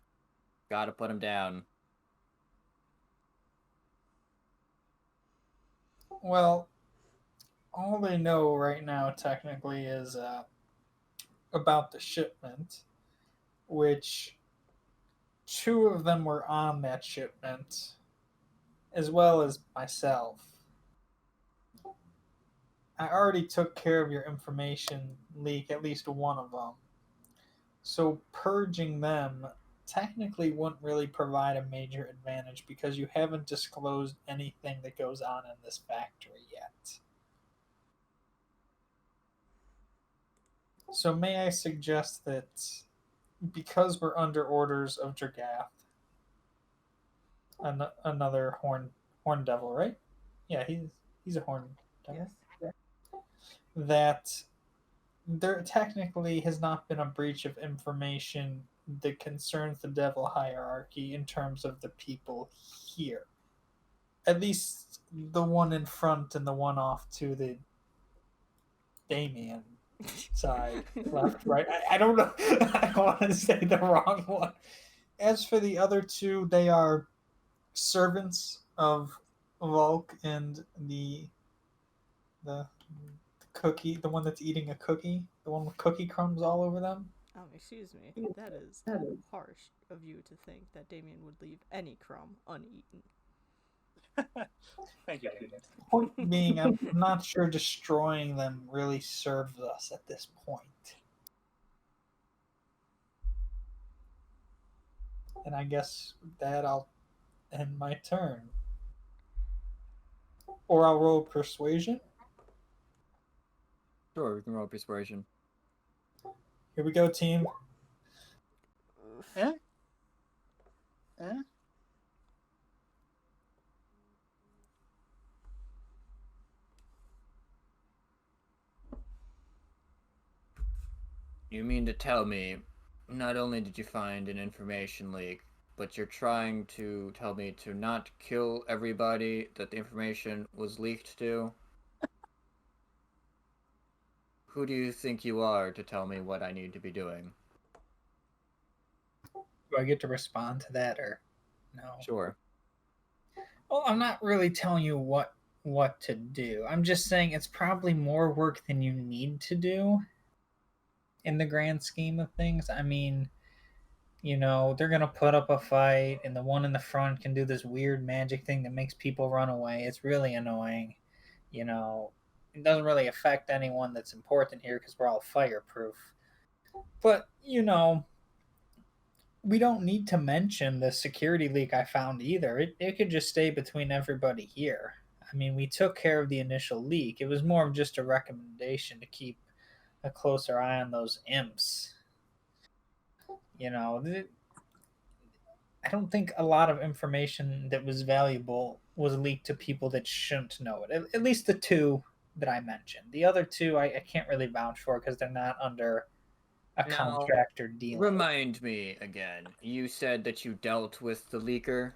Gotta put them down. Well, all they know right now technically is about the shipment, which two of them were on that shipment, as well as myself. I already took care of your information leak, at least one of them. So purging them technically wouldn't really provide a major advantage because you haven't disclosed anything that goes on in this factory yet. So may I suggest that because we're under orders of Dragath, another horn devil, right? Yeah, he's a horn devil. Yes. That there technically has not been a breach of information that concerns the devil hierarchy in terms of the people here. At least the one in front and the one off to the Damien side, left, right. I don't know. I don't want to say the wrong one. As for the other two, they are servants of Volk and the cookie, the one that's eating a cookie, the one with cookie crumbs all over them. Excuse me. That is harsh of you to think that Damien would leave any crumb uneaten. Thank you, Damien. Point being, I'm not sure destroying them really serves us at this point. And I guess with that I'll end my turn. Or I'll roll persuasion. Sure, we can roll persuasion. Here we go, team. Eh? You mean to tell me, not only did you find an information leak, but you're trying to tell me to not kill everybody that the information was leaked to? Who do you think you are to tell me what I need to be doing? Do I get to respond to that or no? Sure. Well, I'm not really telling you what to do. I'm just saying it's probably more work than you need to do in the grand scheme of things. I mean, they're going to put up a fight, and the one in the front can do this weird magic thing that makes people run away. It's really annoying. It doesn't really affect anyone that's important here because we're all fireproof. But, we don't need to mention the security leak I found either. It could just stay between everybody here. I mean, we took care of the initial leak. It was more of just a recommendation to keep a closer eye on those imps. I don't think a lot of information that was valuable was leaked to people that shouldn't know it. At least the two that I mentioned. The other two, I can't really vouch for because they're not under a contract or deal. Remind me again. You said that you dealt with the leaker?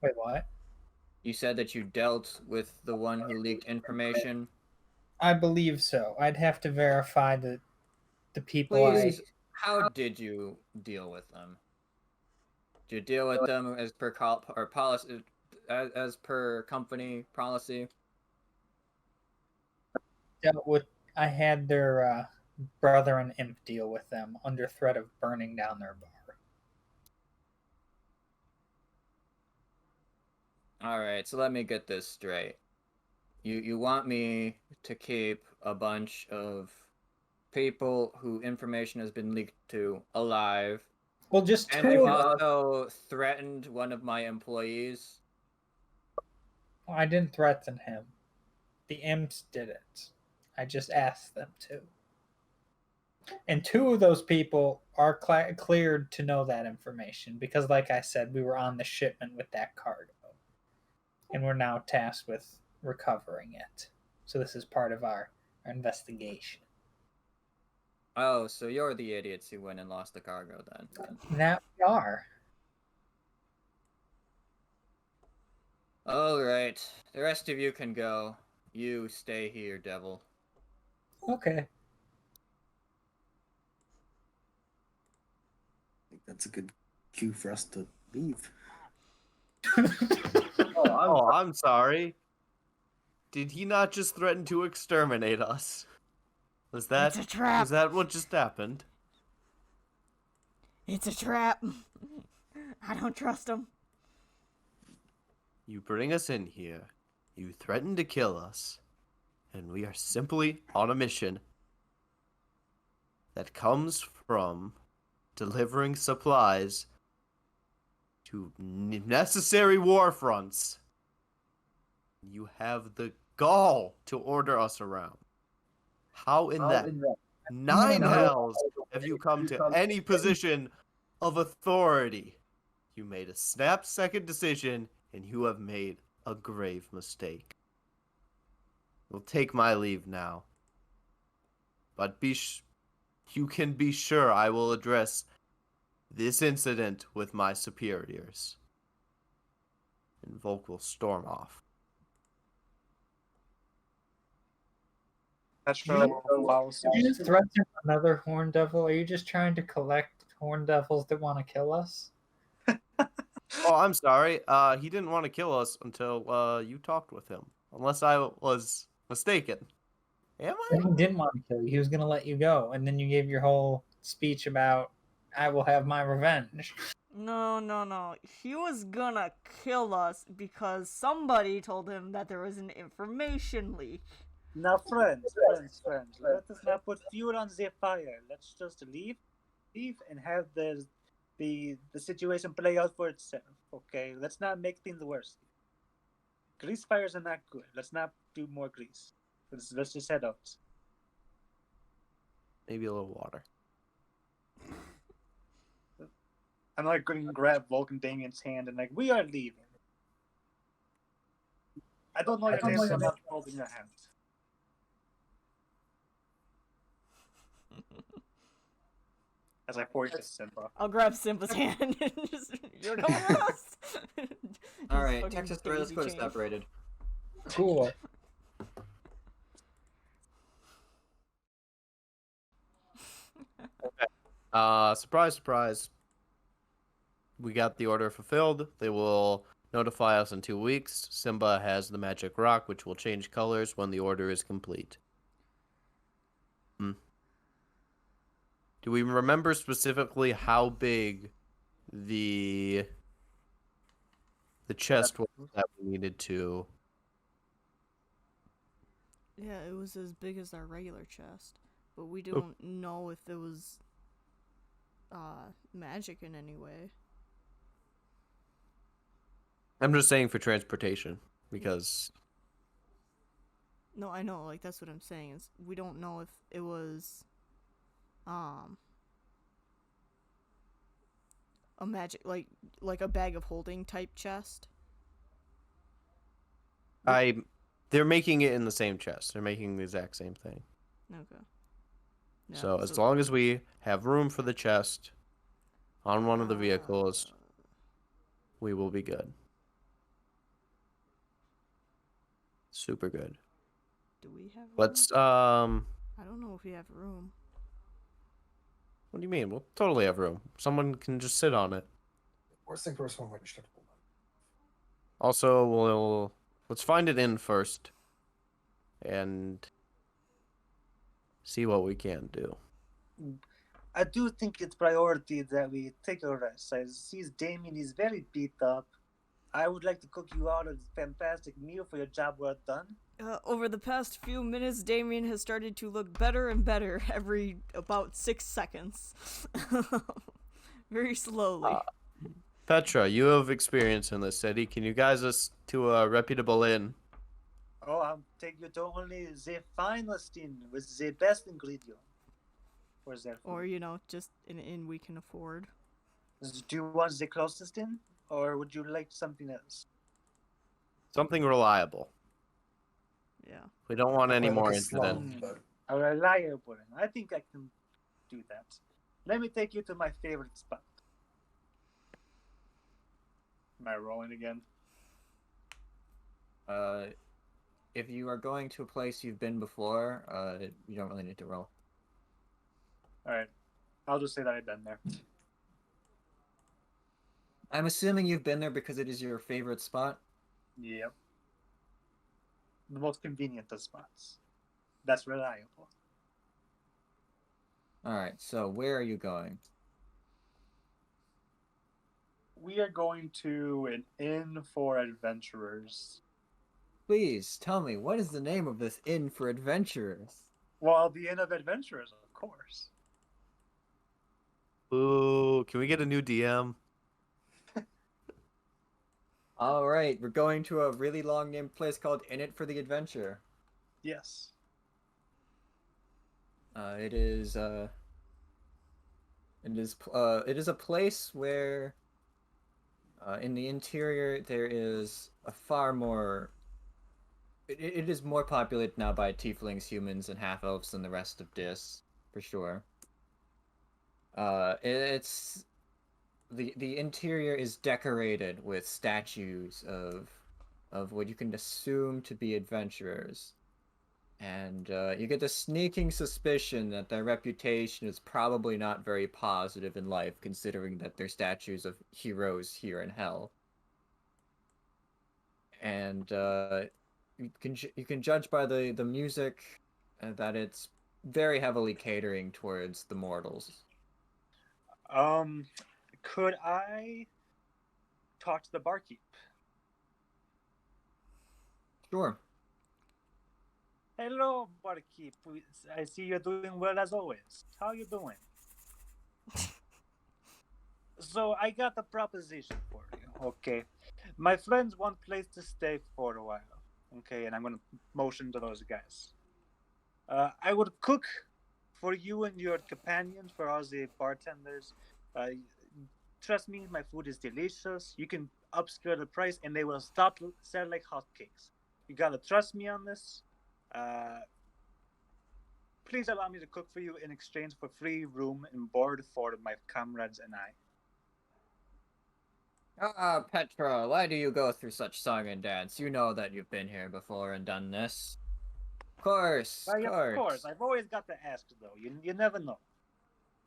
Wait, what? You said that you dealt with the one who leaked information? I believe so. I'd have to verify that the people Please, how did you deal with them? Did you deal with them as per policy, as per company policy? dealt with. I had their brother and imp deal with them under threat of burning down their bar. Alright, so let me get this straight. You want me to keep a bunch of people who information has been leaked to alive. Well, just and two you of also threatened one of my employees. I didn't threaten him. The imps did it. I just asked them to. And two of those people are cleared to know that information because, like I said, we were on the shipment with that cargo. And we're now tasked with recovering it. So this is part of our investigation. Oh, so you're the idiots who went and lost the cargo then. Now we are. Alright, the rest of you can go. You stay here, devil. Okay. I think that's a good cue for us to leave. Oh, I'm sorry. Did he not just threaten to exterminate us? Was that It's a trap. Was that what just happened? It's a trap. I don't trust him. You bring us in here, you threaten to kill us, and we are simply on a mission that comes from delivering supplies to necessary war fronts. You have the gall to order us around. How in that nine hells have you come to any position of authority? You made a snap-second decision, and you have made a grave mistake. We'll take my leave now. But you can be sure I will address this incident with my superiors. And Volk will storm off. Petra follows Are you suit. just threatening another horn devil? Are you just trying to collect horn devils that want to kill us? Oh, I'm sorry. He didn't want to kill us until you talked with him. Unless I was mistaken. Am I? He didn't want to kill you. He was going to let you go. And then you gave your whole speech about, I will have my revenge. No. He was gonna kill us because somebody told him that there was an information leak. Now, friends, let us not put fuel on the fire. Let's just leave, and have the situation play out for itself. Okay, let's not make things worse. Grease fires are not good. Let's not do more grease. Let's just head out. Maybe a little water. I'm like going to grab Vulcan Damien's hand and like, we are leaving. I don't know your name, so I'm not holding your hand. As I point to Simba. I'll grab Simba's hand and just, you're going with us. Alright, Fucking Texas, let's daisy put it chain. separated. Cool. Surprise. We got the order fulfilled. They will notify us in 2 weeks. Simba has the magic rock, which will change colors when the order is complete. Do we remember specifically how big the chest was that we needed to? Yeah, it was as big as our regular chest, but we don't know if it was magic in any way. I'm just saying for transportation, because No, I know, like that's what I'm saying is we don't know if it was a magic like a bag of holding type chest. they're making it in the same chest. They're making the exact same thing. Okay. Yeah, So as long as we have room for the chest on one of the vehicles, we will be good. Super good. do we have room? Let's I don't know if we have room. what do you mean? We'll totally have room. Someone can just sit on it. Worst thing first, one way to start. Also, let's find an inn first and see what we can do. I do think it's priority that we take a rest. I see Damien is very beat up. I would like to cook you all a fantastic meal for your job well done. Over the past few minutes, Damien has started to look better and better every about 6 seconds. Very slowly. Petra, you have experience in this city. Can you guide us to a reputable inn? Oh, I'll take you to only the finest inn with the best ingredient. Where's that? Or, you know, just an inn we can afford. Do you want the closest inn, or would you like something else? Something reliable. Yeah. We don't want any Like more a incidents. slum, but A reliable inn. I think I can do that. Let me take you to my favorite spot. Am I rolling again? If you are going to a place you've been before, you don't really need to roll. All right. I'll just say that I've been there. I'm assuming you've been there because it is your favorite spot. Yep. The most convenient of spots. That's reliable. All right. So where are you going? We are going to an inn for adventurers. Please tell me, what is the name of this inn for adventurers? Well, the Inn of Adventurers, of course. Ooh, can we get a new DM? All right, we're going to a really long named place called In It for the Adventure. Yes. It is a place where in the interior there is a far more. It is more populated now by tieflings, humans, and half elves than the rest of Dis, for sure. It's the interior is decorated with statues of what you can assume to be adventurers. And you get the sneaking suspicion that their reputation is probably not very positive in life, considering that they're statues of heroes here in hell. And you can judge by the music that it's very heavily catering towards the mortals. Could I talk to the barkeep? Sure. Hello, barkeep. I see you're doing well as always. How you doing? So I got a proposition for you. Okay, my friends want place to stay for a while. Okay, and I'm gonna motion to those guys. I would cook for you and your companions, for all the bartenders. Trust me, my food is delicious. You can upscale the price, and they will start to sell like hotcakes. You gotta trust me on this. Please allow me to cook for you in exchange for free room and board for my comrades and I. Ah, Petra, why do you go through such song and dance? You know that you've been here before and done this. Of course. Of course. I've always got to ask, though. You never know.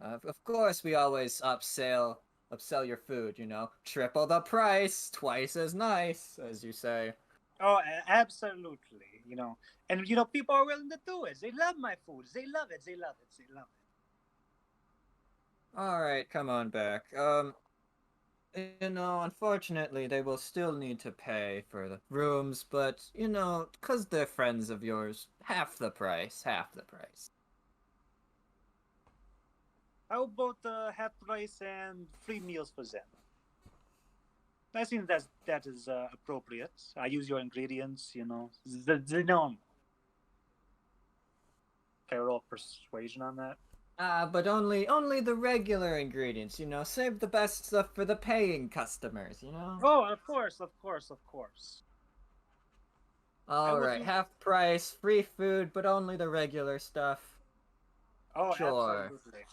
Of course, we always upsell your food. You know, triple the price, twice as nice, as you say. Oh, absolutely. And people are willing to do it. They love my food. They love it. They love it. They love it. All right, come on back. Unfortunately, they will still need to pay for the rooms, but, 'cause they're friends of yours, half the price, half the price. How about half price and free meals for them? I think that is appropriate. I use your ingredients, the normal. Can I roll persuasion on that? But only the regular ingredients, save the best stuff for the paying customers, Oh, of course, of course, of course. Alright, half price, free food, but only the regular stuff. Oh, sure. Absolutely.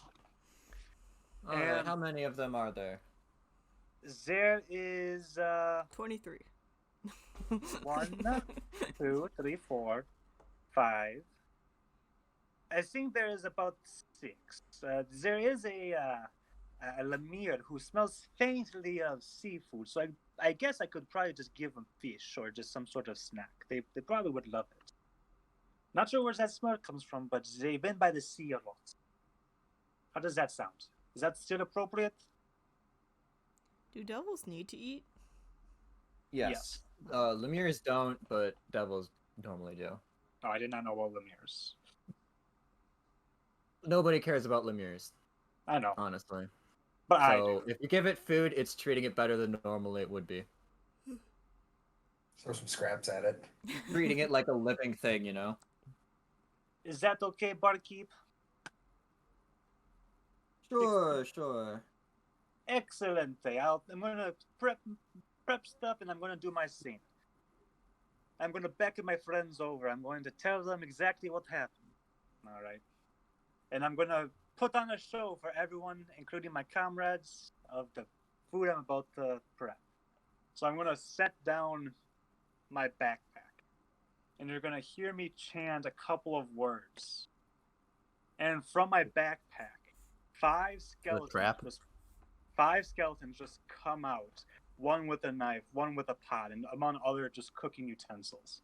Alright, how many of them are there? There is 23. 1, 2, 3, 4, 5. I think there is about 6. There is a Lemire who smells faintly of seafood, so I guess I could probably just give him fish or just some sort of snack. They probably would love it. Not sure where that smell comes from, but they've been by the sea a lot. How does that sound? Is that still appropriate? Do devils need to eat? Yes. Lemire's don't, but devils normally do. Oh, I did not know about Lemire's. Nobody cares about Lemire's. I know. Honestly. But so, if you give it food, it's treating it better than normally it would be. Throw some scraps at it. Treating it like a living thing, Is that okay, barkeep? Sure. Excellent. I'm gonna prep stuff, and I'm gonna do my scene. I'm gonna beckon my friends over. I'm going to tell them exactly what happened. All right, and I'm gonna put on a show for everyone, including my comrades, of the food I'm about to prep. So I'm gonna set down my backpack, and you're gonna hear me chant a couple of words. And from my backpack, five trap? skeletons just come out. One with a knife, one with a pot, and among other just cooking utensils.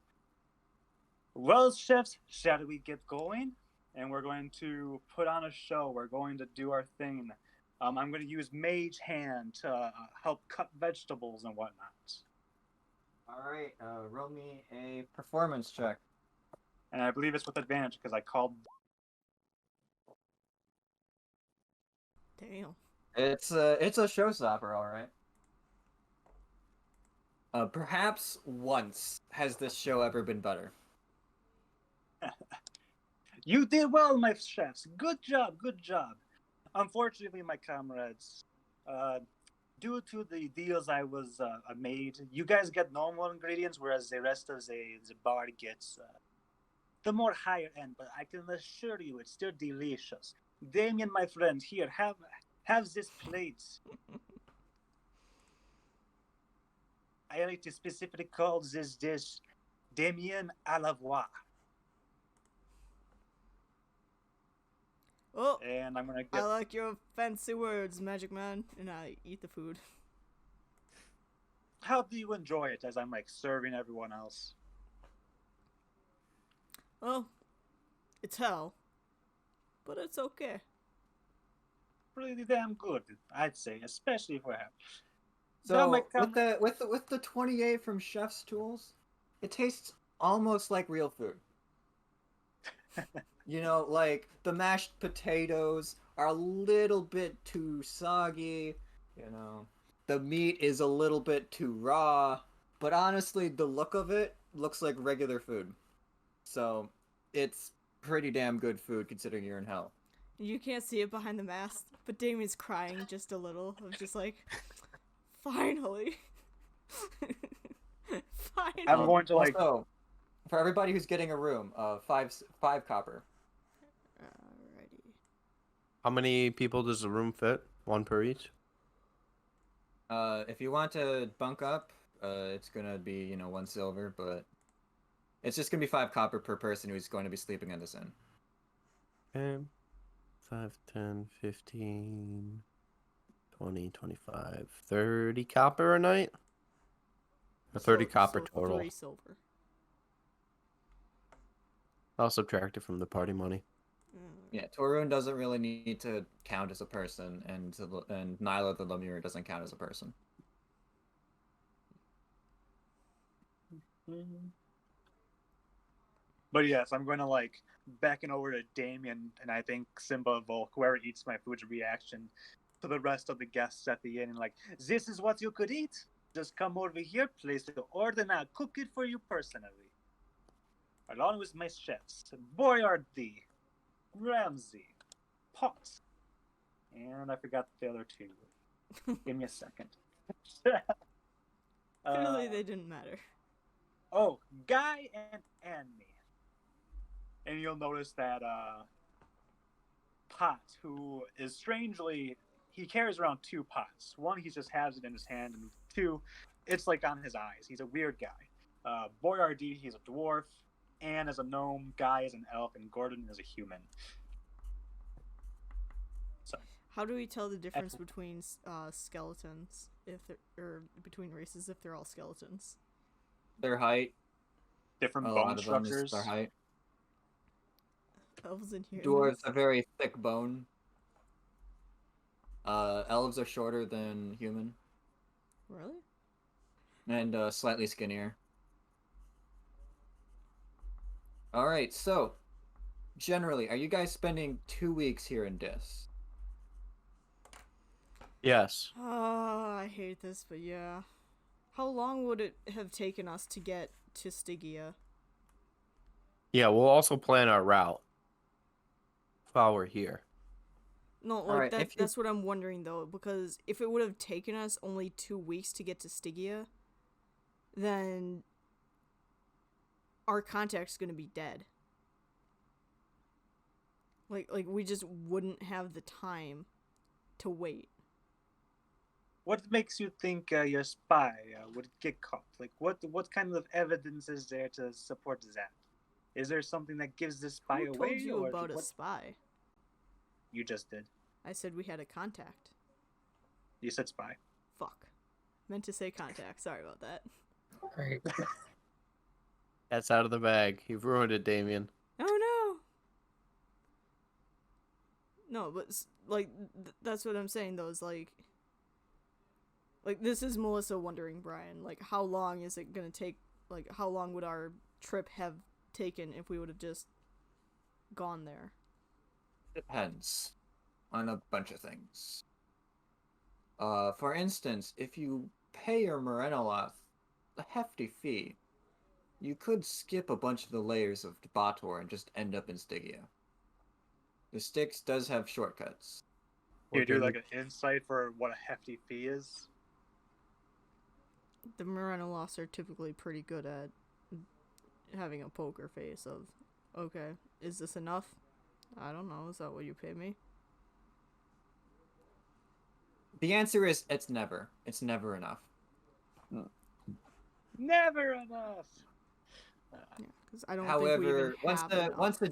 Well, chefs, shall we get going? And we're going to put on a show. We're going to do our thing. I'm going to use Mage Hand to help cut vegetables and whatnot. All right, roll me a performance check. And I believe it's with advantage because I called. Damn. It's a showstopper, all right. Perhaps once has this show ever been better. You did well, my chefs. Good job, good job. Unfortunately, my comrades, due to the deals I was made, you guys get normal ingredients, whereas the rest of the bar gets the more higher end. But I can assure you, it's still delicious. Damien, my friend, here, have this plate. I like to specifically call this dish Damien à la voix. Oh, And I'm gonna I get. like your fancy words, Magic Man, and I eat the food. How do you enjoy it as I'm like serving everyone else? Well, it's hell, but it's okay. Pretty damn good, I'd say, especially for him. So my with the 28 from Chef's Tools, it tastes almost like real food. You know, like the mashed potatoes are a little bit too soggy, you know. The meat is a little bit too raw, but honestly, the look of it looks like regular food. So, it's pretty damn good food considering you're in hell. You can't see it behind the mask, but Damien's crying just a little. Of just like, finally. Finally. I'm going to like. Also, for everybody who's getting a room, five copper. Alrighty. How many people does the room fit? One per each? If you want to bunk up, it's gonna be, 1 silver, but it's just gonna be 5 copper per person who's going to be sleeping in this inn. Okay. 5, 10, 15, 20, 25, 30 copper a night? Or 30 copper total. 3 silver. I'll subtract it from the party money. Yeah, Torun doesn't really need to count as a person, and Nyla the Lemure doesn't count as a person. But yes, I'm going to like beckon over to Damien, and I think Simba Volk, whoever eats my food's reaction to the rest of the guests at the inn, and like, this is what you could eat. Just come over here, place the order, and I'll cook it for you personally. Along with my chefs, Boyardee, Ramsey, Potts, and I forgot the other two. Give me a second. Clearly they didn't matter. Oh, Guy and Annie. And you'll notice that Pot, who is strangely, he carries around 2 pots. One, he just has it in his hand, and 2, it's like on his eyes. He's a weird guy. Boyardee, he's a dwarf. Anne is a gnome. Guy is an elf, and Gordon is a human. So, how do we tell the difference between skeletons or between races if they're all skeletons? Their height. Different bone structures. Their height. Elves in here. Dwarves have very thick bone. Elves are shorter than human. Really? And slightly skinnier. Alright, so, generally, are you guys spending 2 weeks here in Dis? Yes. Oh, I hate this, but yeah. How long would it have taken us to get to Stygia? Yeah, we'll also plan our route while we're here. No, like that's what I'm wondering though, because if it would have taken us only 2 weeks to get to Stygia, then our contact's gonna be dead. Like we just wouldn't have the time to wait. What makes you think your spy would get caught? Like, what kind of evidence is there to support that? Is there something that gives this spy Who away, told you or about a what? spy? You just did. I said we had a contact. You said spy. Fuck. Meant to say contact. Sorry about that. Right. That's out of the bag. You've ruined it, Damien. Oh no. No, but like that's what I'm saying though. Is like this is Melissa wondering, Brian. Like, how long is it gonna take? Like, how long would our trip have taken if we would have just gone there? Depends on a bunch of things. For instance, if you pay your Morenoloth a hefty fee, you could skip a bunch of the layers of Bator and just end up in Stygia. The Styx does have shortcuts. You do like an insight for what a hefty fee is. The Morenoloths are typically pretty good at having a poker face of, okay, is this enough? I don't know. Is that what you pay me? The answer is it's never. It's never enough. Never enough. Yeah, because I don't However, think we even have enough.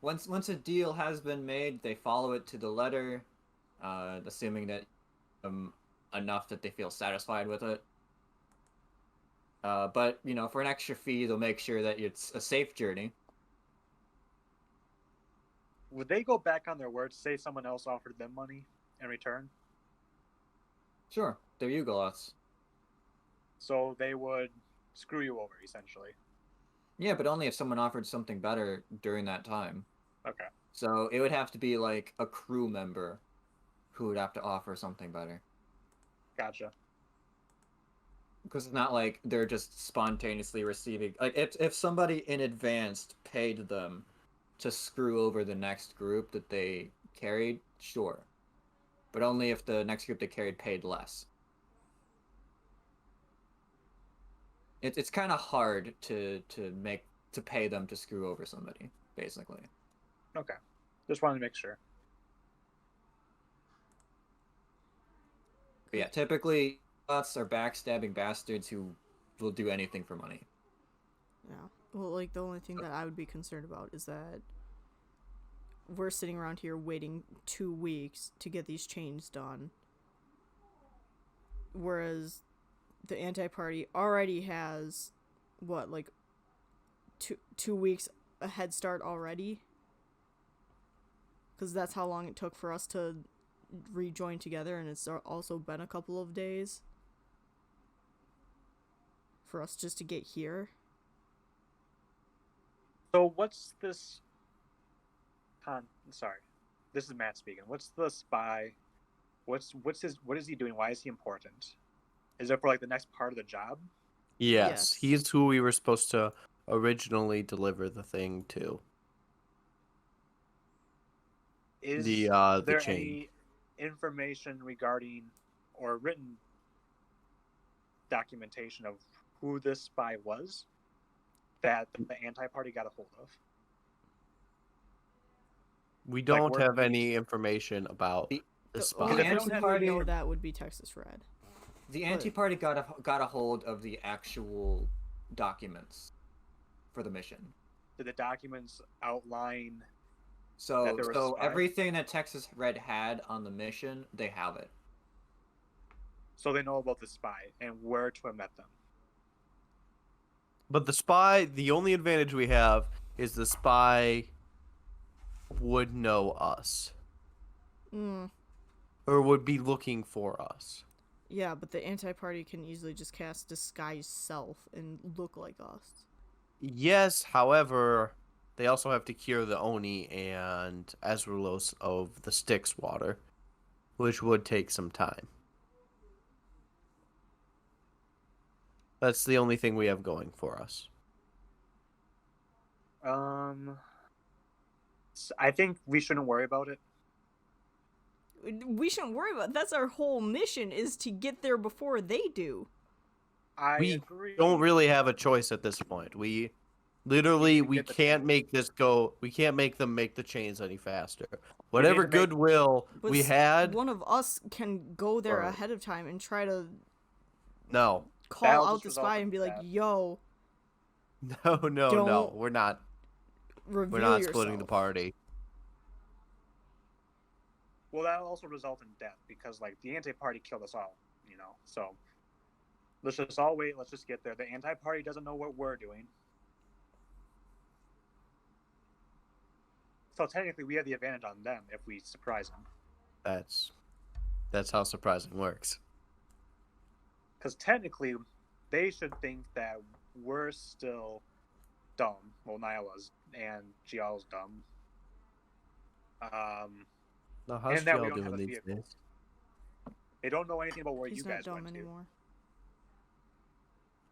once a deal has been made, they follow it to the letter, assuming that enough that they feel satisfied with it. But for an extra fee, they'll make sure that it's a safe journey. Would they go back on their word, say someone else offered them money in return? Sure, they're Yugoloths. So they would screw you over, essentially. Yeah, but only if someone offered something better during that time. Okay. So it would have to be like a crew member who would have to offer something better. Gotcha. Because it's not like they're just spontaneously receiving. Like if somebody in advance paid them to screw over the next group that they carried, sure. But only if the next group they carried paid less. It's kind of hard to pay them to screw over somebody, basically. Okay. Just wanted to make sure. But yeah, typically bots are backstabbing bastards who will do anything for money. Yeah. Well, like, the only thing that I would be concerned about is that we're sitting around here waiting 2 weeks to get these chains done. Whereas the anti-party already has, what, like, two weeks a head start already? Because that's how long it took for us to rejoin together, and it's also been a couple of days for us just to get here. So what's this? Sorry, this is Matt speaking. What's the spy? What is he doing? Why is he important? Is it for like the next part of the job? Yes, he's who we were supposed to originally deliver the thing to. Is the there chain. any information regarding or written documentation of who this spy was that the anti-party got a hold of? We don't where have he- any information about the Well, spy. the If we don't only have- one we know that would be Texas Red. The anti-party got a hold of the actual documents for the mission. Did the documents outline that So there was a spy? everything that Texas Red had on the mission, they have it. So they know about the spy and where to have met them. But the spy, the only advantage we have is the spy would know us. Or would be looking for us. Yeah, but the anti-party can easily just cast Disguise Self and look like us. Yes, however, they also have to cure the Oni and Ezrealos of the Styx water, which would take some time. That's the only thing we have going for us. I think we shouldn't worry about it. We shouldn't worry about it. That's our whole mission, is to get there before they do. I We agree. don't really have a choice at this point. We Literally, to we get the can't chains. make this go. We can't make them make the chains any faster. Whatever to make- goodwill But we had, one of us can go there Or- ahead of time and try to no, call That'll out just the result spy in and be like, that. "Yo, no, Don't we're not. reveal We're not yourself." splitting the party. Well, that'll also result in death because like the anti-party killed us all, you know. So let's just all wait. Let's just get there. The anti-party doesn't know what we're doing. So technically, we have the advantage on them if we surprise them. That's how surprising works. Because technically, they should think that we're still dumb. Well, Nyla's and Gial's dumb. Now, how's And that we y'all don't have doing a these vehicle. days? They don't know anything about where He's you not guys dumb went to. anymore.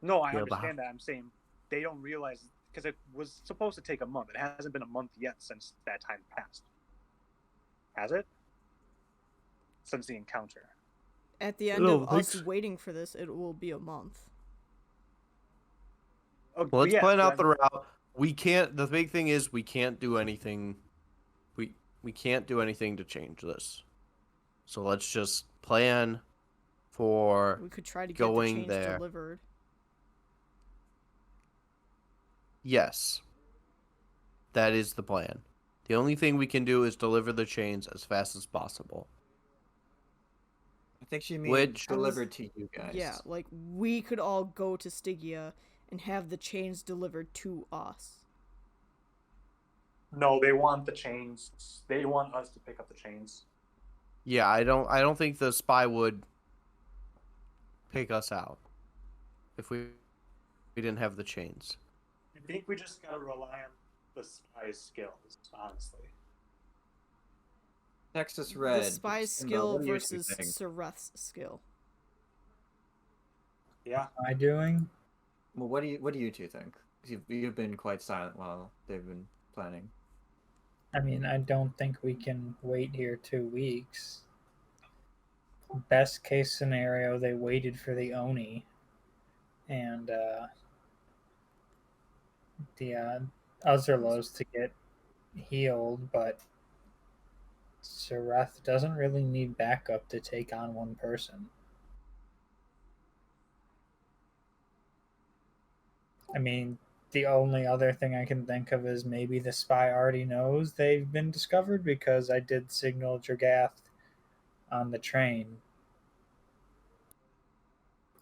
No, I Yeah, but understand that. I'm saying they don't realize because it was supposed to take a month. It hasn't been a month yet since that time passed. Has it? Since the encounter. At the end don't of think us so. waiting for this, it will be a month. Oh, Well, let's yeah, plan so out the route. We can't. The big thing is we can't do anything. We can't do anything to change this. So let's just plan for We could try to get the going chains there. delivered. Yes. That is the plan. The only thing we can do is deliver the chains as fast as possible. I think she means Which- delivered to you guys. Yeah, like we could all go to Stygia and have the chains delivered to us. No, they want the chains. They want us to pick up the chains. Yeah, I don't think the spy would pick us out if we didn't have the chains. I think we just gotta rely on the spy's skills, honestly. Texas Red. The spy's Simba, skill what do you versus think? Sereth's skill. Yeah. Am I doing? Well, what do you two think? You've been quite silent while they've been planning. I mean, I don't think we can wait here 2 weeks. Best case scenario, they waited for the Oni, and the Uzerlos to get healed, but Sereth doesn't really need backup to take on one person. I mean, the only other thing I can think of is maybe the spy already knows they've been discovered because I did signal Dragath on the train.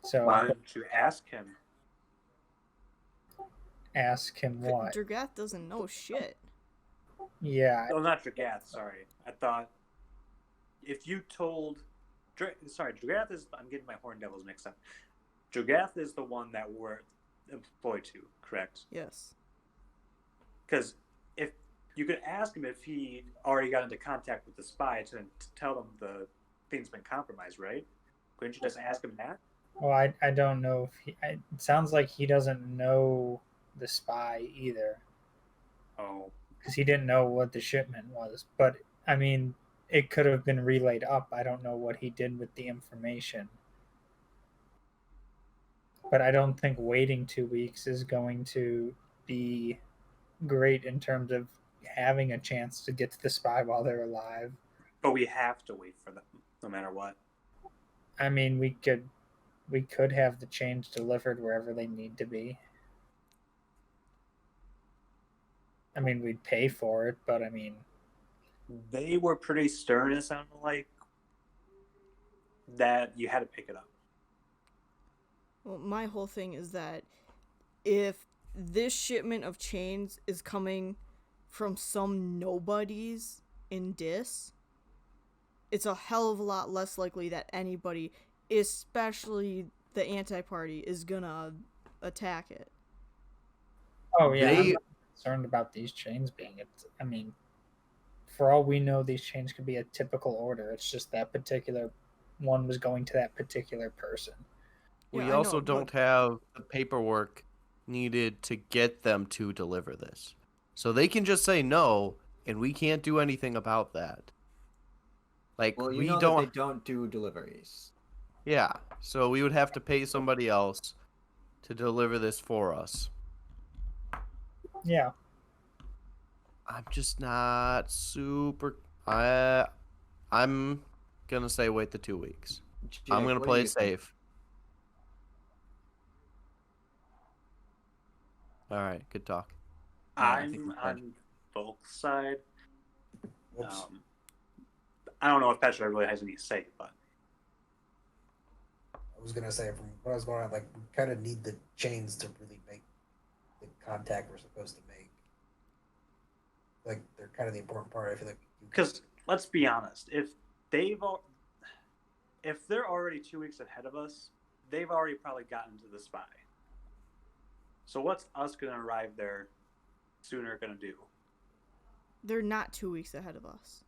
So Why don't you ask him? ask him what? Dragath doesn't know shit. Yeah, Oh, not Dragath, sorry. I thought if you told... Sorry, Dragath is... I'm getting my Horn Devils mixed up. Dragath is the one that we're employed to, correct? Yes. Because if you could ask him if he already got into contact with the spy to tell them the thing's been compromised, right? Couldn't you just ask him that? well, I don't know if he. It sounds like he doesn't know the spy either Oh, because he didn't know what the shipment was. But I mean, it could have been relayed up. I don't know what he did with the information. But I don't think waiting 2 weeks is going to be great in terms of having a chance to get to the spy while they're alive. but we have to wait for them, no matter what. I mean, we could have the chains delivered wherever they need to be. I mean, we'd pay for it, but I mean, They were pretty stern, it sounded like, that you had to pick it up. Well, my whole thing is that if this shipment of chains is coming from some nobodies in Dis, it's a hell of a lot less likely that anybody, especially the anti-party, is gonna attack it. oh yeah, I'm They- not concerned about these chains being it. I mean, for all we know, these chains could be a typical order. It's just that particular one was going to that particular person. We Yeah, I also know, don't but- have the paperwork needed to get them to deliver this. So they can just say no, and we can't do anything about that. Like, Well, you we know don't. that they don't do deliveries. Yeah, so we would have to pay somebody else to deliver this for us. Yeah. I'm just not super. I'm gonna say wait the 2 weeks. I'm Jake, gonna what do play you it think? safe. All right, good talk. Yeah, I think I'm we could. on Volk's side. Whoops. I don't know if Petra really has any say, but I was gonna say from what I was going on, like we kind of need the chains to really make the contact we're supposed to make. Like they're kind of the important part. I feel like because let's be honest, if they're already 2 weeks ahead of us, they've already probably gotten to the spy. So what's us gonna arrive there sooner gonna do? They're not 2 weeks ahead of us.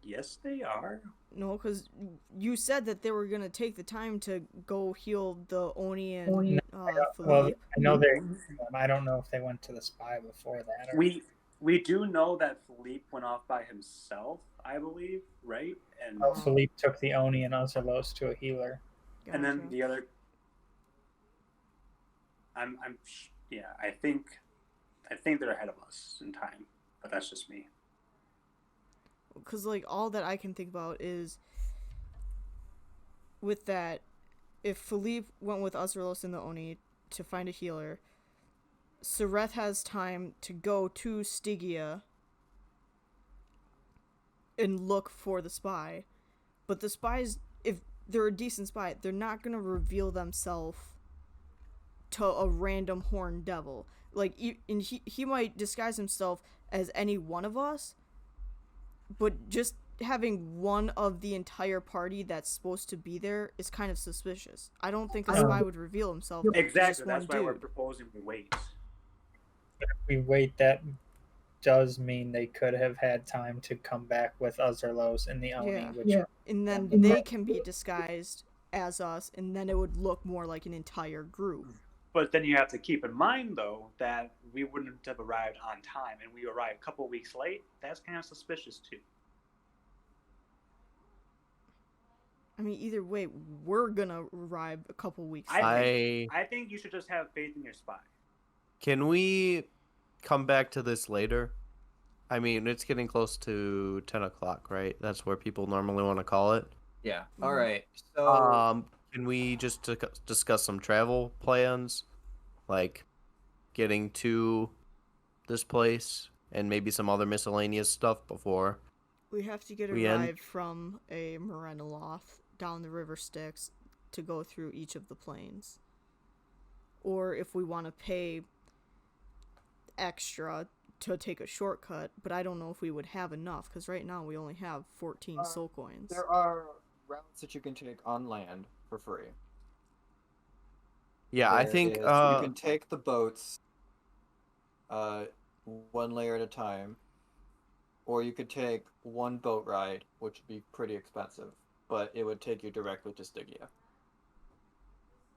Yes, they are. No, because you said that they were going to take the time to go heal the Oni and Well, Philippe. I know they. I don't know if they went to the spy before that. Or... We do know that Philippe went off by himself, I believe, right? And Philippe took the Oni and Uzerlos to a healer. Gotcha. And then the other. I think they're ahead of us in time, but that's just me. Because, like, all that I can think about is with that, if Philippe went with Uzerlos and the Oni to find a healer, Sareth has time to go to Stygia and look for the spy. But the spies, if they're a decent spy, they're not going to reveal themselves to a random horned devil. Like, he might disguise himself as any one of us, but just having one of the entire party that's supposed to be there is kind of suspicious. I don't think a spy would reveal himself. Exactly, that's why we're proposing we wait. But if we wait, that does mean they could have had time to come back with Uzerlos and the Oni. Yeah. And then they can be disguised as us, and then it would look more like an entire group. But then you have to keep in mind, though, that we wouldn't have arrived on time, and we arrived a couple weeks late. That's kind of suspicious, too. I mean, either way, we're gonna arrive a couple weeks late. I think you should just have faith in your spy. Can we come back to this later? I mean, it's getting close to 10 o'clock, right? That's where people normally want to call it. Yeah. All right. So, can we just discuss some travel plans, like getting to this place and maybe some other miscellaneous stuff before we have to get a ride from a Morenoloth down the River Styx to go through each of the planes, or if we want to pay extra to take a shortcut, but I don't know if we would have enough, because right now we only have 14 soul coins. There are routes that you can take on land for free. Yeah, I think you can take the boats one layer at a time, or you could take one boat ride, which would be pretty expensive, but it would take you directly to Stygia.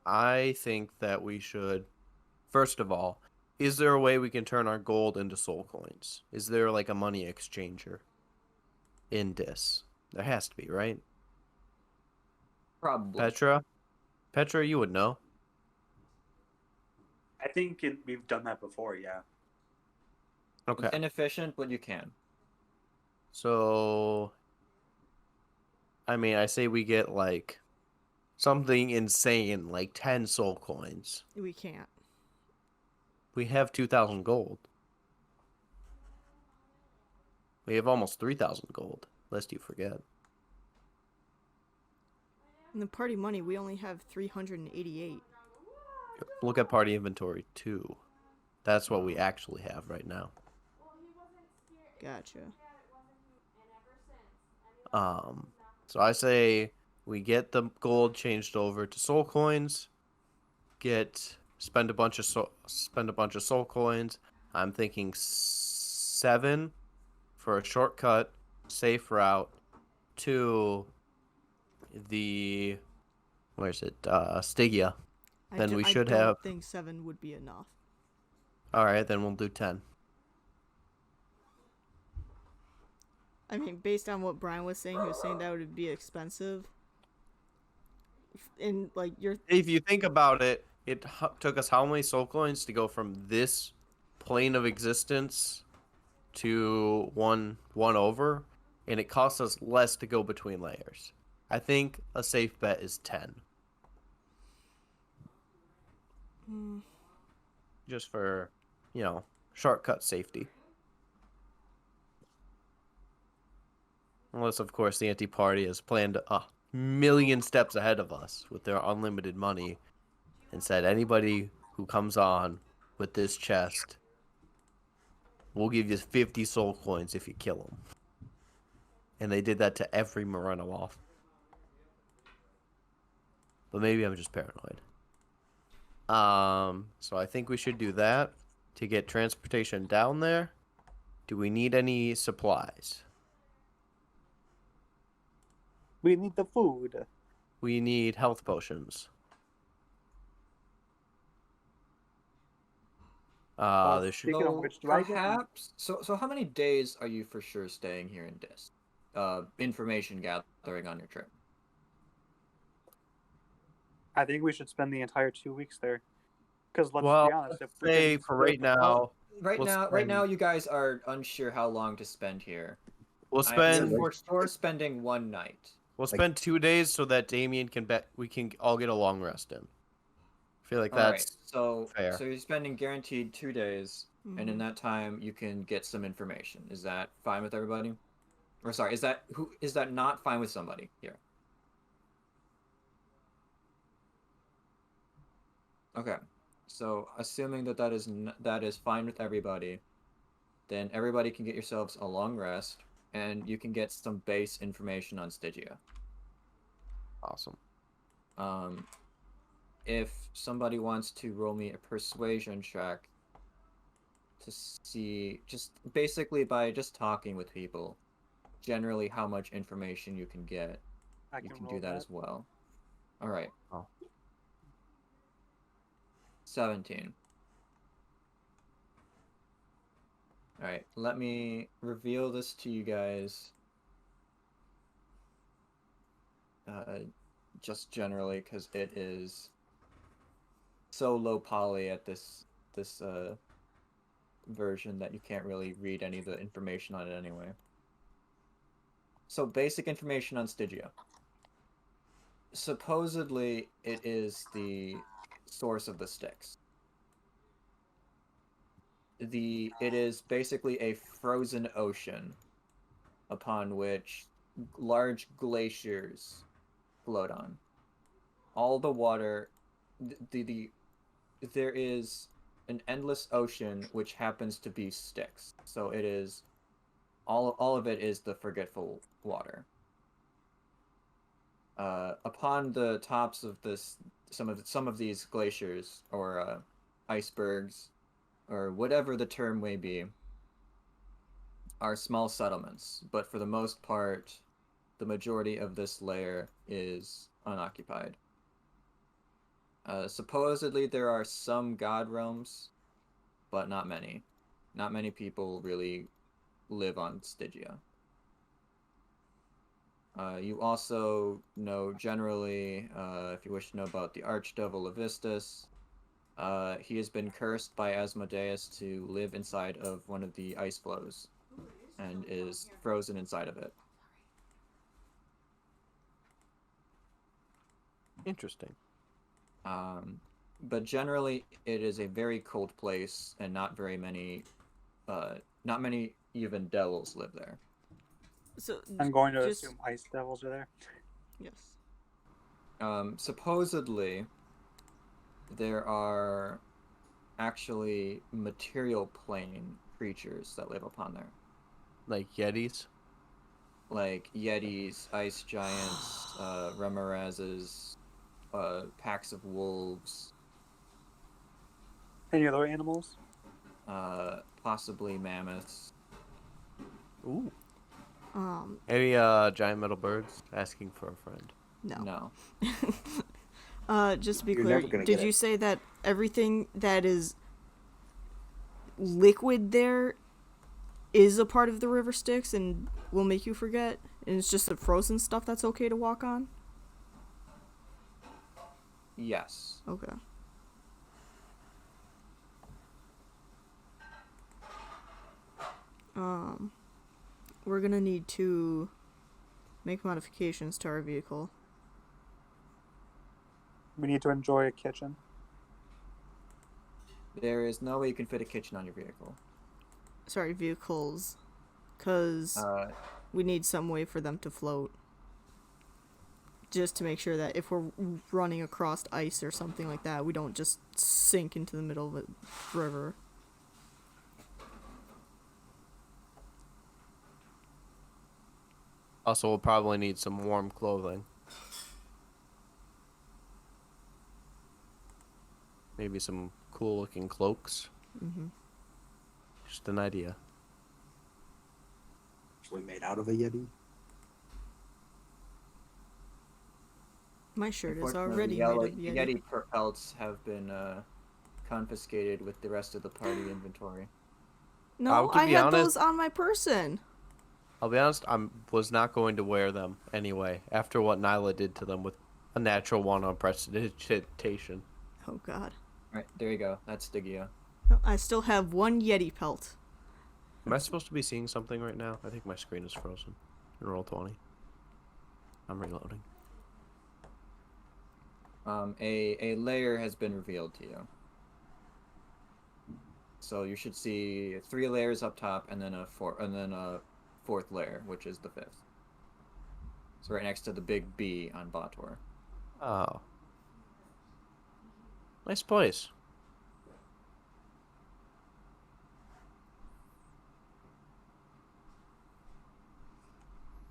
I think that we should, first of all, is there a way we can turn our gold into soul coins? Is there like a money exchanger in this? There has to be, right? Probably. Petra, you would know. I think we've done that before, yeah. Okay. It's inefficient, but you can. So, I mean, I say we get like something insane, like 10 soul coins. We can't. We have 2,000 gold. We have almost 3,000 gold, lest you forget. In the party money, we only have 388. Look at party inventory, too. That's what we actually have right now. Gotcha. So I say we get the gold changed over to soul coins. Spend a bunch of soul coins. I'm thinking 7 for a shortcut, safe route to the Stygia. Then we should have. I don't think 7 would be enough. All right, then we'll do 10. I mean, based on what Brian was saying, he was saying that would be expensive. And like if you think about it, it took us how many soul coins to go from this plane of existence to one over, and it costs us less to go between layers. I think a safe bet is 10. Just for, shortcut safety. Unless, of course, the anti-party has planned a million steps ahead of us with their unlimited money and said, anybody who comes on with this chest, we'll give you 50 soul coins if you kill them. And they did that to every Morenomoth. But maybe I'm just paranoid. So I think we should do that to get transportation down there. Do we need any supplies? We need the food. We need health potions. There should Speaking of which, do I get perhaps. So how many days are you for sure staying here in Dis? Information gathering on your trip. I think we should spend the entire 2 weeks there. Because let's Well, be honest, if we say can for right split- now, Right we'll now, spend- you guys are unsure how long to spend here. we'll I spend am for sure spending one night. we'll spend 2 days so that Damien can bet we can all get a long rest in. I feel like that's fair. So you're spending guaranteed 2 days, and in that time you can get some information. Is that fine with everybody? Or sorry, is that not fine with somebody here? Okay, so assuming that is fine with everybody, then everybody can get yourselves a long rest, and you can get some base information on Stygia. Awesome. If somebody wants to roll me a persuasion check to see, just basically by just talking with people, generally how much information you can get, you can do that as well. All right. Oh. 17. All right, let me reveal this to you guys. Just generally, because it is so low poly at this version that you can't really read any of the information on it anyway. So basic information on Stygia. Supposedly, it is the source of the Styx. It is basically a frozen ocean upon which large glaciers float on. All the water, there is an endless ocean which happens to be Styx. So it is all of it is the forgetful water. Upon the tops of some of these glaciers or icebergs, or whatever the term may be, are small settlements, but for the most part, the majority of this layer is unoccupied. Supposedly there are some god realms, but not many. Not many people really live on Stygia. You also know generally, if you wish to know about the Archdevil Levistus, he has been cursed by Asmodeus to live inside of one of the ice flows and is frozen inside of it. Interesting. But generally, it is a very cold place, and not many even devils live there. So I'm going to assume ice devils are there. Yes. Supposedly, there are actually material plane creatures that live upon there. Like Yetis? Like Yetis, ice giants, Remorazes, packs of wolves. Any other animals? Possibly mammoths. Ooh. Any giant metal birds asking for a friend? No. Just to be You're clear, never gonna did get you it. say that everything that is liquid there is a part of the river Styx and will make you forget? And it's just the frozen stuff that's okay to walk on? Yes. Okay. we're gonna need to make modifications to our vehicle. We need to enjoy a kitchen. There is no way you can fit a kitchen on your vehicle. Sorry, vehicles. Because we need some way for them to float. Just to make sure that if we're running across ice or something like that, we don't just sink into the middle of a river. Also, we'll probably need some warm clothing. Maybe some cool-looking cloaks. Mm-hmm. Just an idea. Actually made out of a Yeti. My shirt is Unfortunately, already the made of Yeti. Yeti pelts have been confiscated with the rest of the party inventory. No, to I be had honest- those on my person. I'll be honest, I was not going to wear them anyway, after what Nyla did to them with a natural one on prestidigitation. Oh god. Right, there you go. That's Stygia. No, I still have one Yeti pelt. Am I supposed to be seeing something right now? I think my screen is frozen. In Roll20. I'm reloading. A layer has been revealed to you. So you should see 3 layers up top, and then a fourth layer, which is the 5th. So right next to the big B on Bator. Oh. Nice place.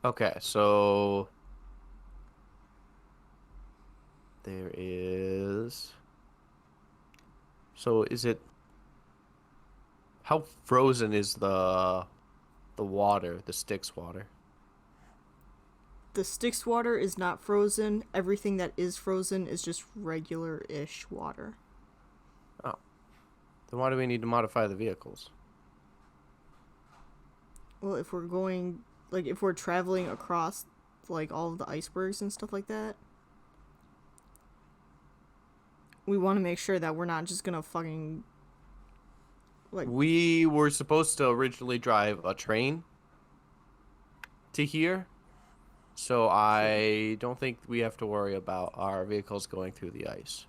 Okay, so there is. So is it? How frozen is the water, the Styx water? The Styx water is not frozen. Everything that is frozen is just regular-ish water. Oh. Then why do we need to modify the vehicles? Well, if we're going, like, if we're traveling across, like, all of the icebergs and stuff like that, we want to make sure that we're not just gonna fucking, like... We were supposed to originally drive a train to here, so I don't think we have to worry about our vehicles going through the ice.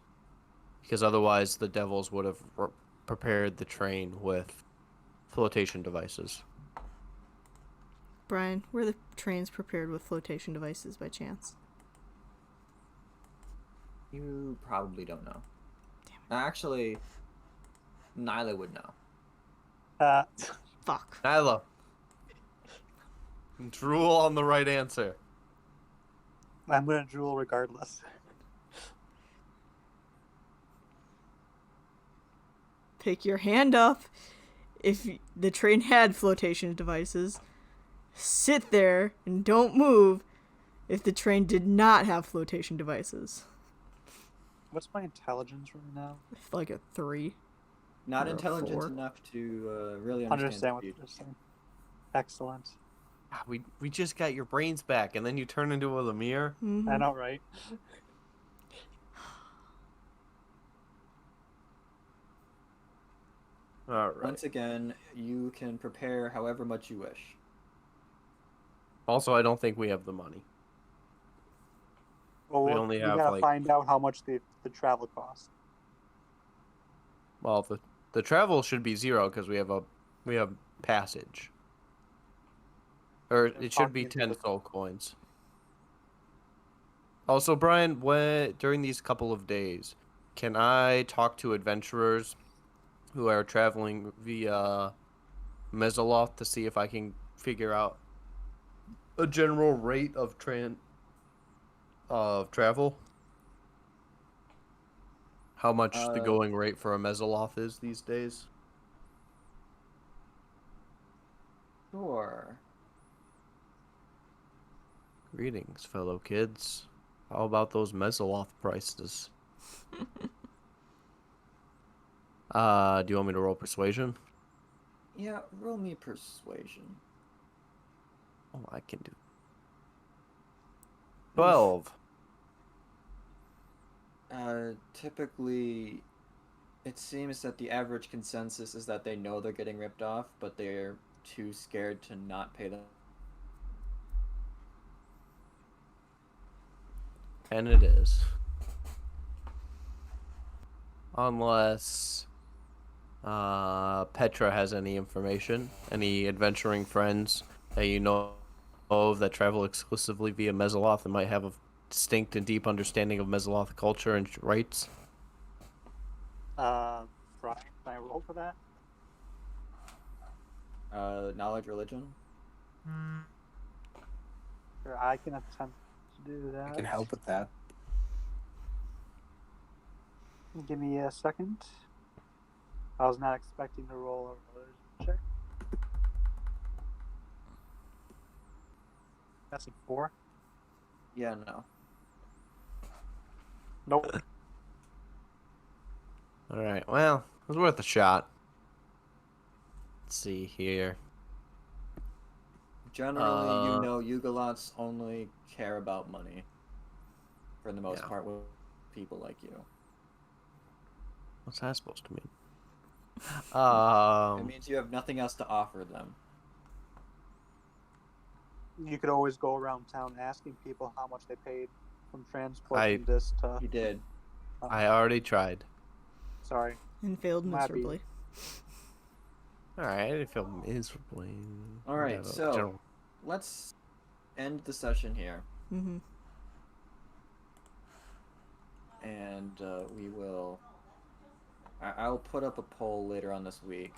Because otherwise the devils would have prepared the train with flotation devices. Brian, were the trains prepared with flotation devices by chance? You probably don't know. Actually, Nyla would know. Fuck. Nyla. Drool on the right answer. I'm gonna drool regardless. Pick your hand up. If the train had flotation devices, sit there and don't move if the train did not have flotation devices. What's my intelligence right now? Like a 3. Not Or a intelligent 4. enough to really Understand what the you're saying. Excellent. We just got your brains back, and then you turn into a Lemire. Mm-hmm. I know, right? All right. Once again, you can prepare however much you wish. Also, I don't think we have the money. Well, We only have, gotta like- find out how much the travel costs. Well, the travel should be 0 because we have passage. Or it should be 10 soul coins. Also, Brian, during these couple of days, can I talk to adventurers who are traveling via Mesoloth to see if I can figure out a general rate of travel? How much the going rate for a Mesoloth is these days? Sure. Greetings, fellow kids. How about those Mesoloth prices? Do you want me to roll persuasion? Yeah, roll me persuasion. Oh, I can do 12. Typically, it seems that the average consensus is that they know they're getting ripped off, but they're too scared to not pay them. And it is. Unless Petra has any information, any adventuring friends that you know of that travel exclusively via Mezzoloth and might have a distinct and deep understanding of Mezzoloth culture and rites. Brian, can I roll for that? Knowledge, religion. Sure, I can attempt to do that. I can help with that. Give me a second. I was not expecting to roll a religion check. That's a 4. Yeah, no. Nope. All right. Well, it was worth a shot. Let's see here. Generally, you know, Yugolots only care about money. For the most part, with people like you. What's that supposed to mean? It means you have nothing else to offer them. You could always go around town asking people how much they paid from transporting this to. You did. I already tried. Sorry. And failed Might be. miserably. Alright, I didn't feel miserably. Alright, so let's end the session here. Mm-hmm. And we will... I'll put up a poll later on this week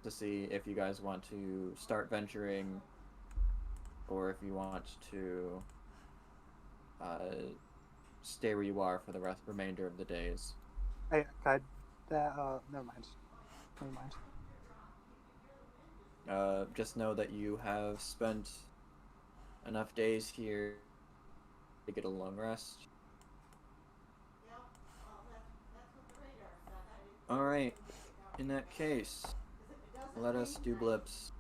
to see if you guys want to start venturing or if you want to stay where you are for the remainder of the days. Hey, never mind. Never mind. Just know that you have spent enough days here to get a long rest. Alright, in that case, let us do blips.